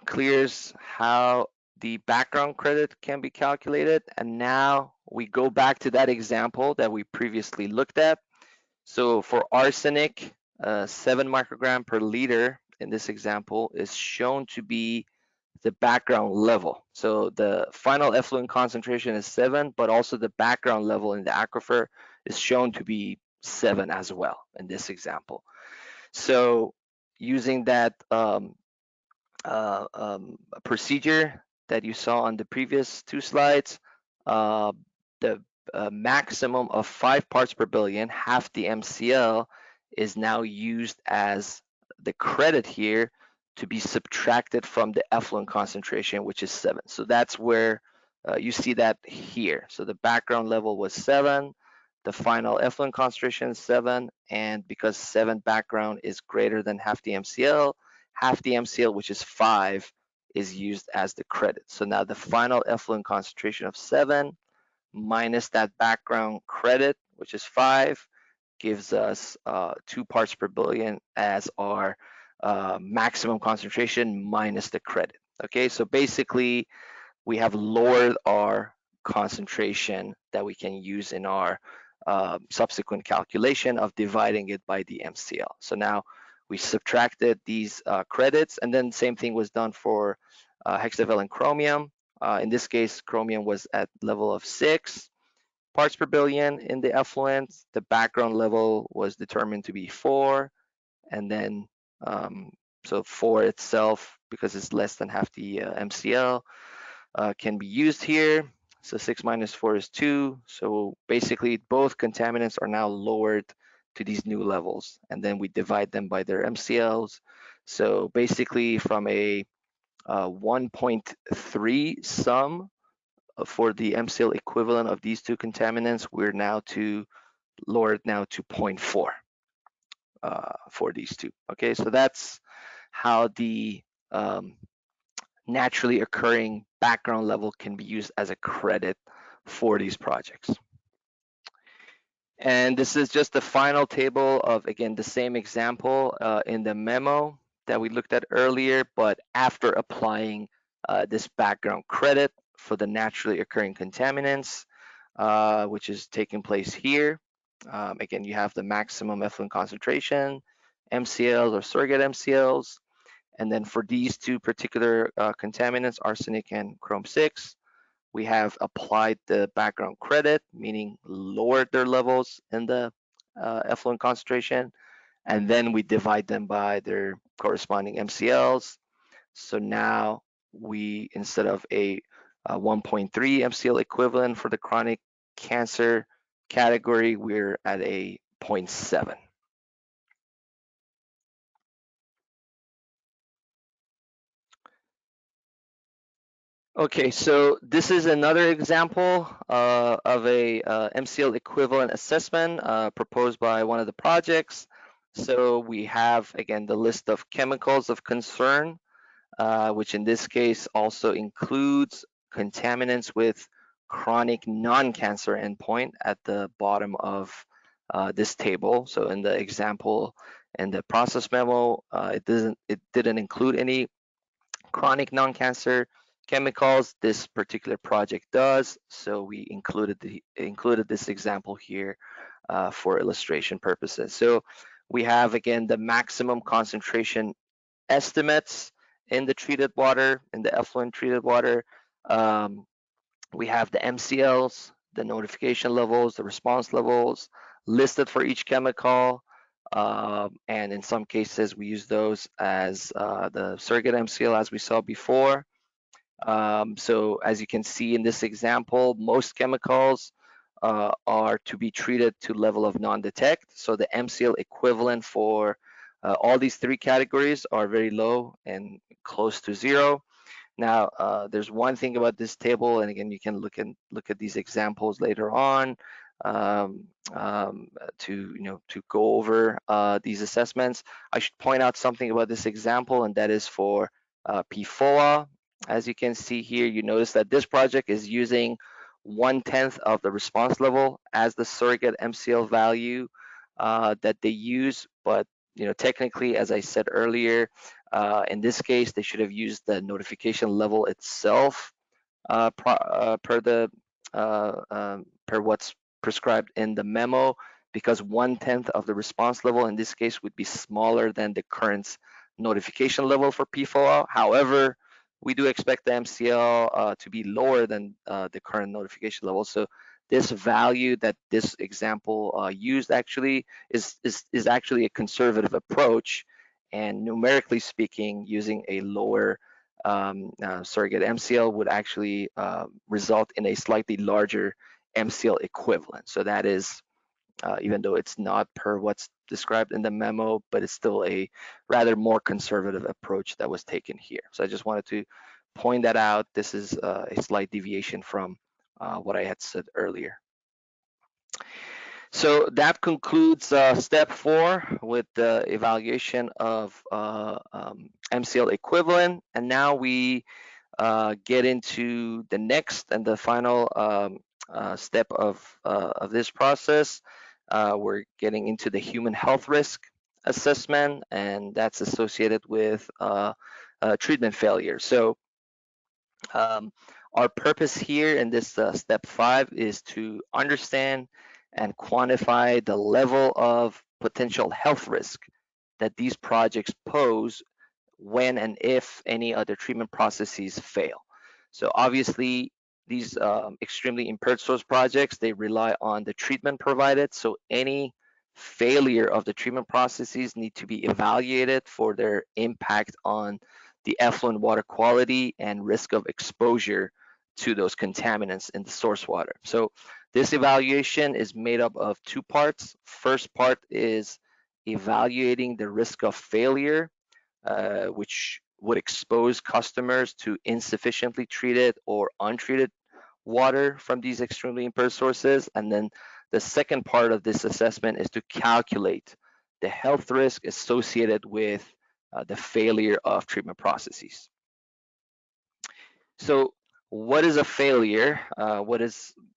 clears how the background credit can be calculated. And now we go back to that example that we previously looked at. So for arsenic, 7 microgram per liter in this example is shown to be the background level. So the final effluent concentration is 7, but also the background level in the aquifer is shown to be 7 as well in this example. So using that procedure that you saw on the previous 2 slides, the maximum of 5 parts per billion, half the MCL, is now used as the credit here to be subtracted from the effluent concentration, which is 7. So that's where you see that here. So the background level was 7, the final effluent concentration is 7, and because 7 background is greater than half the MCL, which is 5, is used as the credit. So now the final effluent concentration of 7 minus that background credit, which is 5, gives us 2 parts per billion as our maximum concentration minus the credit. Okay, so basically we have lowered our concentration that we can use in our subsequent calculation of dividing it by the MCL. So now we subtracted these credits, and then same thing was done for hexavalent chromium. In this case, chromium was at level of 6 parts per billion in the effluent. The background level was determined to be 4, and then so 4 itself, because it's less than half the MCL, can be used here. So 6 minus 4 is 2. So basically both contaminants are now lowered to these new levels, and then we divide them by their MCLs. So basically from a 1.3 sum for the MCL equivalent of these 2 contaminants, we're now lowered now to 0.4 for these 2. Okay, so that's how the naturally occurring background level can be used as a credit for these projects. And this is just the final table of, again, the same example in the memo that we looked at earlier, but after applying this background credit for the naturally occurring contaminants, which is taking place here. Again, you have the maximum effluent concentration, MCLs or surrogate MCLs. And then for these 2 particular contaminants, arsenic and chrome 6, we have applied the background credit, meaning lowered their levels in the effluent concentration, and then we divide them by their corresponding MCLs. So now we, instead of a 1.3 MCL equivalent for the chronic cancer category, we're at a 0.7. Okay, so this is another example of a MCL equivalent assessment proposed by one of the projects. So we have, again, the list of chemicals of concern, which in this case also includes contaminants with chronic non-cancer endpoint at the bottom of this table. So in the example in the process memo, it didn't include any chronic non-cancer chemicals. This particular project does, so we included this example here for illustration purposes. So we have, again, the maximum concentration estimates in the treated water, in the effluent treated water. We have the MCLs, the notification levels, the response levels listed for each chemical. And in some cases, we use those as the surrogate MCL, as we saw before. So as you can see in this example, most chemicals are to be treated to level of non-detect. So the MCL equivalent for all these 3 categories are very low and close to 0. Now, there's one thing about this table, and again, you can look at these examples later on to go over these assessments. I should point out something about this example, and that is for PFOA. As you can see here, you notice that this project is using 1/10 of the response level as the surrogate MCL value that they use. But technically, as I said earlier, in this case, they should have used the notification level itself per what's prescribed in the memo, because 1/10 of the response level in this case would be smaller than the current notification level for PFOA. However, we do expect the MCL to be lower than the current notification level. So this value that this example used actually is actually a conservative approach, and numerically speaking, using a lower surrogate MCL would actually result in a slightly larger MCL equivalent. So that is, even though it's not per what's described in the memo, but it's still a rather more conservative approach that was taken here. So I just wanted to point that out. This is a slight deviation from what I had said earlier. So that concludes step 4 with the evaluation of MCL equivalent. And now we get into the next and the final step of this process. We're getting into the human health risk assessment, and that's associated with treatment failure. So our purpose here in this step 5 is to understand and quantify the level of potential health risk that these projects pose when and if any other treatment processes fail. So obviously, these extremely impaired source projects, they rely on the treatment provided. So any failure of the treatment processes need to be evaluated for their impact on the effluent water quality and risk of exposure to those contaminants in the source water. So this evaluation is made up of 2 parts. First part is evaluating the risk of failure, which would expose customers to insufficiently treated or untreated water from these extremely impaired sources. And then the second part of this assessment is to calculate the health risk associated with the failure of treatment processes. So what is a failure? What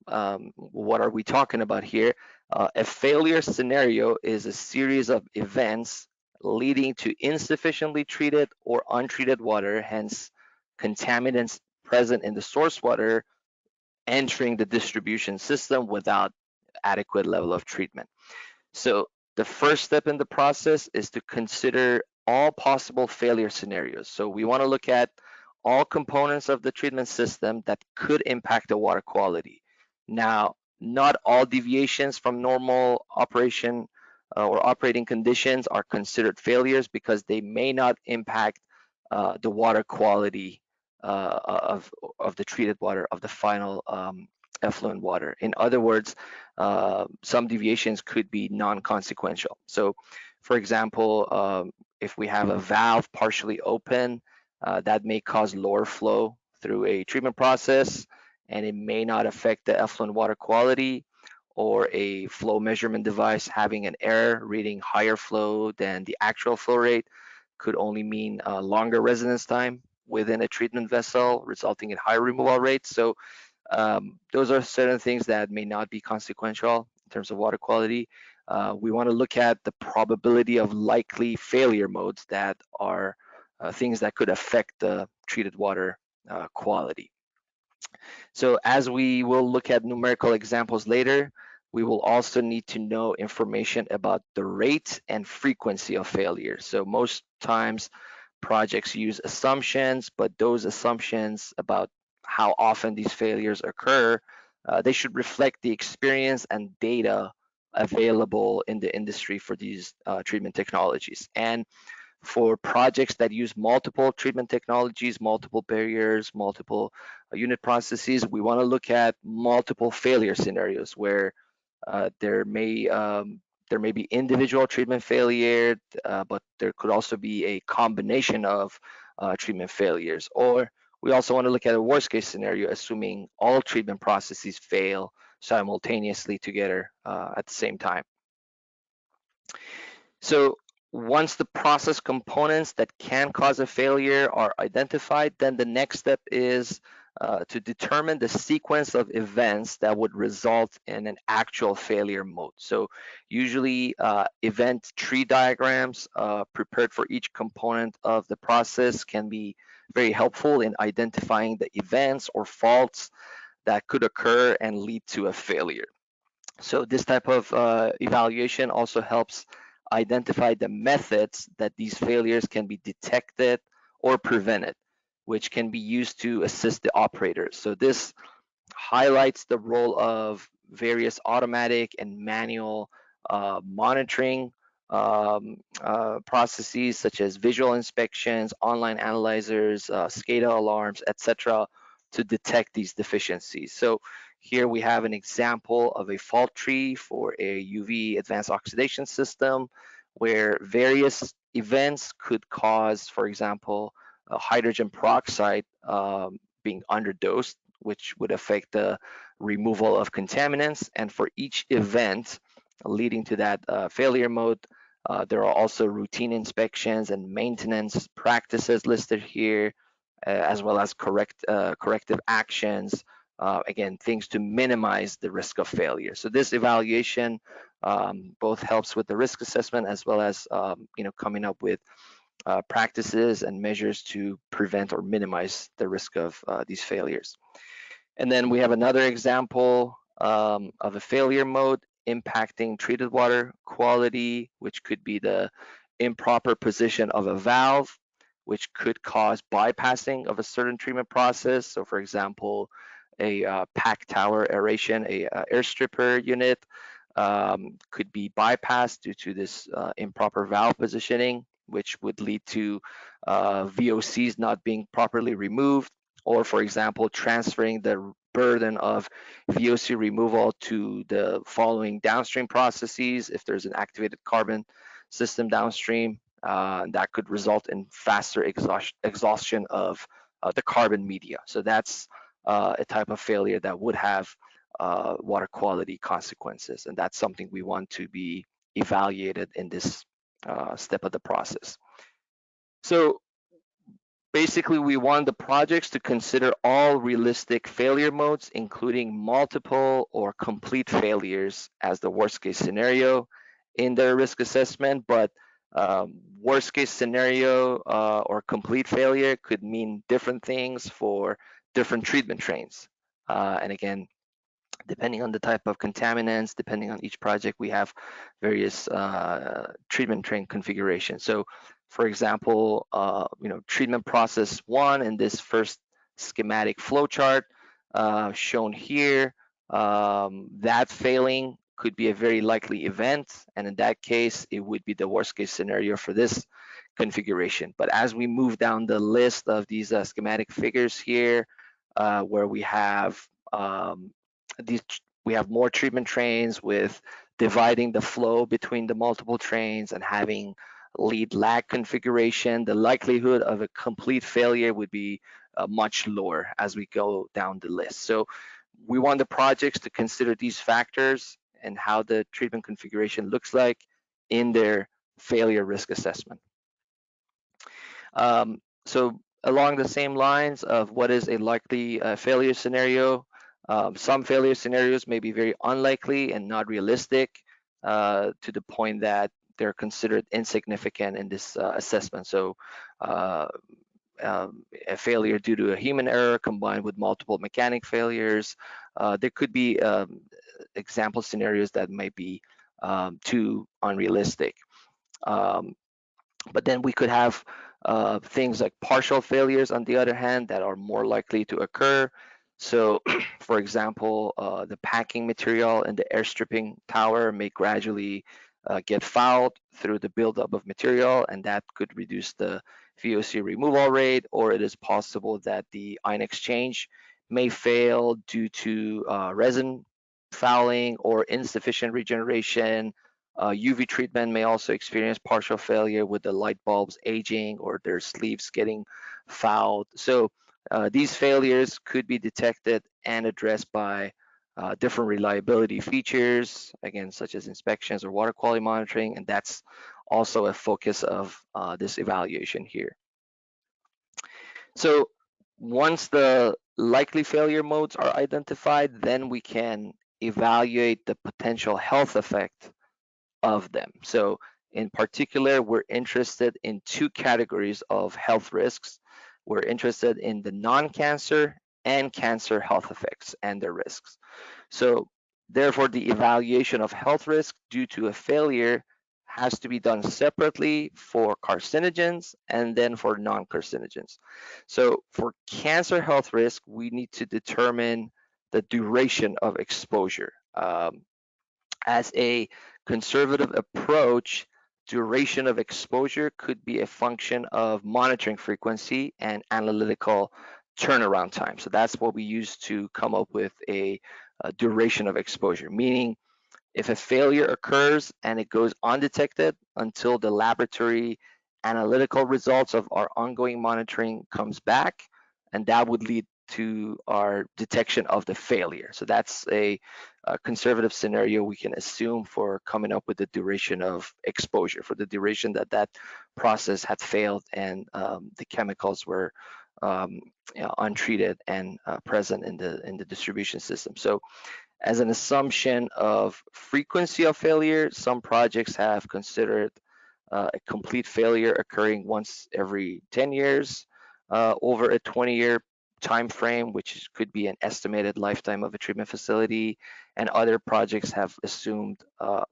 are we talking about here? A failure scenario is a series of events leading to insufficiently treated or untreated water, hence contaminants present in the source water entering the distribution system without adequate level of treatment. So the first step in the process is to consider all possible failure scenarios. So we want to look at all components of the treatment system that could impact the water quality. Now, not all deviations from normal operation or operating conditions are considered failures because they may not impact the water quality of the treated water, of the final effluent water. In other words, some deviations could be non-consequential. So, for example, if we have a valve partially open, that may cause lower flow through a treatment process, and it may not affect the effluent water quality, or a flow measurement device having an error reading higher flow than the actual flow rate could only mean longer residence time within a treatment vessel, resulting in higher removal rates. So those are certain things that may not be consequential in terms of water quality. We want to look at the probability of likely failure modes that are things that could affect the treated water quality. So as we will look at numerical examples later, we will also need to know information about the rate and frequency of failure. So most times projects use assumptions, but those assumptions about how often these failures occur, they should reflect the experience and data available in the industry for these treatment technologies. And for projects that use multiple treatment technologies, multiple barriers, multiple unit processes, we want to look at multiple failure scenarios where there may be individual treatment failure, but there could also be a combination of treatment failures. Or we also want to look at a worst case scenario, assuming all treatment processes fail simultaneously together at the same time. So once the process components that can cause a failure are identified, then the next step is to determine the sequence of events that would result in an actual failure mode. So usually event tree diagrams prepared for each component of the process can be very helpful in identifying the events or faults that could occur and lead to a failure. So this type of evaluation also helps identify the methods that these failures can be detected or prevented, which can be used to assist the operators. So this highlights the role of various automatic and manual monitoring processes such as visual inspections, online analyzers, SCADA alarms, etc., to detect these deficiencies. So here we have an example of a fault tree for a UV advanced oxidation system where various events could cause, for example, hydrogen peroxide being underdosed, which would affect the removal of contaminants. And for each event leading to that failure mode, there are also routine inspections and maintenance practices listed here, as well as corrective actions. Again, things to minimize the risk of failure. So this evaluation both helps with the risk assessment as well as coming up with practices and measures to prevent or minimize the risk of these failures. And then we have another example of a failure mode impacting treated water quality, which could be the improper position of a valve, which could cause bypassing of a certain treatment process. So for example, a pack tower aeration, a air stripper unit could be bypassed due to this improper valve positioning, which would lead to VOCs not being properly removed, or for example, transferring the burden of VOC removal to the following downstream processes. If there's an activated carbon system downstream, that could result in faster exhaustion of the carbon media. So that's a type of failure that would have water quality consequences, and that's something we want to be evaluated in this step of the process. So basically, we want the projects to consider all realistic failure modes, including multiple or complete failures as the worst case scenario in their risk assessment. But worst case scenario or complete failure could mean different things for different treatment trains. And again, depending on the type of contaminants, depending on each project, we have various treatment train configurations. So for example, treatment process 1 in this first schematic flowchart shown here, that failing could be a very likely event. And in that case, it would be the worst case scenario for this configuration. But as we move down the list of these schematic figures here, where we have more treatment trains with dividing the flow between the multiple trains and having lead lag configuration, the likelihood of a complete failure would be much lower as we go down the list. So we want the projects to consider these factors and how the treatment configuration looks like in their failure risk assessment. So along the same lines of what is a likely failure scenario, some failure scenarios may be very unlikely and not realistic to the point that they're considered insignificant in this assessment. So a failure due to a human error combined with multiple mechanic failures. There could be example scenarios that might be too unrealistic. But then we could have things like partial failures, on the other hand, that are more likely to occur. So, for example, the packing material in the air stripping tower may gradually get fouled through the buildup of material, and that could reduce the VOC removal rate, or it is possible that the ion exchange may fail due to resin fouling or insufficient regeneration. UV treatment may also experience partial failure with the light bulbs aging or their sleeves getting fouled. So these failures could be detected and addressed by different reliability features, again, such as inspections or water quality monitoring, and that's also a focus of this evaluation here. So once the likely failure modes are identified, then we can evaluate the potential health effect of them. So in particular, we're interested in two categories of health risks. We're interested in the non-cancer and cancer health effects and their risks. So therefore, the evaluation of health risk due to a failure has to be done separately for carcinogens and then for non-carcinogens. So for cancer health risk, we need to determine the duration of exposure. As a conservative approach, duration of exposure could be a function of monitoring frequency and analytical turnaround time. So that's what we use to come up with a duration of exposure, meaning if a failure occurs and it goes undetected until the laboratory analytical results of our ongoing monitoring comes back, and that would lead to our detection of the failure. So that's a conservative scenario we can assume for coming up with the duration of exposure, for the duration that that process had failed and the chemicals were untreated and present in the distribution system. So as an assumption of frequency of failure, some projects have considered a complete failure occurring once every 10 years over a 20-year time frame, which could be an estimated lifetime of a treatment facility, and other projects have assumed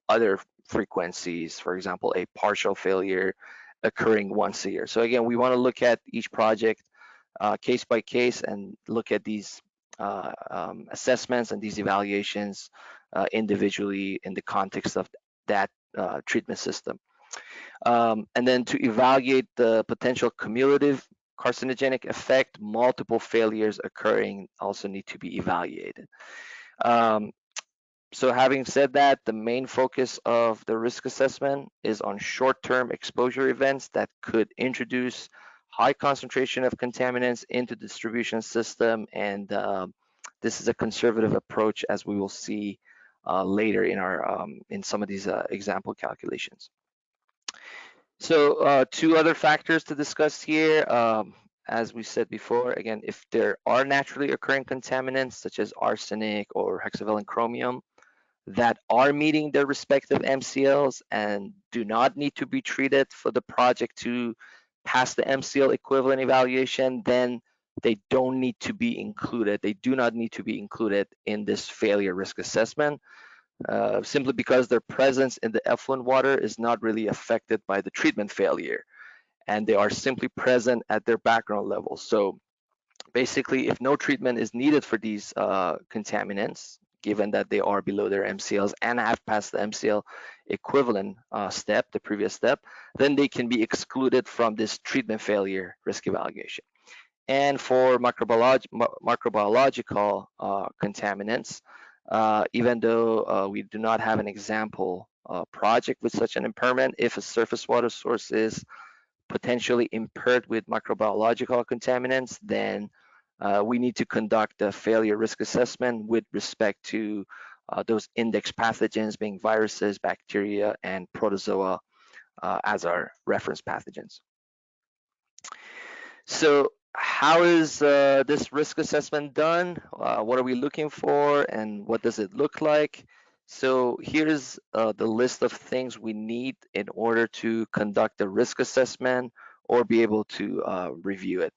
other frequencies, for example, a partial failure occurring once a year. So again, we want to look at each project case by case and look at these assessments and these evaluations individually in the context of that treatment system. And then to evaluate the potential cumulative carcinogenic effect, multiple failures occurring also need to be evaluated. So having said that, the main focus of the risk assessment is on short-term exposure events that could introduce high concentration of contaminants into the distribution system, and this is a conservative approach, as we will see later in our in some of these example calculations. So two other factors to discuss here. As we said before, again, if there are naturally occurring contaminants such as arsenic or hexavalent chromium that are meeting their respective MCLs and do not need to be treated for the project to pass the MCL equivalent evaluation, then they don't need to be included. They do not need to be included in this failure risk assessment, simply because their presence in the effluent water is not really affected by the treatment failure, and they are simply present at their background level. So basically, if no treatment is needed for these contaminants, given that they are below their MCLs and have passed the MCL equivalent step, the previous step, then they can be excluded from this treatment failure risk evaluation. And for microbiological contaminants, even though we do not have an example project with such an impairment, if a surface water source is potentially impaired with microbiological contaminants, then we need to conduct a failure risk assessment with respect to those index pathogens being viruses, bacteria, and protozoa as our reference pathogens. So how is this risk assessment done? What are we looking for, and what does it look like? So here's the list of things we need in order to conduct a risk assessment or be able to review it.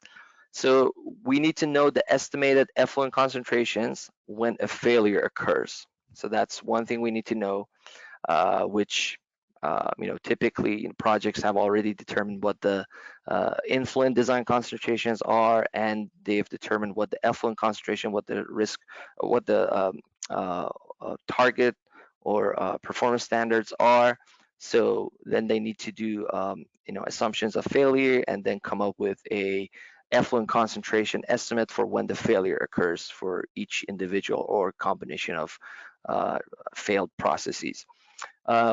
So we need to know the estimated effluent concentrations when a failure occurs. So that's one thing we need to know, which typically projects have already determined what the influent design concentrations are, and they've determined what the effluent concentration, what the risk, what the target or performance standards are. So then they need to do assumptions of failure and then come up with a effluent concentration estimate for when the failure occurs for each individual or combination of failed processes.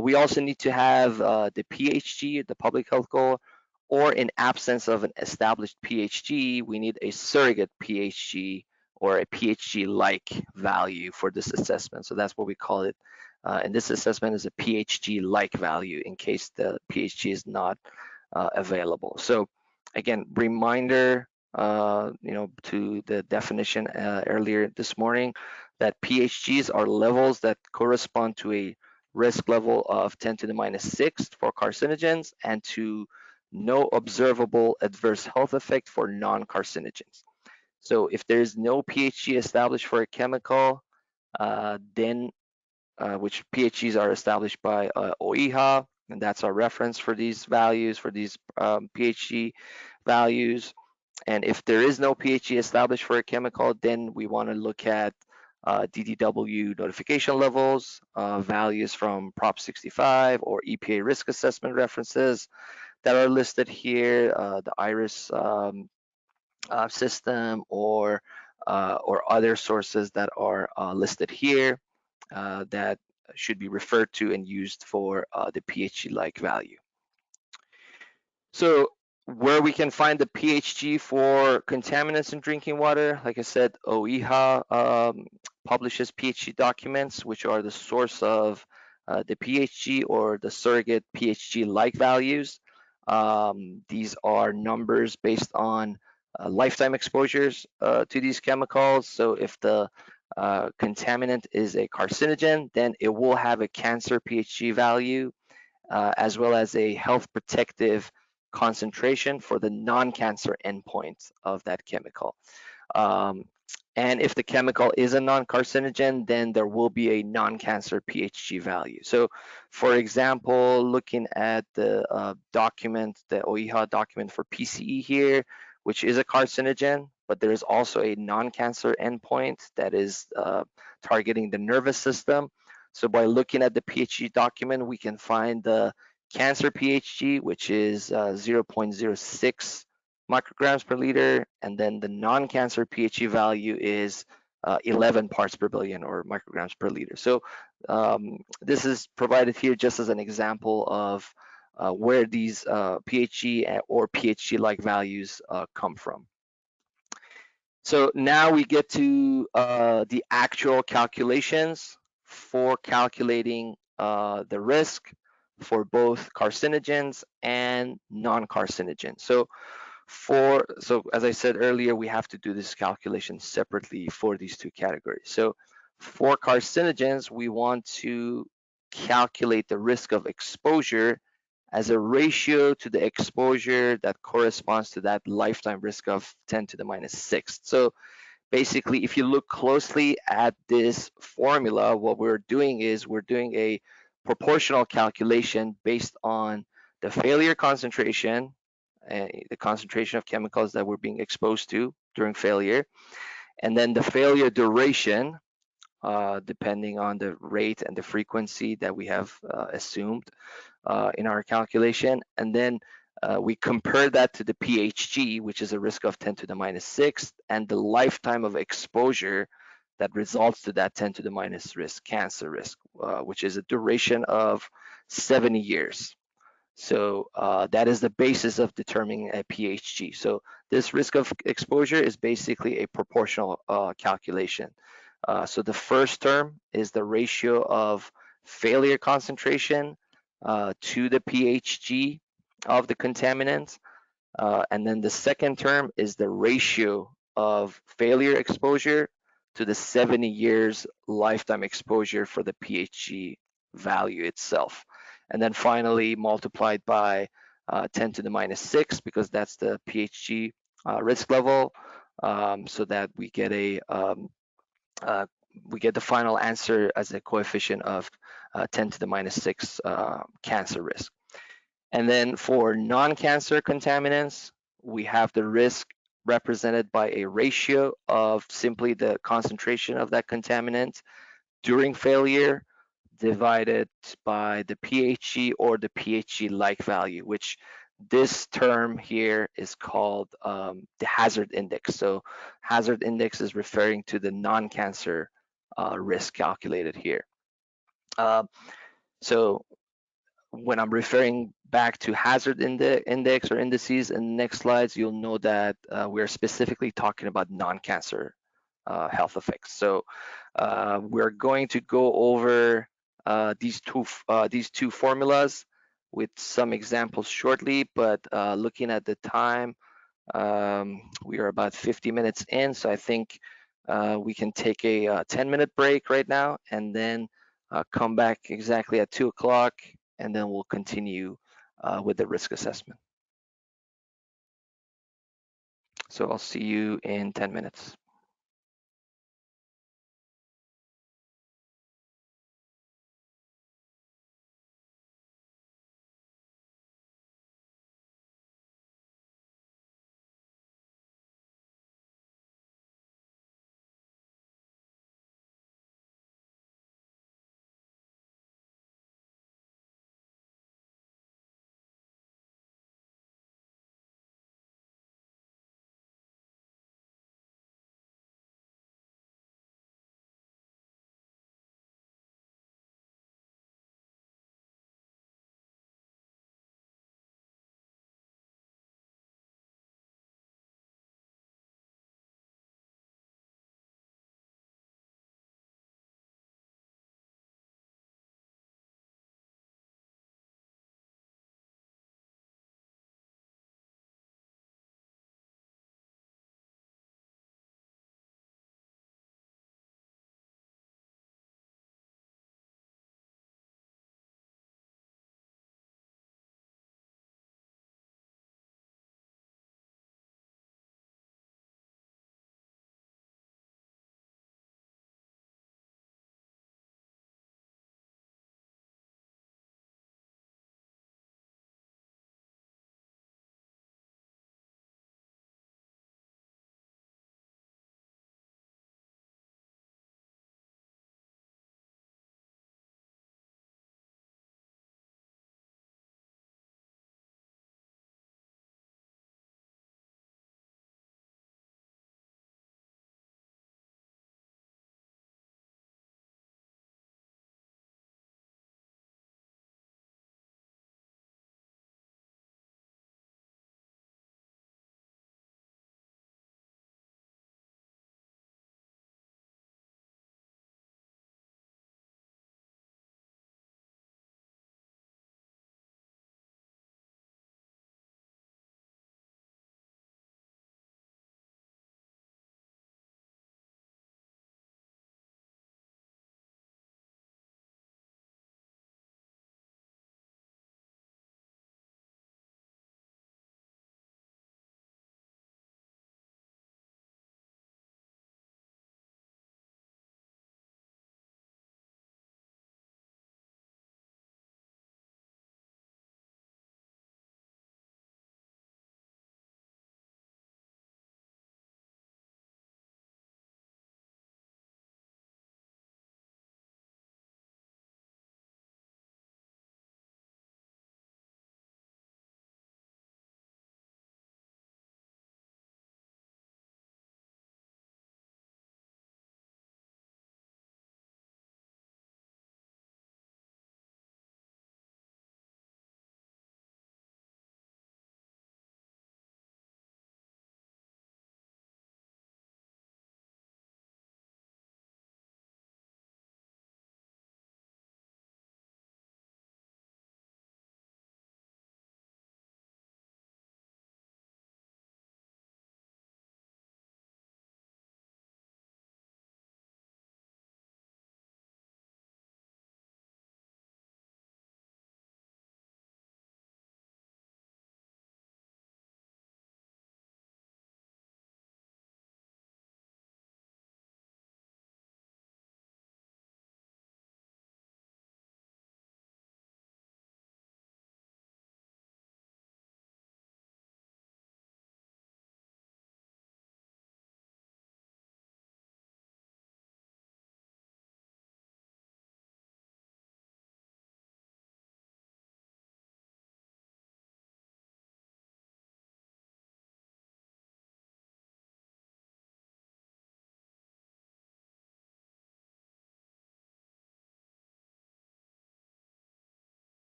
We also need to have the PHG, the public health goal, or in absence of an established PHG, we need a surrogate PHG or a PHG-like value for this assessment. So that's what we call it. And this assessment is a PHG-like value in case the PHG is not available. So again, reminder, to the definition earlier this morning, that PHGs are levels that correspond to a risk level of 10 to the minus 6 for carcinogens and to no observable adverse health effect for non-carcinogens. So if there is no PHG established for a chemical, then which PHGs are established by OIHA, and that's our reference for these values, for these PHG values. And if there is no PHG established for a chemical, then we want to look at DDW notification levels, values from Prop 65 or EPA risk assessment references that are listed here, the IRIS system or other sources that are listed here that should be referred to and used for the PHG-like value. So where we can find the PHG for contaminants in drinking water, like I said, OIHA publishes PHG documents, which are the source of the PHG or the surrogate PHG-like values. These are numbers based on lifetime exposures to these chemicals. So if the contaminant is a carcinogen, then it will have a cancer PHG value as well as a health protective concentration for the non-cancer endpoint of that chemical. And if the chemical is a non-carcinogen, then there will be a non-cancer PHG value. So for example, looking at the document, the OIHA document for PCE here, which is a carcinogen, but there is also a non-cancer endpoint that is targeting the nervous system. So by looking at the PHG document, we can find the cancer PHG, which is 0.06 micrograms per liter, and then the non-cancer PHG value is 11 parts per billion or micrograms per liter. So this is provided here just as an example of where these PHG or PHG-like values come from. So now we get to the actual calculations for calculating the risk for both carcinogens and non-carcinogens. So as I said earlier, we have to do this calculation separately for these two categories. So for carcinogens, we want to calculate the risk of exposure as a ratio to the exposure that corresponds to that lifetime risk of 10 to the minus 6. So basically, if you look closely at this formula, what we're doing is we're doing a proportional calculation based on the failure concentration, the concentration of chemicals that we're being exposed to during failure, and then the failure duration, depending on the rate and the frequency that we have assumed in our calculation. And then we compare that to the PHG, which is a risk of 10 to the minus 6, and the lifetime of exposure that results to that 10 to the minus risk, cancer risk, which is a duration of 70 years. So that is the basis of determining a PHG. So this risk of exposure is basically a proportional calculation. So the first term is the ratio of failure concentration to the PHG of the contaminant. And then the second term is the ratio of failure exposure to the 70 years lifetime exposure for the PHG value itself. And then finally multiplied by 10 to the minus 6, because that's the PHG risk level, so that we get the final answer as a coefficient of 10 to the minus 6 cancer risk. And then for non-cancer contaminants, we have the risk represented by a ratio of simply the concentration of that contaminant during failure divided by the PHG or the PHG-like value, which this term here is called the hazard index. So hazard index is referring to the non-cancer risk calculated here. So when I'm referring back to hazard index or indices in the next slides, you'll know that we're specifically talking about non-cancer health effects. So we're going to go over these two formulas with some examples shortly, but looking at the time, We are about 50 minutes in, so I think we can take a 10-minute break right now and then come back exactly at 2 o'clock, and then we'll continue with the risk assessment. So I'll see you in 10 minutes.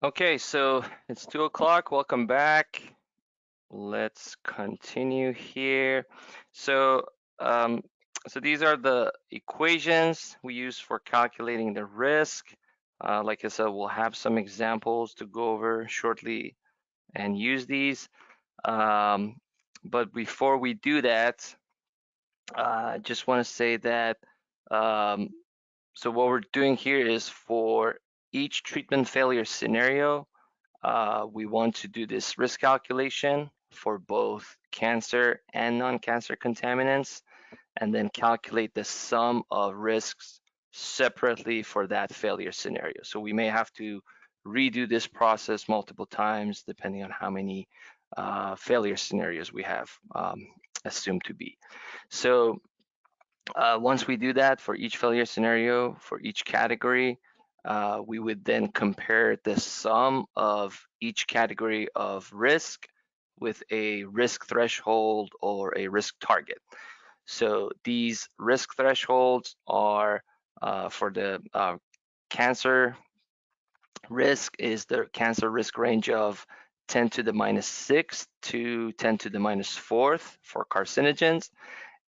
Okay, so it's 2 o'clock. Welcome back. Let's continue here. So, so these are the equations we use for calculating the risk. Like I said, we'll have some examples to go over shortly and use these. But before we do that, I just want to say that so what we're doing here is for each treatment failure scenario, we want to do this risk calculation for both cancer and non-cancer contaminants, and then calculate the sum of risks separately for that failure scenario. So we may have to redo this process multiple times depending on how many failure scenarios we have assumed to be. So once we do that for each failure scenario, for each category, we would then compare the sum of each category of risk with a risk threshold or a risk target. So these risk thresholds are for the cancer risk is the cancer risk range of 10 to the minus 6 to 10 to the minus 4th for carcinogens,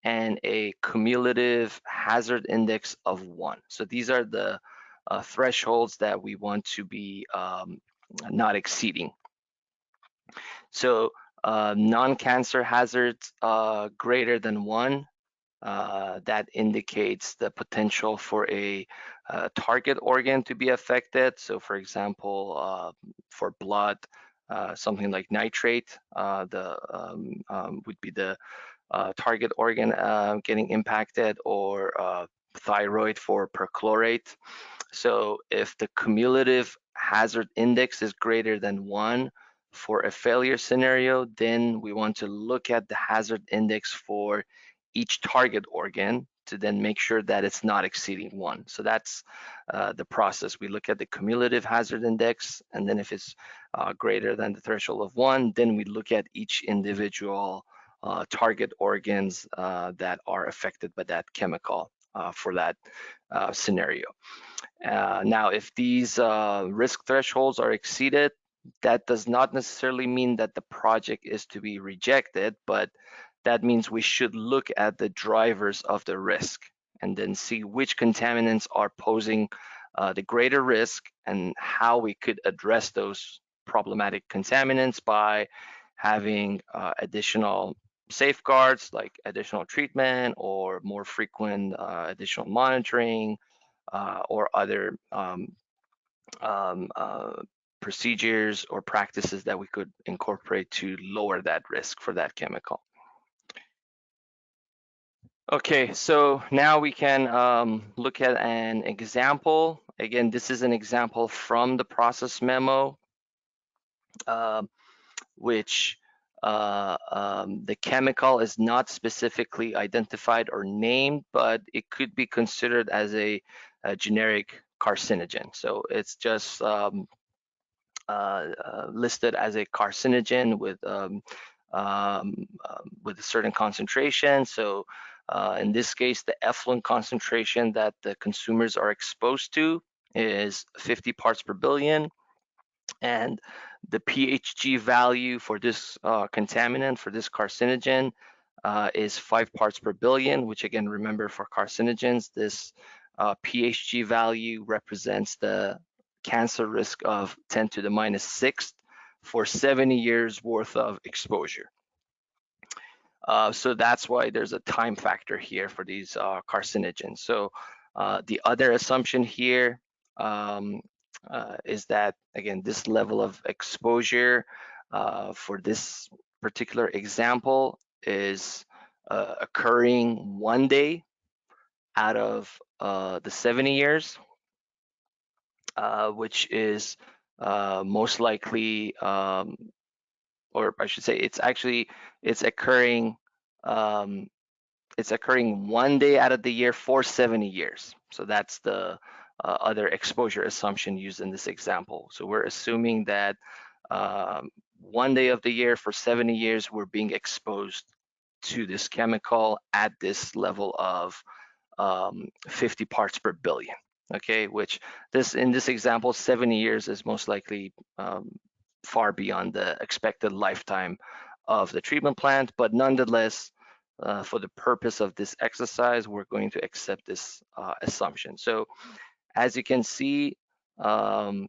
and a cumulative hazard index of 1. So these are the thresholds that we want to be not exceeding. So non-cancer hazards greater than 1, that indicates the potential for a target organ to be affected. So for example, for blood, something like nitrate would be the target organ getting impacted, or thyroid for perchlorate. So if the cumulative hazard index is greater than 1 for a failure scenario, then we want to look at the hazard index for each target organ to then make sure that it's not exceeding 1. So that's the process. We look at the cumulative hazard index, and then if it's greater than the threshold of 1, then we look at each individual target organs that are affected by that chemical for that scenario. Now, if these risk thresholds are exceeded, that does not necessarily mean that the project is to be rejected, but that means we should look at the drivers of the risk and then see which contaminants are posing the greater risk and how we could address those problematic contaminants by having additional safeguards like additional treatment or more frequent additional monitoring or other procedures or practices that we could incorporate to lower that risk for that chemical. Okay, so now we can look at an example. Again, this is an example from the process memo, which the chemical is not specifically identified or named, but it could be considered as a generic carcinogen. So it's just listed as a carcinogen with a certain concentration. So in this case, the effluent concentration that the consumers are exposed to is 50 parts per billion. And the pHg value for this contaminant, for this carcinogen, is 5 parts per billion, which again, remember for carcinogens, this pHg value represents the cancer risk of 10 to the minus 6th for 70 years worth of exposure. So that's why there's a time factor here for these carcinogens. So the other assumption here is that, again, this level of exposure for this particular example is occurring 1 day out of the 70 years, which is most likely, or I should say, it's occurring 1 day out of the year for 70 years. So that's the other exposure assumption used in this example. So we're assuming that 1 day of the year for 70 years, we're being exposed to this chemical at this level of 50 parts per billion. Okay, which in this example, 70 years is most likely far beyond the expected lifetime of the treatment plant, but nonetheless, for the purpose of this exercise, we're going to accept this assumption. So as you can see, the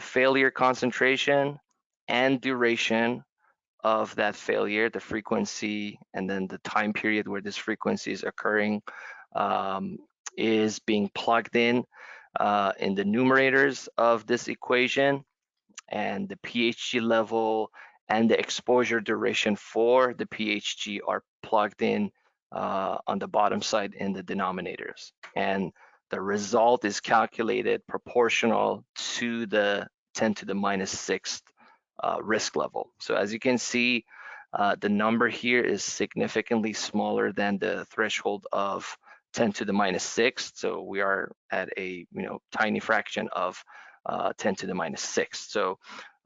failure concentration and duration of that failure, the frequency, and then the time period where this frequency is occurring is being plugged in the numerators of this equation, and the pHG level and the exposure duration for the pHG are plugged in on the bottom side in the denominators. And the result is calculated proportional to the 10 to the minus sixth risk level. So as you can see, the number here is significantly smaller than the threshold of 10 to the minus sixth. So we are at a tiny fraction of 10 to the minus sixth. So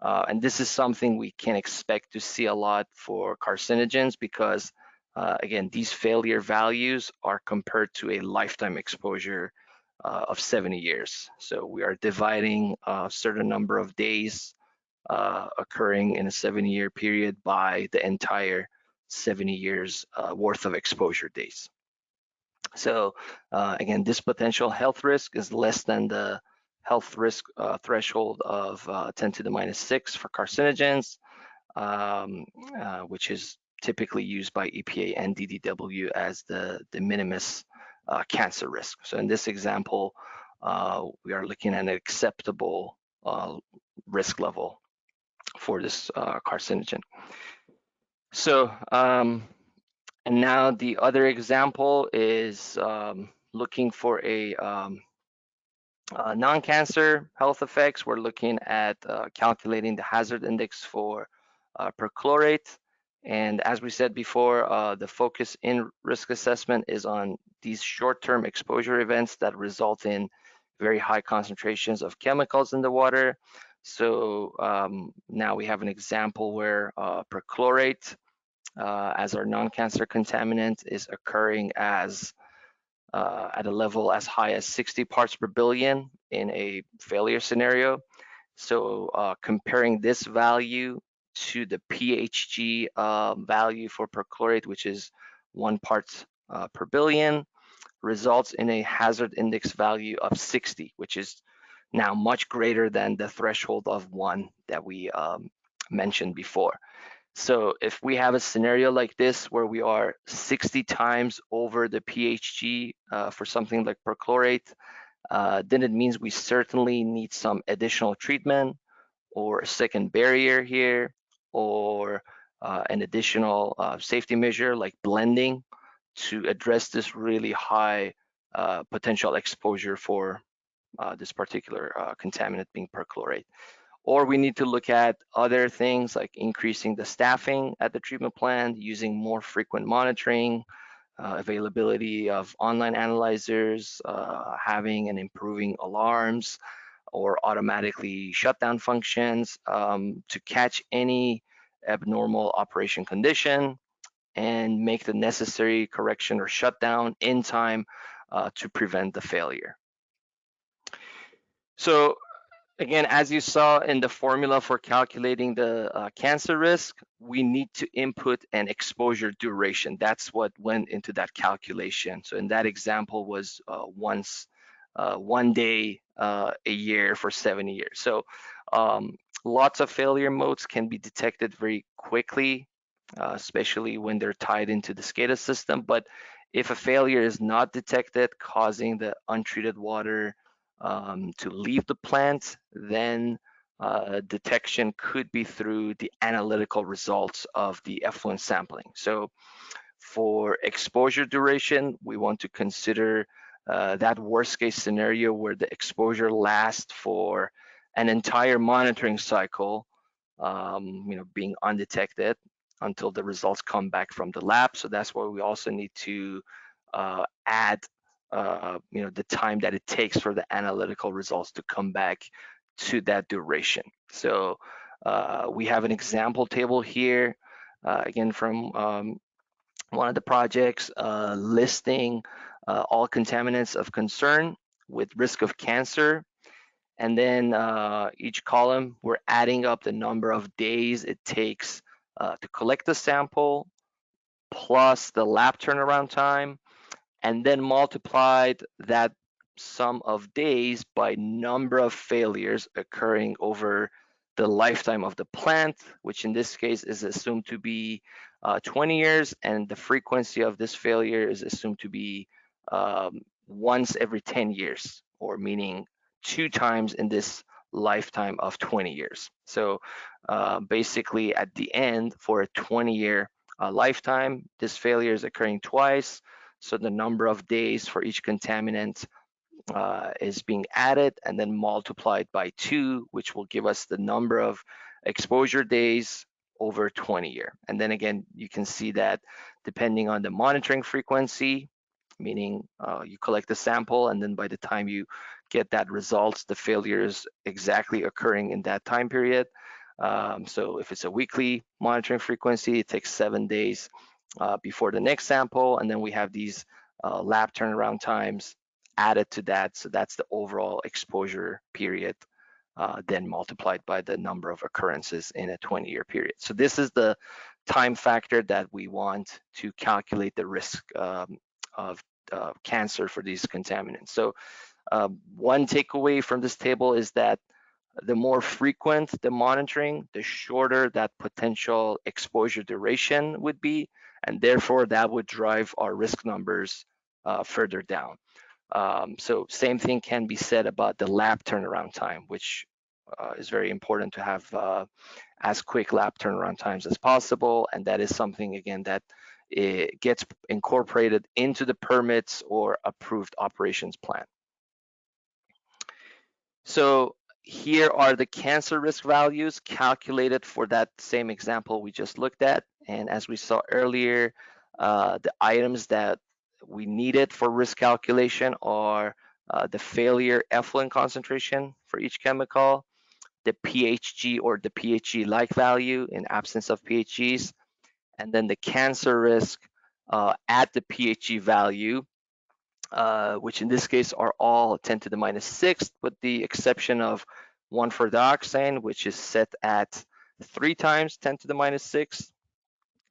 and this is something we can expect to see a lot for carcinogens because again, these failure values are compared to a lifetime exposure of 70 years. So we are dividing a certain number of days occurring in a 70-year period by the entire 70 years worth of exposure days. So again, this potential health risk is less than the health risk threshold of 10 to the minus 6 for carcinogens, which is typically used by EPA and DDW as the minimus cancer risk. So in this example, we are looking at an acceptable risk level for this carcinogen. So, and now the other example is looking for a non-cancer health effects. We're looking at calculating the hazard index for perchlorate. And as we said before, the focus in risk assessment is on these short-term exposure events that result in very high concentrations of chemicals in the water. So now we have an example where perchlorate as our non-cancer contaminant is occurring as at a level as high as 60 parts per billion in a failure scenario. So comparing this value to the pHG value for perchlorate, which is 1 part per billion, results in a hazard index value of 60, which is now much greater than the threshold of 1 that we mentioned before. So if we have a scenario like this where we are 60 times over the pHG for something like perchlorate, then it means we certainly need some additional treatment or a second barrier here, or an additional safety measure like blending to address this really high potential exposure for this particular contaminant being perchlorate. Or we need to look at other things like increasing the staffing at the treatment plant, using more frequent monitoring, availability of online analyzers, having and improving alarms or automatically shutdown functions to catch any abnormal operation condition and make the necessary correction or shutdown in time to prevent the failure. So again, as you saw in the formula for calculating the cancer risk, we need to input an exposure duration. That's what went into that calculation. So in that example was 1 day a year for 70 years. So lots of failure modes can be detected very quickly, especially when they're tied into the SCADA system. But if a failure is not detected, causing the untreated water to leave the plant, then detection could be through the analytical results of the effluent sampling. So for exposure duration, we want to consider that worst case scenario where the exposure lasts for an entire monitoring cycle, being undetected until the results come back from the lab. So that's why we also need to add the time that it takes for the analytical results to come back to that duration. So we have an example table here, again from one of the projects listing all contaminants of concern with risk of cancer. And then each column, we're adding up the number of days it takes to collect the sample, plus the lab turnaround time, and then multiplied that sum of days by number of failures occurring over the lifetime of the plant, which in this case is assumed to be 20 years, and the frequency of this failure is assumed to be once every 10 years, or meaning 2 times in this lifetime of 20 years. So basically at the end, for a 20-year lifetime, this failure is occurring twice. So the number of days for each contaminant is being added and then multiplied by 2, which will give us the number of exposure days over 20 year. And then again, you can see that depending on the monitoring frequency, meaning you collect the sample and then by the time you get that results, the failure is exactly occurring in that time period. So if it's a weekly monitoring frequency, it takes 7 days before the next sample, and then we have these lab turnaround times added to that. So that's the overall exposure period, then multiplied by the number of occurrences in a 20-year period. So this is the time factor that we want to calculate the risk of cancer for these contaminants. So one takeaway from this table is that the more frequent the monitoring, the shorter that potential exposure duration would be, and therefore that would drive our risk numbers further down. So same thing can be said about the lab turnaround time, which is very important to have as quick lab turnaround times as possible, and that is something, again, that it gets incorporated into the permits or approved operations plan. So here are the cancer risk values calculated for that same example we just looked at. And as we saw earlier, the items that we needed for risk calculation are the failure effluent concentration for each chemical, the PHG or the PHG-like value in absence of PHGs, and then the cancer risk at the PHG value, which in this case are all 10 to the minus 6, with the exception of one for dioxane, which is set at 3 times 10 to the minus 6.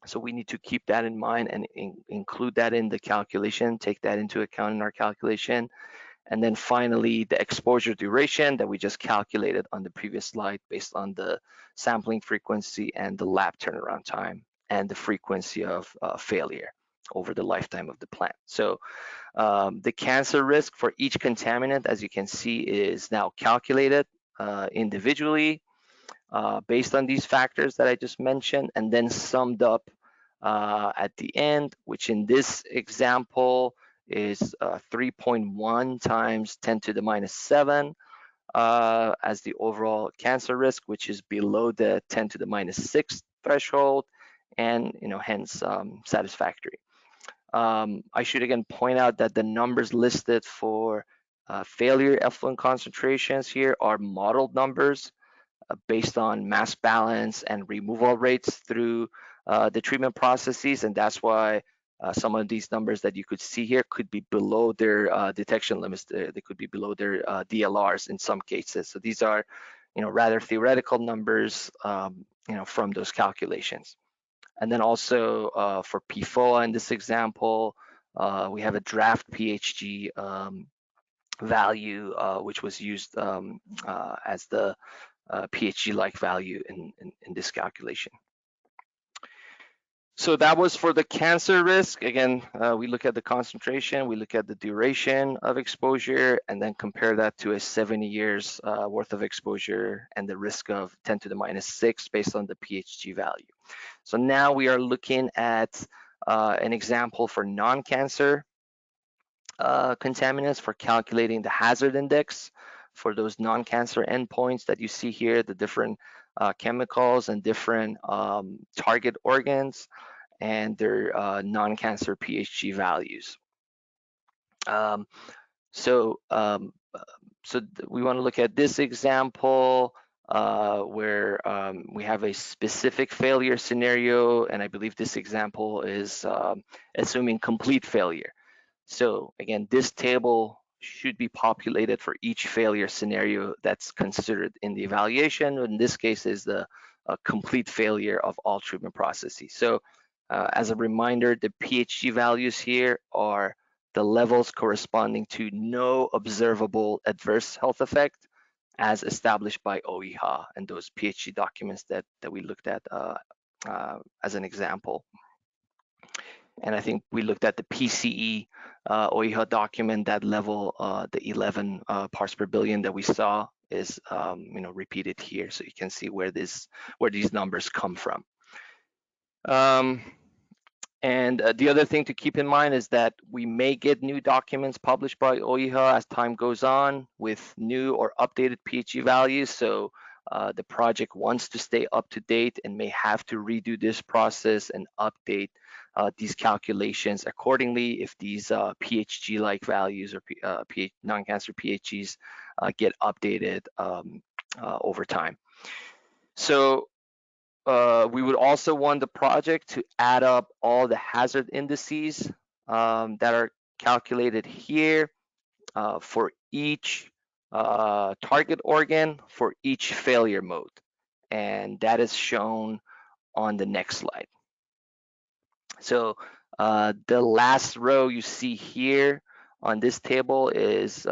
So we need to keep that in mind and include that in the calculation, take that into account in our calculation. And then finally, the exposure duration that we just calculated on the previous slide based on the sampling frequency and the lab turnaround time and the frequency of failure over the lifetime of the plant. So the cancer risk for each contaminant, as you can see, is now calculated individually based on these factors that I just mentioned, and then summed up at the end, which in this example is 3.1 times 10 to the minus 7 as the overall cancer risk, which is below the 10 to the minus 6 threshold, and hence satisfactory. I should again point out that the numbers listed for failure effluent concentrations here are modeled numbers based on mass balance and removal rates through the treatment processes, and that's why some of these numbers that you could see here could be below their detection limits. They could be below their DLRs in some cases. So these are, rather theoretical numbers, from those calculations. And then also for PFOA in this example, we have a draft PHG value, which was used as the PHG-like value in this calculation. So that was for the cancer risk. Again, we look at the concentration, we look at the duration of exposure, and then compare that to a 70 years worth of exposure and the risk of 10 to the minus 6 based on the PHG value. So now we are looking at an example for non-cancer contaminants for calculating the hazard index for those non-cancer endpoints that you see here, the different chemicals and different target organs and their non-cancer PHG values. So we want to look at this example where we have a specific failure scenario, and I believe this example is assuming complete failure. So again, this table should be populated for each failure scenario that's considered in the evaluation. In this case is the complete failure of all treatment processes. So as a reminder, the PHG values here are the levels corresponding to no observable adverse health effect as established by OIHA and those PHG documents that we looked at as an example. And I think we looked at the PCE OIHA document, that level, the 11 parts per billion that we saw is repeated here. So you can see where these numbers come from. And the other thing to keep in mind is that we may get new documents published by OIHA as time goes on with new or updated PHG values. So the project wants to stay up to date and may have to redo this process and update these calculations accordingly if these PHG-like values or non-cancer PHGs get updated over time. So we would also want the project to add up all the hazard indices that are calculated here for each target organ for each failure mode. And that is shown on the next slide. So the last row you see here on this table is,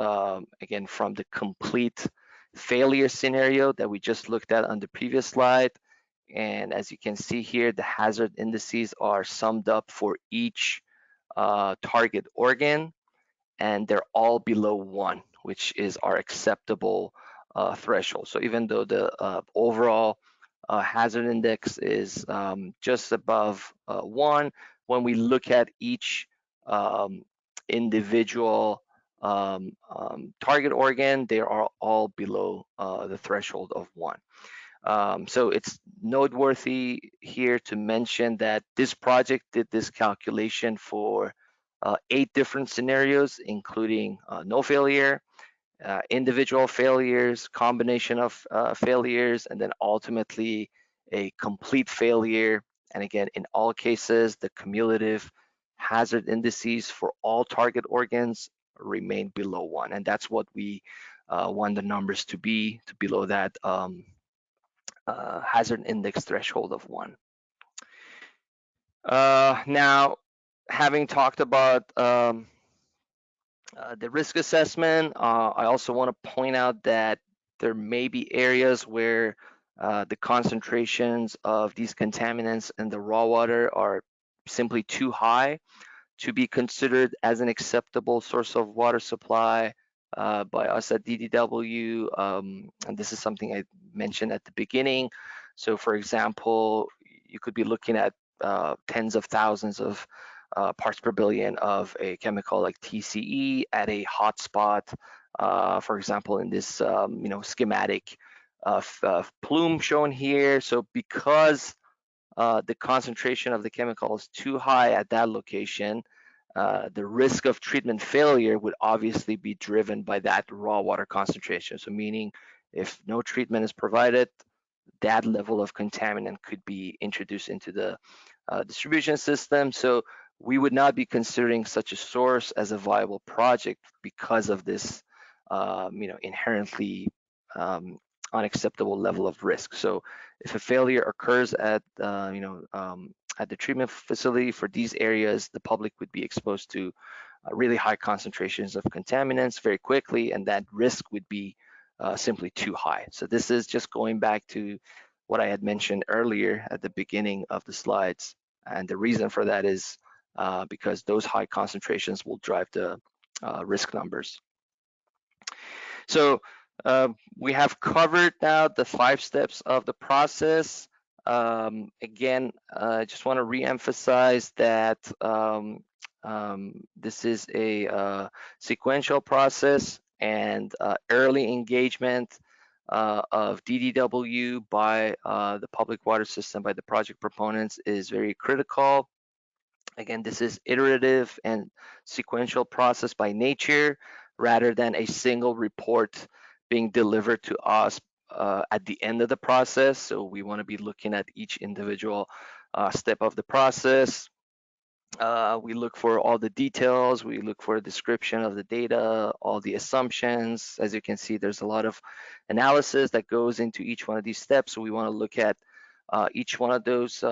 again, from the complete failure scenario that we just looked at on the previous slide. And as you can see here, the hazard indices are summed up for each target organ, and they're all below 1, which is our acceptable threshold. So even though the overall hazard index is just above 1, when we look at each individual target organ, they are all below the threshold of 1. So it's noteworthy here to mention that this project did this calculation for 8 different scenarios, including no failure, individual failures, combination of failures, and then ultimately a complete failure. And again, in all cases, the cumulative hazard indices for all target organs remain below 1. And that's what we want the numbers to be, to below that hazard index threshold of 1. Now, having talked about the risk assessment, I also want to point out that there may be areas where the concentrations of these contaminants in the raw water are simply too high to be considered as an acceptable source of water supply by us at DDW. And this is something I mentioned at the beginning. So for example, you could be looking at tens of thousands of parts per billion of a chemical like TCE at a hotspot, for example, in this schematic plume shown here. So because the concentration of the chemical is too high at that location, the risk of treatment failure would obviously be driven by that raw water concentration. So meaning if no treatment is provided, that level of contaminant could be introduced into the distribution system. So we would not be considering such a source as a viable project because of this inherently unacceptable level of risk. So if a failure occurs at the treatment facility for these areas, the public would be exposed to really high concentrations of contaminants very quickly, and that risk would be simply too high. So this is just going back to what I had mentioned earlier at the beginning of the slides. And the reason for that is because those high concentrations will drive the risk numbers. So we have covered now the 5 steps of the process. Again, I just want to re-emphasize that this is a sequential process, and early engagement of DDW by the public water system, by the project proponents, is very critical. Again, this is iterative and sequential process by nature, rather than a single report being delivered to us at the end of the process. So we want to be looking at each individual step of the process. We look for all the details, we look for a description of the data, all the assumptions. As you can see, there's a lot of analysis that goes into each one of these steps. So we want to look at each one of those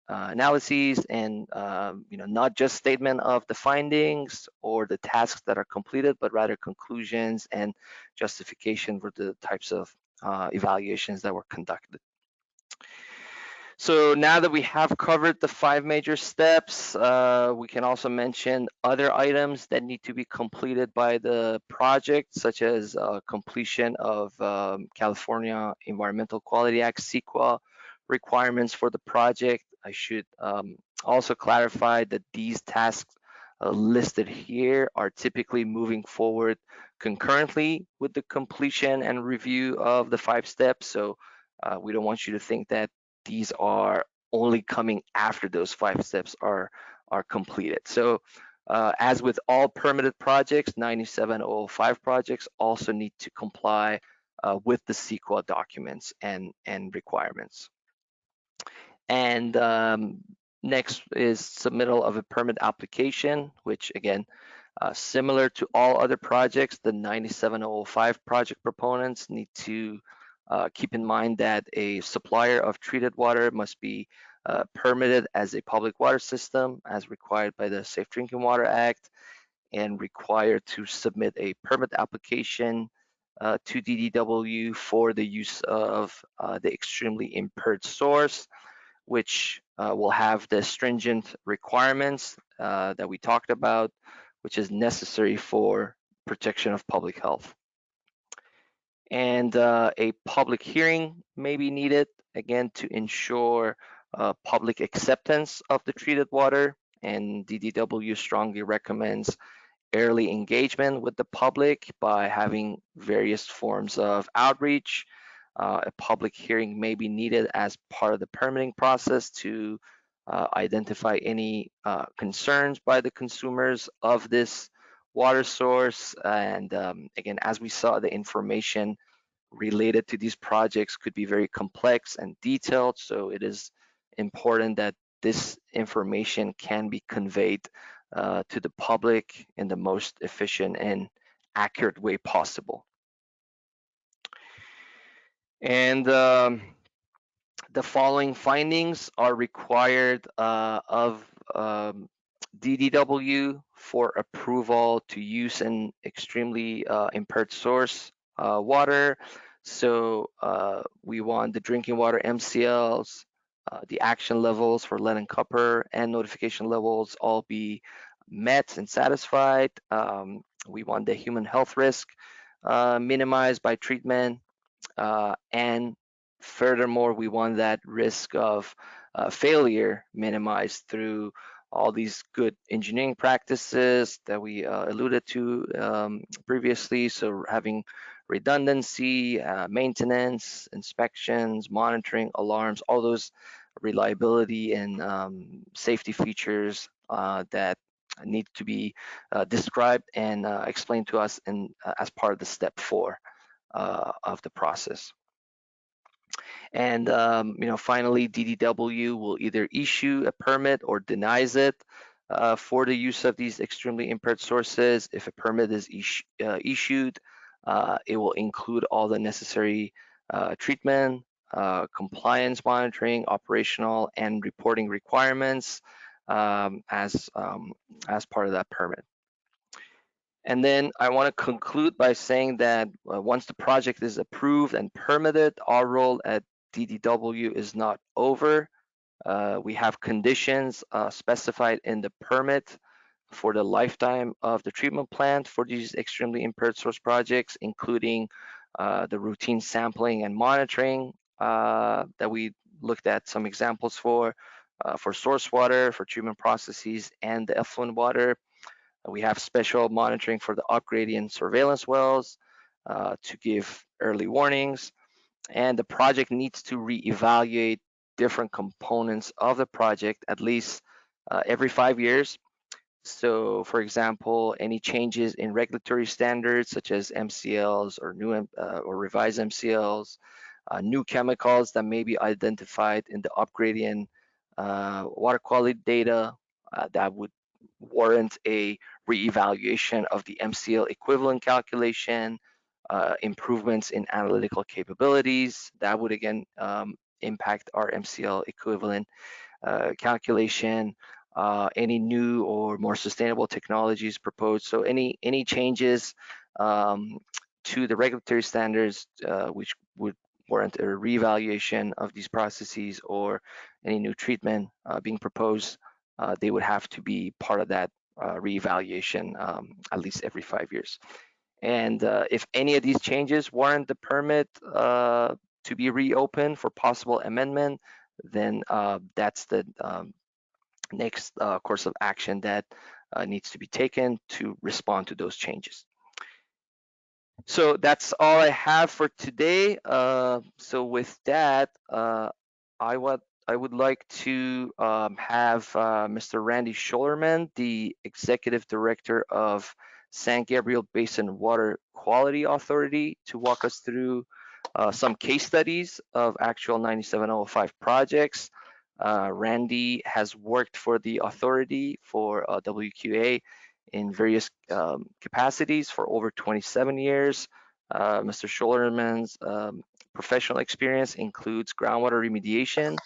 analyses and not just statement of the findings or the tasks that are completed, but rather conclusions and justification for the types of evaluations that were conducted. So now that we have covered the 5 major steps, we can also mention other items that need to be completed by the project, such as completion of California Environmental Quality Act CEQA requirements for the project. I should also clarify that these tasks listed here are typically moving forward concurrently with the completion and review of the 5 steps. So we don't want you to think that these are only coming after those 5 steps are completed. So as with all permitted projects, 97005 projects also need to comply with the CEQA documents and requirements. And next is submittal of a permit application, which again, similar to all other projects, the 97005 project proponents need to keep in mind that a supplier of treated water must be permitted as a public water system as required by the Safe Drinking Water Act, and required to submit a permit application to DDW for the use of the extremely impaired source, which will have the stringent requirements that we talked about, which is necessary for protection of public health. And a public hearing may be needed, again, to ensure public acceptance of the treated water, and DDW strongly recommends early engagement with the public by having various forms of outreach. A public hearing may be needed as part of the permitting process to identify any concerns by the consumers of this water source. And again, as we saw, the information related to these projects could be very complex and detailed. So it is important that this information can be conveyed to the public in the most efficient and accurate way possible. And the following findings are required of DDW for approval to use an extremely impaired source water. So we want the drinking water MCLs, the action levels for lead and copper, and notification levels all be met and satisfied. We want the human health risk minimized by treatment, and furthermore, we want that risk of failure minimized through all these good engineering practices that we alluded to previously. So having redundancy, maintenance, inspections, monitoring, alarms, all those reliability and safety features that need to be described and explained to us as part of the step 4 of the process. And finally, DDW will either issue a permit or denies it for the use of these extremely impaired sources. If a permit is issued, it will include all the necessary treatment, compliance monitoring, operational and reporting requirements as part of that permit. And then I want to conclude by saying that once the project is approved and permitted, our role at DDW is not over. We have conditions specified in the permit for the lifetime of the treatment plant for these extremely impaired source projects, including the routine sampling and monitoring that we looked at some examples for source water, for treatment processes, and the effluent water. We have special monitoring for the upgrading surveillance wells to give early warnings, and the project needs to reevaluate different components of the project at least every 5 years. So, for example, any changes in regulatory standards such as MCLs or new or revised MCLs, new chemicals that may be identified in the upgrading water quality data, that would warrant a reevaluation of the MCL equivalent calculation, improvements in analytical capabilities. That would again impact our MCL equivalent calculation, any new or more sustainable technologies proposed. So any changes to the regulatory standards which would warrant a reevaluation of these processes, or any new treatment being proposed, they would have to be part of that reevaluation at least every 5 years. And if any of these changes warrant the permit to be reopened for possible amendment, then that's the next course of action that needs to be taken to respond to those changes. So that's all I have for today. So with that, I would like to have Mr. Randy Schollerman, the Executive Director of San Gabriel Basin Water Quality Authority, to walk us through some case studies of actual 97005 projects. Randy has worked for the authority for WQA in various capacities for over 27 years. Mr. Schollerman's professional experience includes groundwater remediation,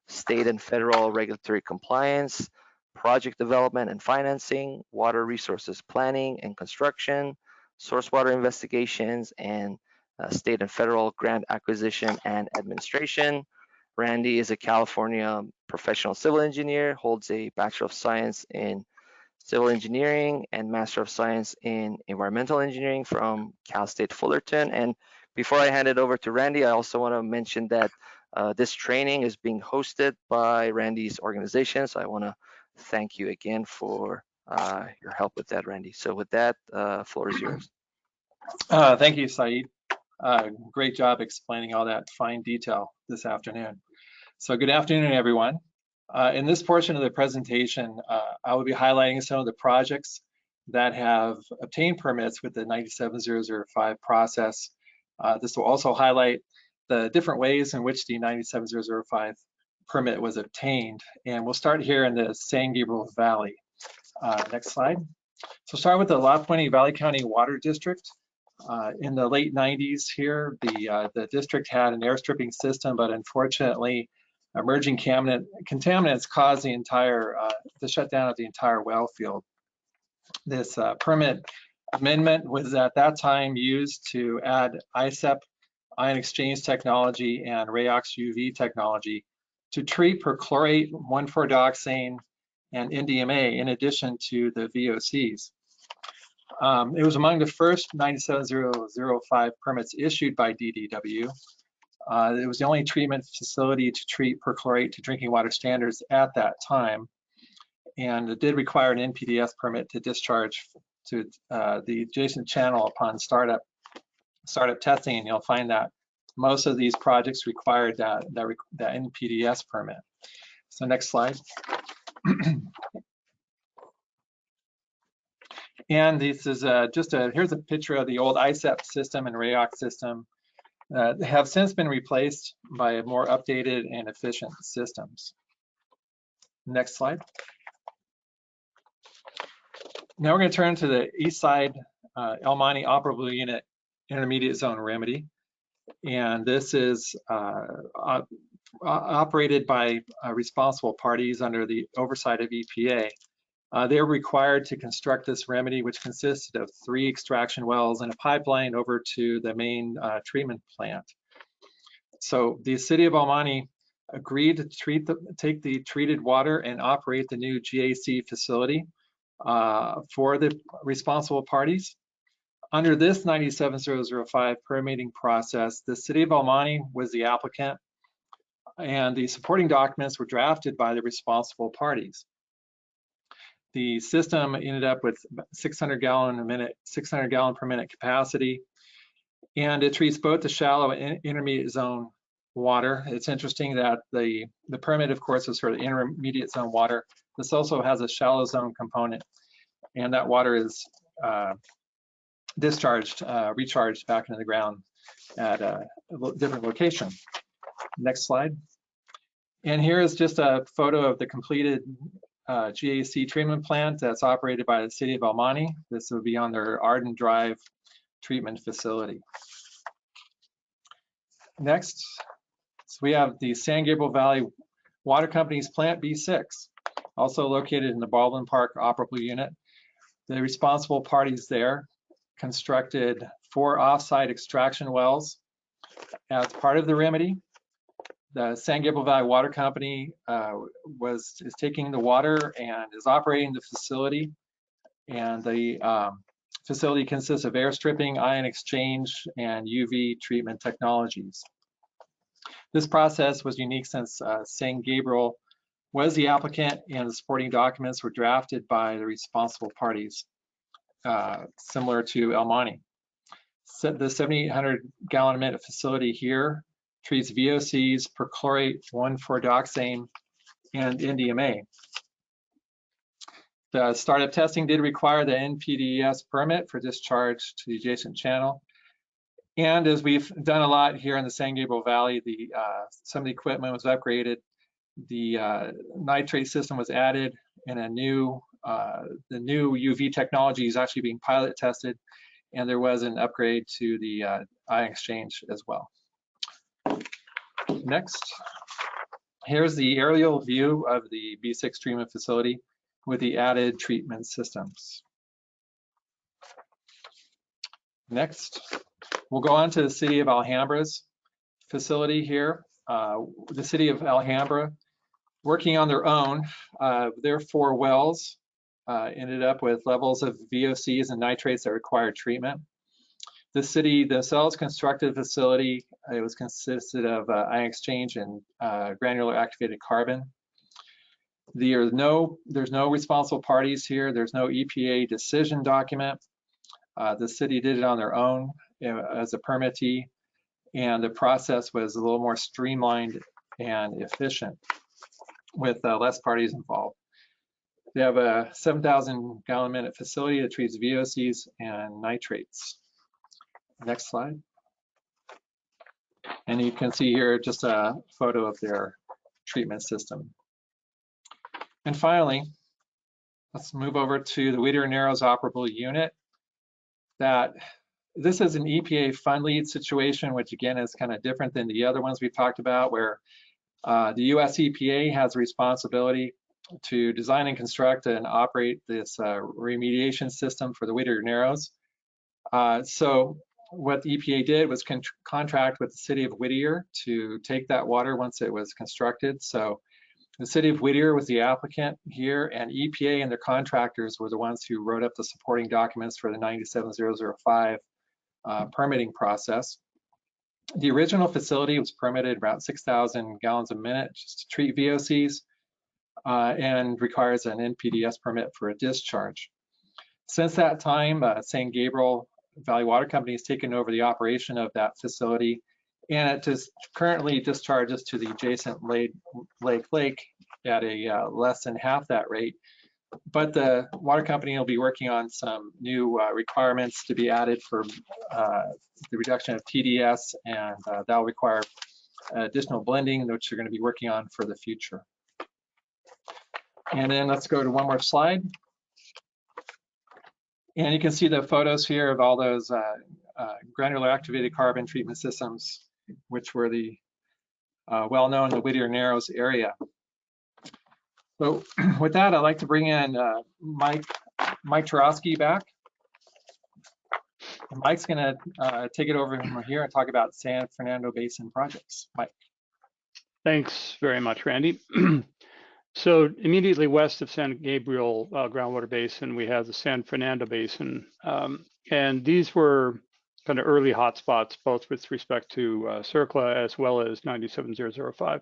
state and federal regulatory compliance, project development and financing, water resources planning and construction, source water investigations, and state and federal grant acquisition and administration. Randy is a California professional civil engineer, holds a Bachelor of Science in Civil Engineering and Master of Science in Environmental Engineering from Cal State Fullerton. And before I hand it over to Randy, I also want to mention that this training is being hosted by Randy's organization. So I want to thank you again for your help with that, Randy. So with that, floor is yours. Thank you, Saeed. Great job explaining all that fine detail this afternoon. So good afternoon, everyone. In this portion of the presentation, I will be highlighting some of the projects that have obtained permits with the 97005 process. This will also highlight the different ways in which the 97005 permit was obtained. And we'll start here in the San Gabriel Valley. Next slide. So start with the La Puente Valley County Water District. In the late 90s here, the district had an air stripping system, but unfortunately, emerging contaminants caused the shutdown of the entire well field. This permit amendment was at that time used to add ISEP, ion exchange technology, and Rayox UV technology to treat perchlorate, 1,4-dioxane, and NDMA in addition to the VOCs. It was among the first 97005 permits issued by DDW. It was the only treatment facility to treat perchlorate to drinking water standards at that time. And it did require an NPDES permit to discharge to the adjacent channel upon startup testing. And you'll find that most of these projects required that NPDES permit. So next slide. And this is here's a picture of the old ISEP system and Rayox system. They have since been replaced by more updated and efficient systems. Next slide. Now we're going to turn to the east side El Monte Operable Unit Intermediate Zone Remedy. And this is operated by responsible parties under the oversight of EPA. They're required to construct this remedy, which consisted of 3 extraction wells and a pipeline over to the main treatment plant. So the city of El Monte agreed to take the treated water and operate the new GAC facility for the responsible parties. Under this 97005 permitting process, the city of El Monte was the applicant, and the supporting documents were drafted by the responsible parties. The system ended up with 600 gallon per minute capacity, and it treats both the shallow and intermediate zone water. It's interesting that the permit, of course, is for the intermediate zone water. This also has a shallow zone component, and that water is recharged back into the ground at a different location. Next slide. And here is just a photo of the completed GAC treatment plant that's operated by the city of El Monte. This would be on their Arden Drive treatment facility. Next, so we have the San Gabriel Valley Water Company's Plant B6, also located in the Baldwin Park operable unit. The responsible parties there constructed 4 off-site extraction wells as part of the remedy. The San Gabriel Valley Water Company is taking the water and is operating the facility. And the facility consists of air stripping, ion exchange, and UV treatment technologies. This process was unique since San Gabriel was the applicant and the supporting documents were drafted by the responsible parties, similar to El Monte. So the 7,800 gallon a minute facility here treats VOCs, perchlorate, 1,4-dioxane, and NDMA. The startup testing did require the NPDES permit for discharge to the adjacent channel. And as we've done a lot here in the San Gabriel Valley, some of the equipment was upgraded, the nitrate system was added, and the new UV technology is actually being pilot tested, and there was an upgrade to the ion exchange as well. Next, here's the aerial view of the B6 treatment facility with the added treatment systems. Next, we'll go on to the city of Alhambra's facility here. The city of Alhambra, working on their own, their 4 wells ended up with levels of VOCs and nitrates that required treatment. The city themselves constructed a facility. It was consisted of ion exchange and granular activated carbon. There's no responsible parties here. There's no EPA decision document. The city did it on their own as a permittee, and the process was a little more streamlined and efficient with less parties involved. They have a 7,000 gallon a minute facility that treats VOCs and nitrates. Next slide. And you can see here just a photo of their treatment system. And finally, let's move over to the Whittier Narrows operable unit. This is an EPA fund lead situation, which again is kind of different than the other ones we've talked about, where the US EPA has a responsibility to design and construct and operate this remediation system for the Whittier Narrows. So what the EPA did was contract with the city of Whittier to take that water once it was constructed. So the city of Whittier was the applicant here, and EPA and their contractors were the ones who wrote up the supporting documents for the 97005 permitting process. The original facility was permitted around 6,000 gallons a minute just to treat VOCs and requires an NPDES permit for a discharge. Since that time, San Gabriel Valley Water Company has taken over the operation of that facility, and it just currently discharges to the adjacent lake at a less than half that rate. But the water company will be working on some new requirements to be added for the reduction of TDS, and that will require additional blending, which they're going to be working on for the future. And then let's go to one more slide. And you can see the photos here of all those granular activated carbon treatment systems, which were the well-known in the Whittier Narrows area. So with that, I'd like to bring in Mike Tyrosky back. Mike's going to take it over from here and talk about San Fernando Basin projects. Mike. Thanks very much, Randy. So immediately west of San Gabriel groundwater basin, we have the San Fernando Basin. And these were kind of early hotspots, both with respect to CERCLA as well as 97005.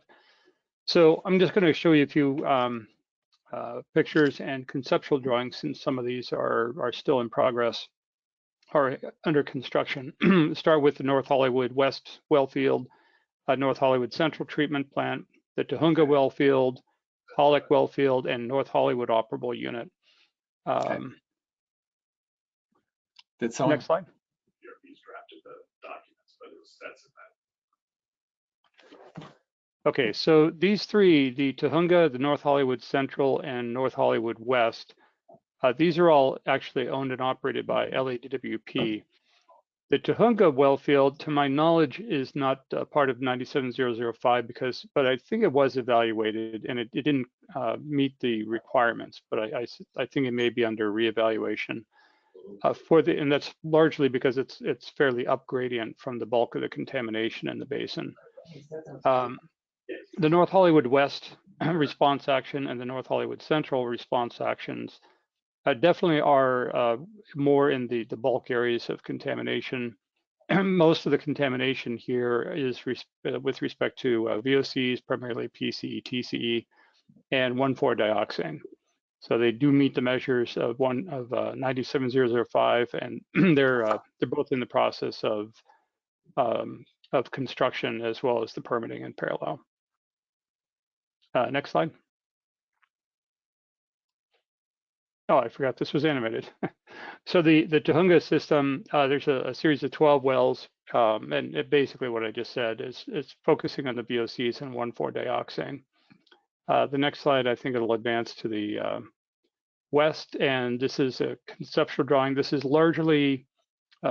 So I'm just going to show you a few pictures and conceptual drawings, since some of these are still in progress or under construction. Start with the North Hollywood West well field, North Hollywood Central Treatment Plant, the Tahunga well field, Pollock well field, and North Hollywood operable unit. Okay. Did someone? Next slide. Drafted the documents, but it was, that's in that. Okay, so these three, the Tujunga, the North Hollywood Central, and North Hollywood West, these are all actually owned and operated by LADWP. The Tujunga well field, to my knowledge, is not part of 97005 but I think it was evaluated and it didn't meet the requirements, but I think it may be under reevaluation. And that's largely because it's fairly up gradient from the bulk of the contamination in the basin. The North Hollywood West response action and the North Hollywood Central response actions definitely are more in the bulk areas of contamination. Most of the contamination here is with respect to VOCs, primarily PCE, TCE, and 1,4-dioxane. So they do meet the measures of 97005, and they're both in the process of construction as well as the permitting in parallel. Next slide. Oh, I forgot this was animated. So the Tujunga system, there's a series of 12 wells, and basically what I just said is it's focusing on the VOCs and 1,4-dioxane. The next slide, I think it'll advance to the west, and this is a conceptual drawing. This is largely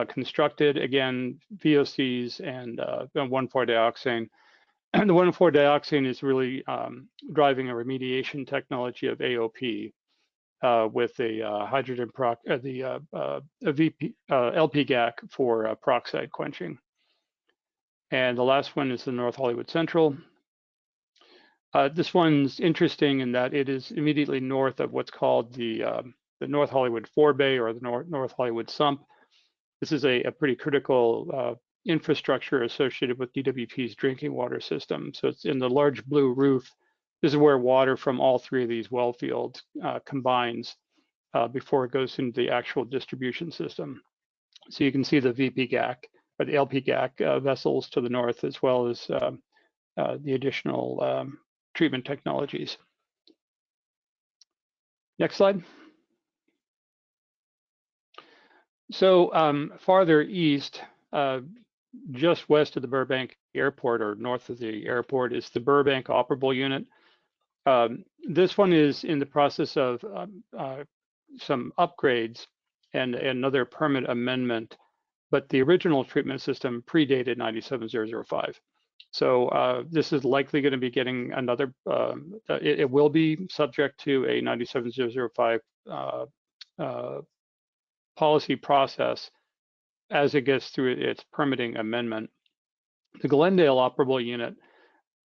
constructed, again, VOCs and 1,4-dioxane. And the 1,4-dioxane is really driving a remediation technology of AOP. With a hydrogen LP-GAC for peroxide quenching. And the last one is the North Hollywood Central. This one's interesting in that it is immediately north of what's called the North Hollywood forebay or the North Hollywood sump. This is a pretty critical infrastructure associated with DWP's drinking water system. So it's in the large blue roof. This is where water from all three of these well fields combines before it goes into the actual distribution system. So you can see the VP-GAC or the LP-GAC vessels to the north, as well as the additional treatment technologies. Next slide. So farther east, just west of the Burbank Airport or north of the airport, is the Burbank Operable Unit. This one is in the process of some upgrades and another permit amendment, but the original treatment system predated 97005. So this is likely going to be getting another, it will be subject to a 97005 policy process as it gets through its permitting amendment. The Glendale Operable Unit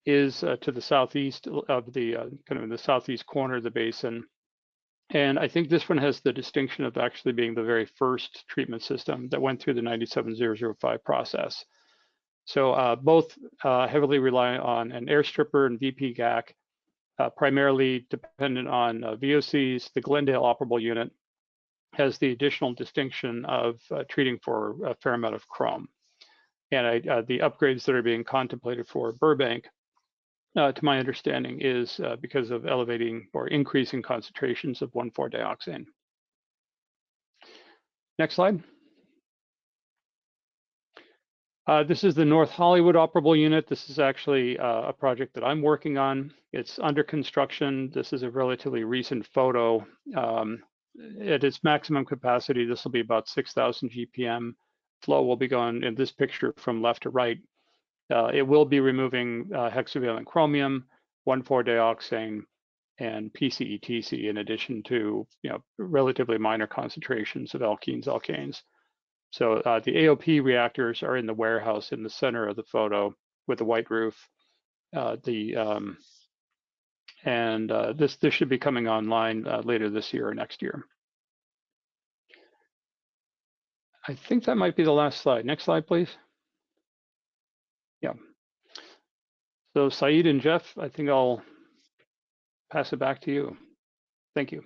is to the southeast of the kind of in the southeast corner of the basin. And I think this one has the distinction of actually being the very first treatment system that went through the 97005 process. So both heavily rely on an air stripper and VP-GAC, primarily dependent on VOCs. The Glendale Operable Unit has the additional distinction of treating for a fair amount of chrome. And the upgrades that are being contemplated for Burbank, to my understanding, is because of elevating or increasing concentrations of 1,4-dioxane. Next slide. This is the North Hollywood Operable Unit. This is actually a project that I'm working on. It's under construction. This is a relatively recent photo. At its maximum capacity, this will be about 6,000 GPM. Flow will be going in this picture from left to right. It will be removing hexavalent chromium, 1,4-dioxane, and PCE/TC, in addition to relatively minor concentrations of alkenes, alkanes. So the AOP reactors are in the warehouse in the center of the photo with the white roof. This should be coming online later this year or next year. I think that might be the last slide. Next slide, please. Yeah. So Saeed and Jeff, I think I'll pass it back to you. Thank you.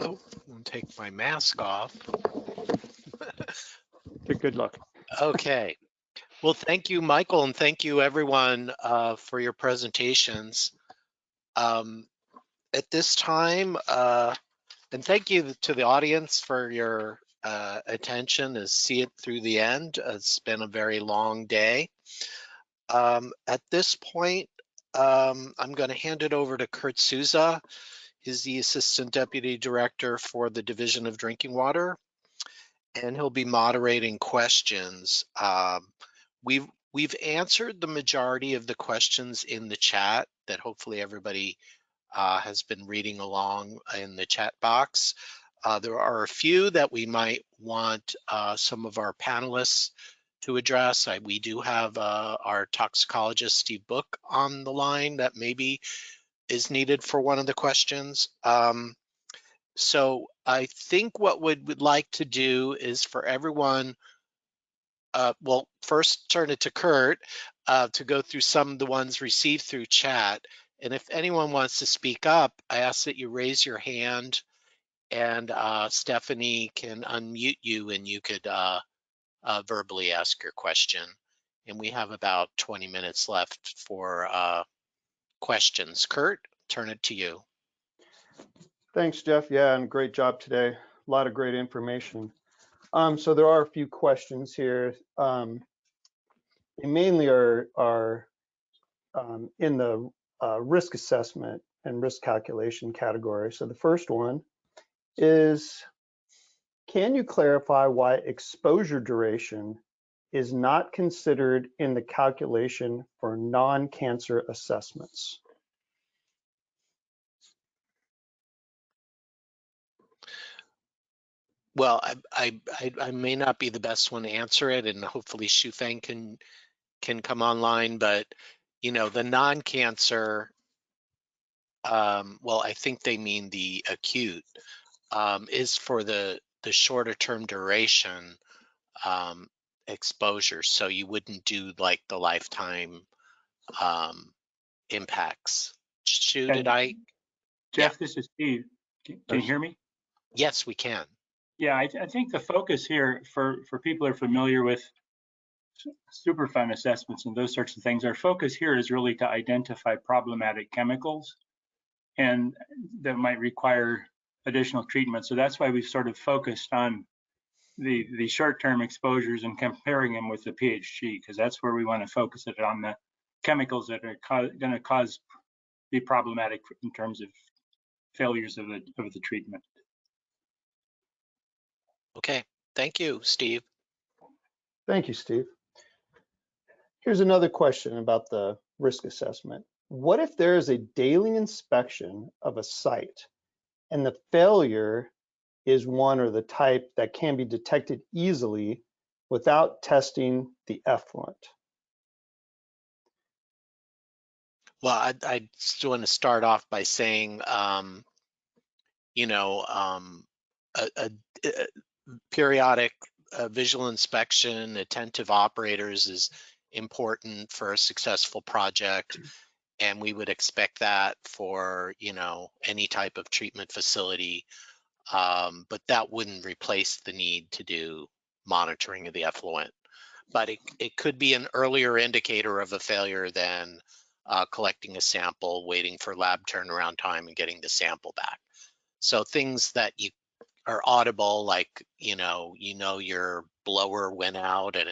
Oh, I'll take my mask off. Good luck. Okay. Well, thank you, Michael, and thank you, everyone, for your presentations. At this time, and thank you to the audience for your attention to see it through the end. It's been a very long day. At this point, I'm going to hand it over to Kurt Souza. He's the Assistant Deputy Director for the Division of Drinking Water, and he'll be moderating questions. We've answered the majority of the questions in the chat that hopefully everybody has been reading along in the chat box. There are a few that we might want some of our panelists to address. We do have our toxicologist, Steve Book, on the line that maybe is needed for one of the questions. So I think what we'd like to do is for everyone, well, first turn it to Kurt to go through some of the ones received through chat. And if anyone wants to speak up, I ask that you raise your hand and Stephanie can unmute you and you could verbally ask your question. And we have about 20 minutes left for questions. Kurt, turn it to you. Thanks, Jeff. Yeah, and great job today. A lot of great information. So there are a few questions here. They mainly are in the risk assessment and risk calculation category. So the first one is, can you clarify why exposure duration is not considered in the calculation for non-cancer assessments? Well, I may not be the best one to answer it, and hopefully Shufeng can come online, but you know, the non-cancer, well, I think they mean the acute, is for the shorter term duration exposure. So you wouldn't do like the lifetime impacts. Shu, did I? Jeff, this is Steve. Can you hear me? Yes, we can. Yeah, I think the focus here for people who are familiar with Superfund assessments and those sorts of things, our focus here is really to identify problematic chemicals and that might require additional treatment. So that's why we've sort of focused on the short-term exposures and comparing them with the PHG, because that's where we want to focus it on the chemicals that are going to be problematic in terms of failures of the treatment. Okay, thank you, Steve. Thank you, Steve. Here's another question about the risk assessment. What if there is a daily inspection of a site and the failure is one or the type that can be detected easily without testing the effluent? Well, I just want to start off by saying, you know, a periodic visual inspection, attentive operators is important for a successful project, and we would expect that for, you know, any type of treatment facility, but that wouldn't replace the need to do monitoring of the effluent. But it could be an earlier indicator of a failure than collecting a sample, waiting for lab turnaround time and getting the sample back. So things that you are audible, like, you know your blower went out and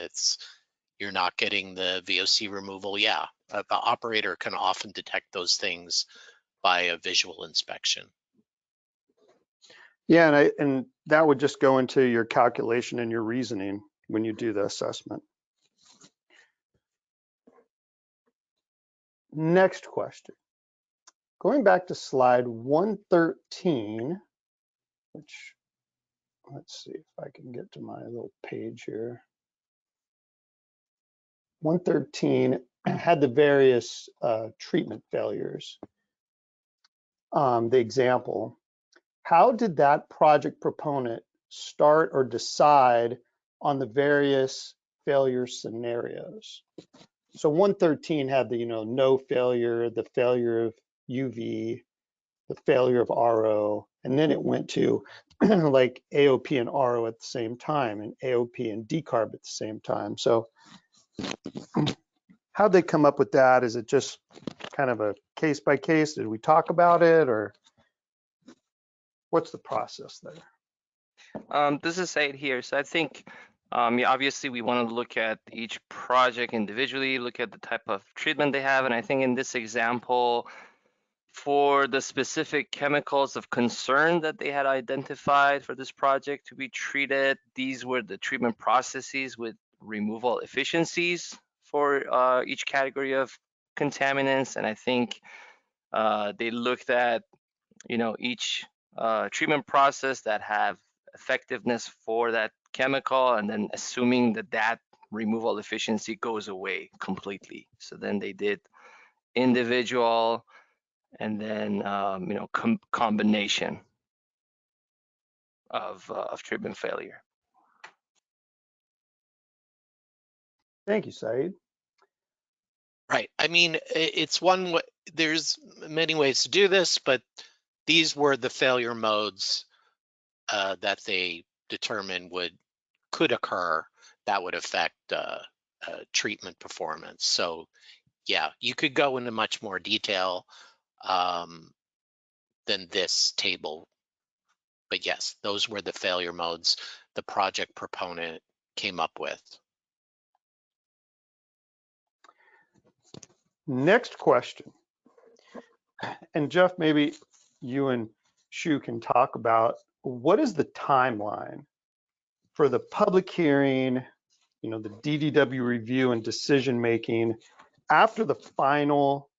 you're not getting the VOC removal. Yeah, the operator can often detect those things by a visual inspection. Yeah, and that would just go into your calculation and your reasoning when you do the assessment. Next question. Going back to slide 113, which, let's see if I can get to my little page here. 113 had the various treatment failures. The example, how did that project proponent start or decide on the various failure scenarios? So 113 had the, no failure, the failure of UV, the failure of RO, and then it went to like AOP and RO at the same time, and AOP and decarb at the same time. So how'd they come up with that? Is it just kind of a case by case? Did we talk about it, or what's the process there? This is Said here. So I think Obviously, we want to look at each project individually, look at the type of treatment they have. And I think in this example, for the specific chemicals of concern that they had identified for this project to be treated, these were the treatment processes with removal efficiencies for each category of contaminants. And I think they looked at, each treatment process that have effectiveness for that chemical, and then assuming that removal efficiency goes away completely. So then they did individual and then combination of treatment failure. Thank you, Saeed. Right. I mean, it's one way, there's many ways to do this, but these were the failure modes that they determined could occur that would affect treatment performance. So yeah, you could go into much more detail than this table. But yes, those were the failure modes the project proponent came up with. Next question. And Jeff, maybe you and Shu can talk about what is the timeline for the public hearing, the DDW review and decision making after the final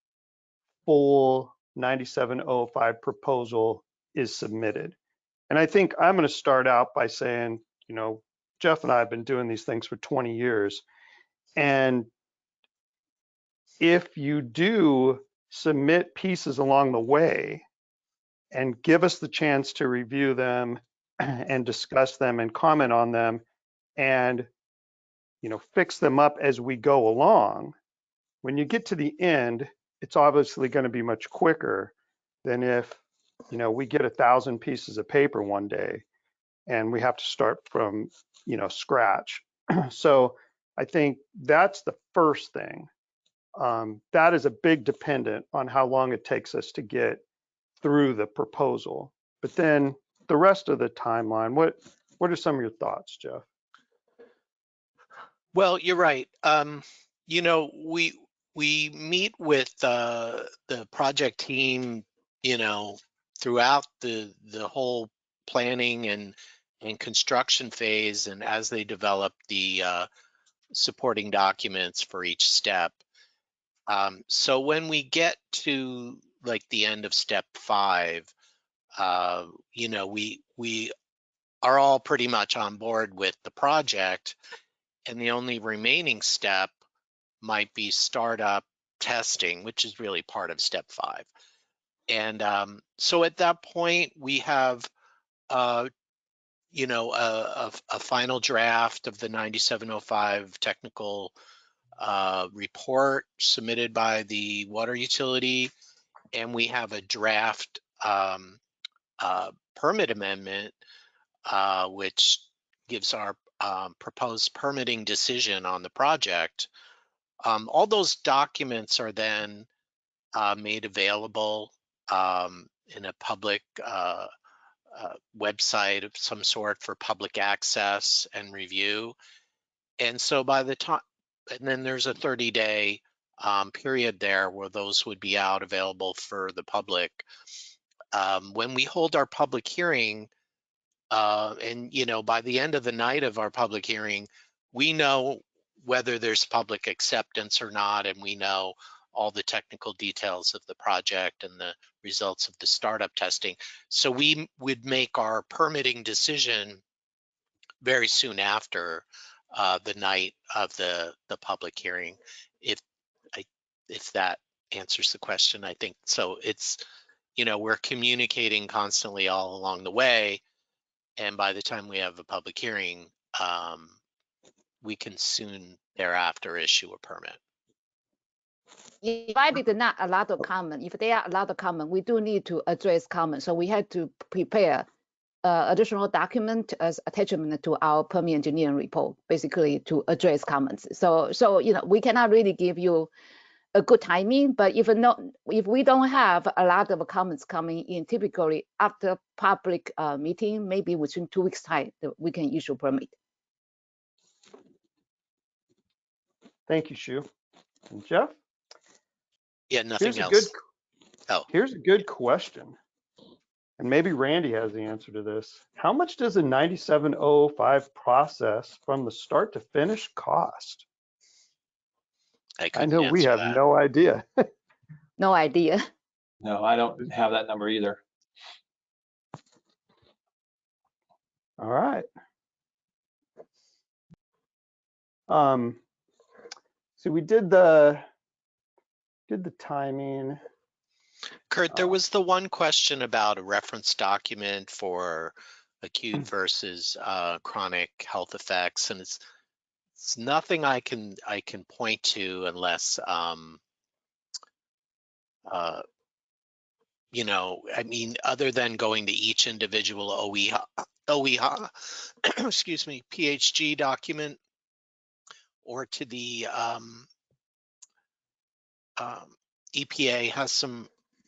full 9705 proposal is submitted. And I think I'm going to start out by saying, Jeff and I have been doing these things for 20 years. And if you do submit pieces along the way and give us the chance to review them and discuss them and comment on them and fix them up as we go along, when you get to the end, it's obviously going to be much quicker than if we get 1,000 pieces of paper one day and we have to start from scratch. So I think that's the first thing. That is a big dependent on how long it takes us to get through the proposal. But then the rest of the timeline, what are some of your thoughts, Jeff? Well, you're right. We meet with the project team, throughout the whole planning and construction phase, and as they develop the supporting documents for each step. So when we get to like the end of step 5, we are all pretty much on board with the project, and the only remaining step might be startup testing, which is really part of step 5. And so at that point, we have a final draft of the 9705 technical report submitted by the water utility, and we have a draft permit amendment, which gives our proposed permitting decision on the project. All those documents are then made available in a public website of some sort for public access and review. And so by the time, and then there's a 30-day period there where those would be out available for the public. When we hold our public hearing, and by the end of the night of our public hearing, we know whether there's public acceptance or not, and we know all the technical details of the project and the results of the startup testing. So we would make our permitting decision very soon after the night of the public hearing, if that answers the question. I think so. It's, we're communicating constantly all along the way, and by the time we have a public hearing, we can soon thereafter issue a permit. Provided not a lot of comment. If there are a lot of comment, we do need to address comment. So we had to prepare additional document as attachment to our permit engineering report, basically to address comments. So we cannot really give you a good timing, but if we don't have a lot of comments coming in, typically after public meeting, maybe within 2 weeks time, we can issue permit. Thank you, Shu. And Jeff, Yeah, nothing here's a else. here's a good question. And maybe Randy has the answer to this. How much does a 97005 process from the start to finish cost? I know we have no idea. No idea. No, I don't have that number either. All right. So we did the timing. Kurt, there was the one question about a reference document for acute versus chronic health effects, and it's nothing I can point to unless you know, I mean, other than going to each individual OEHA excuse me, PHG document, or to the EPA has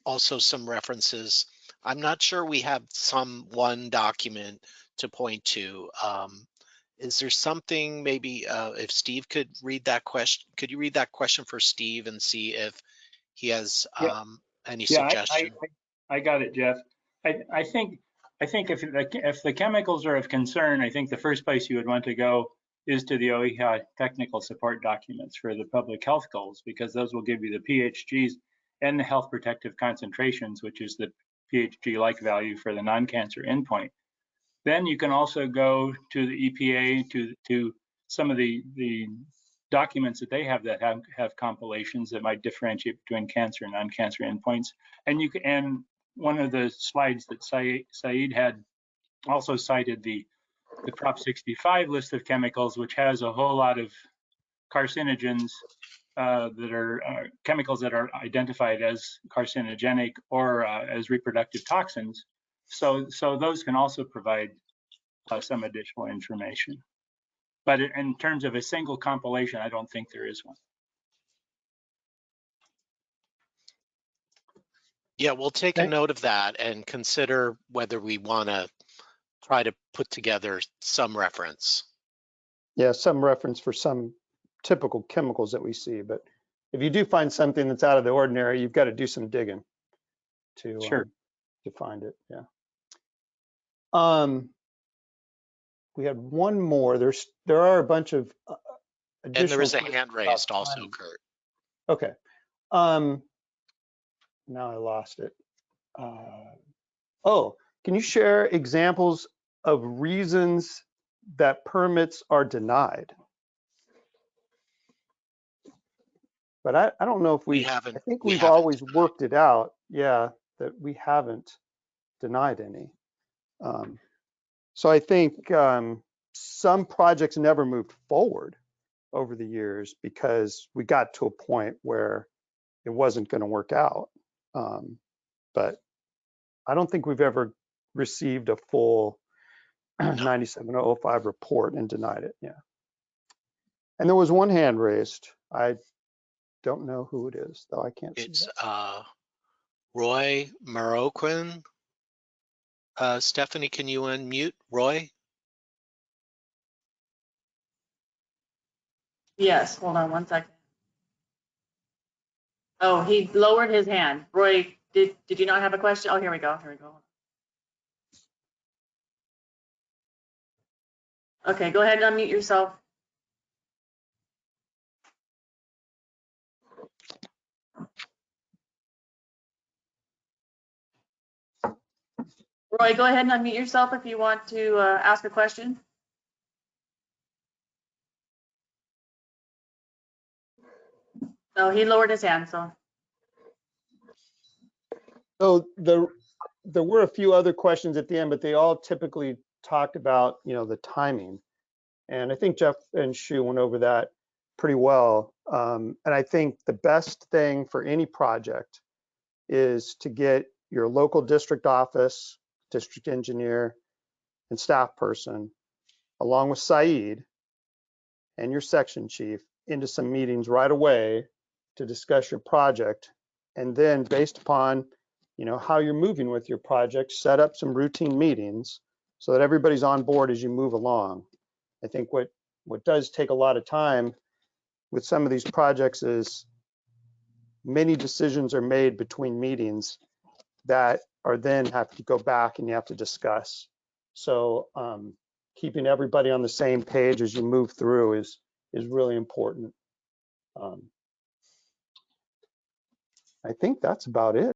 also some references. I'm not sure we have one document to point to. Is there something, maybe if Steve could read that question, could you read that question for Steve and see if he has any suggestion? I got it, Jeff. I think if the chemicals are of concern, I think the first place you would want to go is to the OEHA technical support documents for the public health goals, because those will give you the PHGs and the health protective concentrations, which is the PHG-like value for the non-cancer endpoint. Then you can also go to the EPA, to some of the documents that they have that have compilations that might differentiate between cancer and non-cancer endpoints. And one of the slides that Saeed had also cited the Prop 65 list of chemicals, which has a whole lot of carcinogens that are chemicals that are identified as carcinogenic or as reproductive toxins. So those can also provide some additional information. But in terms of a single compilation, I don't think there is one. Yeah, we'll take a note of that and consider whether we want to try to put together some reference. Yeah, some reference for some typical chemicals that we see. But if you do find something that's out of the ordinary, you've got to do some digging to find it. Yeah. We had one more. There are a bunch of additional. And there is a hand raised also, Kurt. Okay. Now I lost it. Can you share examples of reasons that permits are denied? But I don't know if we haven't. I think we've always worked it out. Yeah, that we haven't denied any. So I think some projects never moved forward over the years because we got to a point where it wasn't going to work out. But I don't think we've ever received a full 97005 report and denied it. Yeah. And there was one hand raised. I don't know who it is, though. I can't see. It's Roy Maroquin. Stephanie, can you unmute Roy? Yes, hold on one second. Oh, he lowered his hand. Roy, did you not have a question? Oh, here we go. Here we go. Okay, go ahead and unmute yourself. Roy, go ahead and unmute yourself if you want to ask a question. No, he lowered his hand, so. So there were a few other questions at the end, but they all typically talked about, the timing. And I think Jeff and Shu went over that pretty well. And I think the best thing for any project is to get your local district office, district engineer, and staff person, along with Saeed and your section chief, into some meetings right away to discuss your project. And then based upon, how you're moving with your project, set up some routine meetings so that everybody's on board as you move along. I think what does take a lot of time with some of these projects is many decisions are made between meetings that are then have to go back and you have to discuss. So keeping everybody on the same page as you move through is really important. I think that's about it.